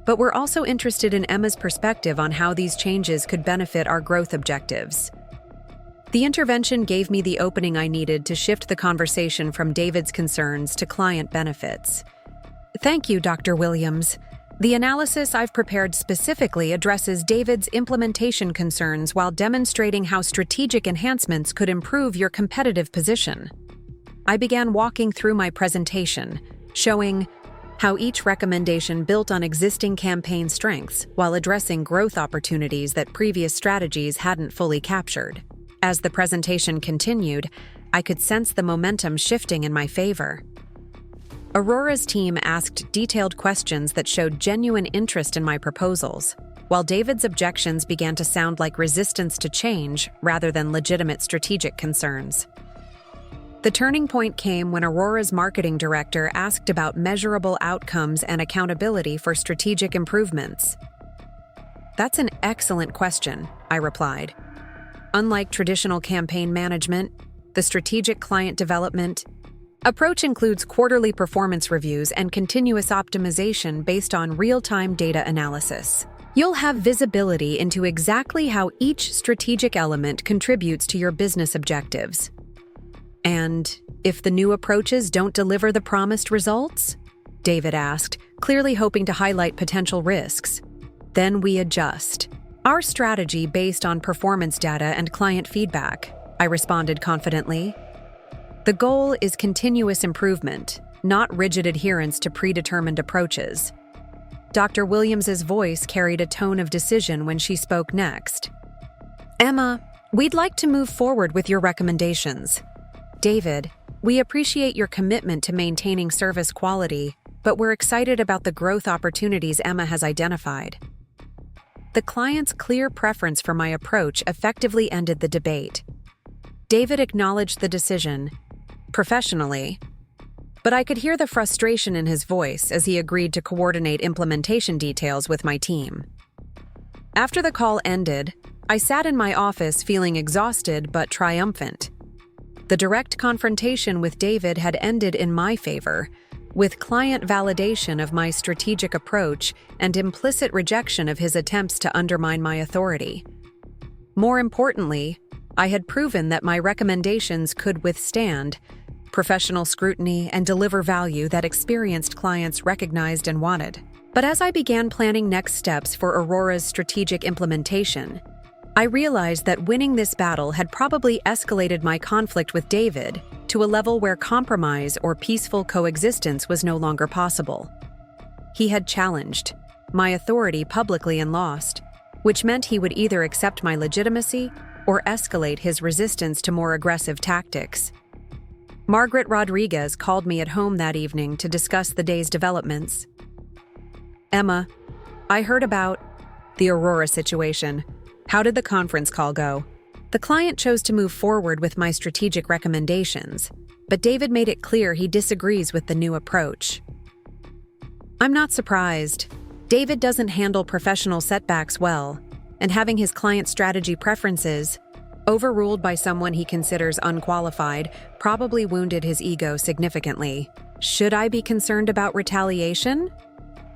but we're also interested in Emma's perspective on how these changes could benefit our growth objectives. The intervention gave me the opening I needed to shift the conversation from David's concerns to client benefits. Thank you, Dr. Williams. The analysis I've prepared specifically addresses David's implementation concerns while demonstrating how strategic enhancements could improve your competitive position. I began walking through my presentation, showing how each recommendation built on existing campaign strengths while addressing growth opportunities that previous strategies hadn't fully captured. As the presentation continued, I could sense the momentum shifting in my favor. Aurora's team asked detailed questions that showed genuine interest in my proposals, while David's objections began to sound like resistance to change rather than legitimate strategic concerns. The turning point came when Aurora's marketing director asked about measurable outcomes and accountability for strategic improvements. That's an excellent question, I replied. Unlike traditional campaign management, the strategic client development approach includes quarterly performance reviews and continuous optimization based on real-time data analysis. You'll have visibility into exactly how each strategic element contributes to your business objectives. And if the new approaches don't deliver the promised results? David asked, clearly hoping to highlight potential risks. Then we adjust our strategy based on performance data and client feedback, I responded confidently. The goal is continuous improvement, not rigid adherence to predetermined approaches. Dr. Williams's voice carried a tone of decision when she spoke next. "Emma, we'd like to move forward with your recommendations. David, we appreciate your commitment to maintaining service quality, but we're excited about the growth opportunities Emma has identified." The client's clear preference for my approach effectively ended the debate. David acknowledged the decision, professionally, but I could hear the frustration in his voice as he agreed to coordinate implementation details with my team. After the call ended, I sat in my office feeling exhausted but triumphant. The direct confrontation with David had ended in my favor, with client validation of my strategic approach and implicit rejection of his attempts to undermine my authority. More importantly, I had proven that my recommendations could withstand professional scrutiny and deliver value that experienced clients recognized and wanted. But as I began planning next steps for Aurora's strategic implementation, I realized that winning this battle had probably escalated my conflict with David to a level where compromise or peaceful coexistence was no longer possible. He had challenged my authority publicly and lost, which meant he would either accept my legitimacy or escalate his resistance to more aggressive tactics. Margaret Rodriguez called me at home that evening to discuss the day's developments. "Emma, I heard about the Aurora situation. How did the conference call go?" The client chose to move forward with my strategic recommendations, but David made it clear he disagrees with the new approach. I'm not surprised. David doesn't handle professional setbacks well, and having his client strategy preferences overruled by someone he considers unqualified probably wounded his ego significantly. Should I be concerned about retaliation?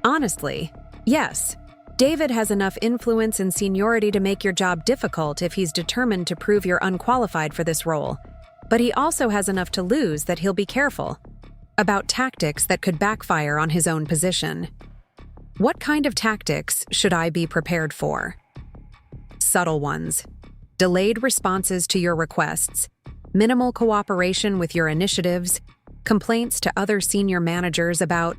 Honestly, yes. David has enough influence and seniority to make your job difficult if he's determined to prove you're unqualified for this role. But he also has enough to lose that he'll be careful about tactics that could backfire on his own position. What kind of tactics should I be prepared for? Subtle ones. Delayed responses to your requests, minimal cooperation with your initiatives, complaints to other senior managers about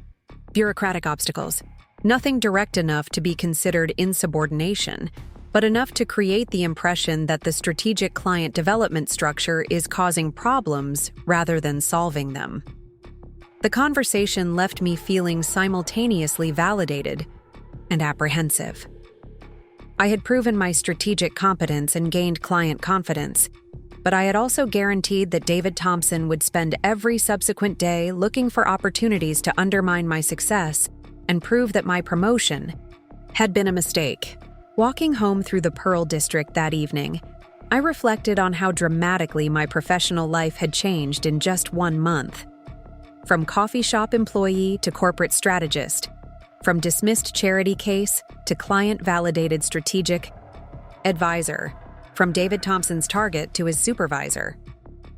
bureaucratic obstacles. Nothing direct enough to be considered insubordination, but enough to create the impression that the strategic client development structure is causing problems rather than solving them. The conversation left me feeling simultaneously validated and apprehensive. I had proven my strategic competence and gained client confidence, but I had also guaranteed that David Thompson would spend every subsequent day looking for opportunities to undermine my success and prove that my promotion had been a mistake. Walking home through the Pearl District that evening, I reflected on how dramatically my professional life had changed in just 1 month. From coffee shop employee to corporate strategist, from dismissed charity case to client-validated strategic advisor, from David Thompson's target to his supervisor.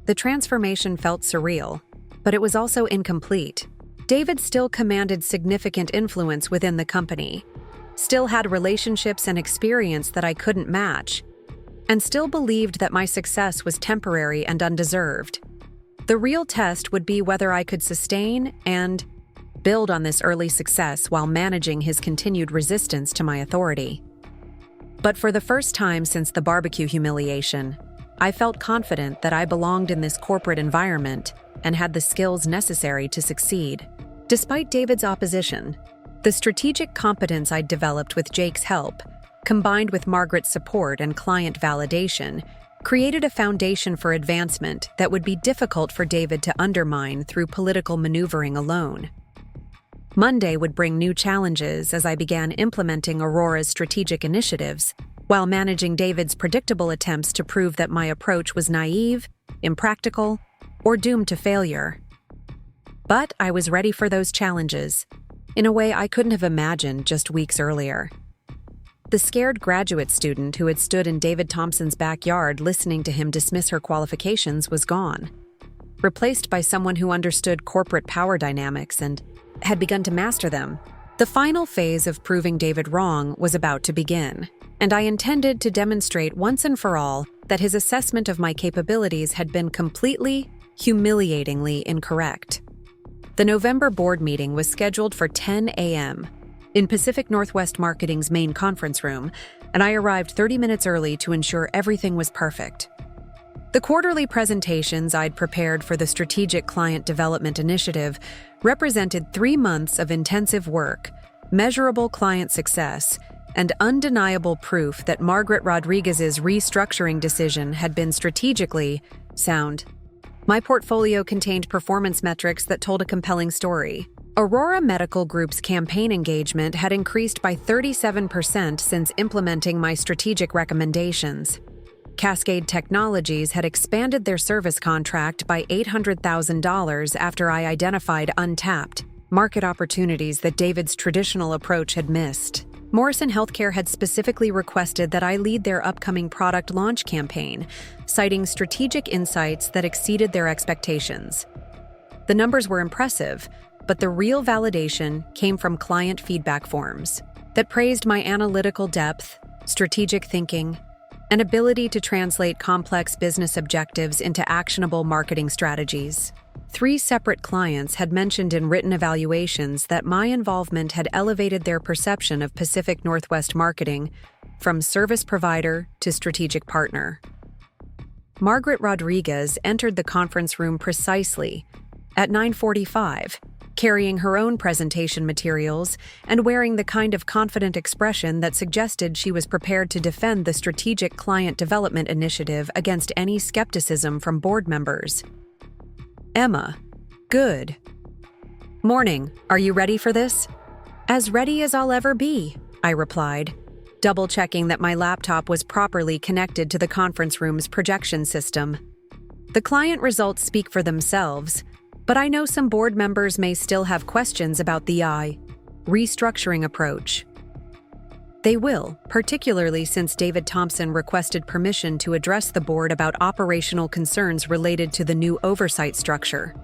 The transformation felt surreal, but it was also incomplete. David still commanded significant influence within the company, still had relationships and experience that I couldn't match, and still believed that my success was temporary and undeserved. The real test would be whether I could sustain and build on this early success while managing his continued resistance to my authority. But for the first time since the barbecue humiliation, I felt confident that I belonged in this corporate environment and had the skills necessary to succeed. Despite David's opposition, the strategic competence I'd developed with Jake's help, combined with Margaret's support and client validation, created a foundation for advancement that would be difficult for David to undermine through political maneuvering alone. Monday would bring new challenges as I began implementing Aurora's strategic initiatives, while managing David's predictable attempts to prove that my approach was naive, impractical, or doomed to failure. But I was ready for those challenges, in a way I couldn't have imagined just weeks earlier. The scared graduate student who had stood in David Thompson's backyard listening to him dismiss her qualifications was gone, replaced by someone who understood corporate power dynamics and had begun to master them. The final phase of proving David wrong was about to begin, and I intended to demonstrate once and for all that his assessment of my capabilities had been completely, humiliatingly incorrect. The November board meeting was scheduled for 10 a.m. in Pacific Northwest Marketing's main conference room, and I arrived 30 minutes early to ensure everything was perfect. The quarterly presentations I'd prepared for the Strategic Client Development Initiative represented 3 months of intensive work, measurable client success, and undeniable proof that Margaret Rodriguez's restructuring decision had been strategically sound. My portfolio contained performance metrics that told a compelling story. Aurora Medical Group's campaign engagement had increased by 37% since implementing my strategic recommendations. Cascade Technologies had expanded their service contract by $800,000 after I identified untapped market opportunities that David's traditional approach had missed. Morrison Healthcare had specifically requested that I lead their upcoming product launch campaign, citing strategic insights that exceeded their expectations. The numbers were impressive, but the real validation came from client feedback forms that praised my analytical depth, strategic thinking, and ability to translate complex business objectives into actionable marketing strategies. 3 separate clients had mentioned in written evaluations that my involvement had elevated their perception of Pacific Northwest Marketing from service provider to strategic partner. Margaret Rodriguez entered the conference room precisely at 9:45, carrying her own presentation materials and wearing the kind of confident expression that suggested she was prepared to defend the Strategic Client Development Initiative against any skepticism from board members. "Emma, good. Morning, are you ready for this?" "As ready as I'll ever be," I replied, double-checking that my laptop was properly connected to the conference room's projection system. The client results speak for themselves, but I know some board members may still have questions about the restructuring approach. They will, particularly since David Thompson requested permission to address the board about operational concerns related to the new oversight structure.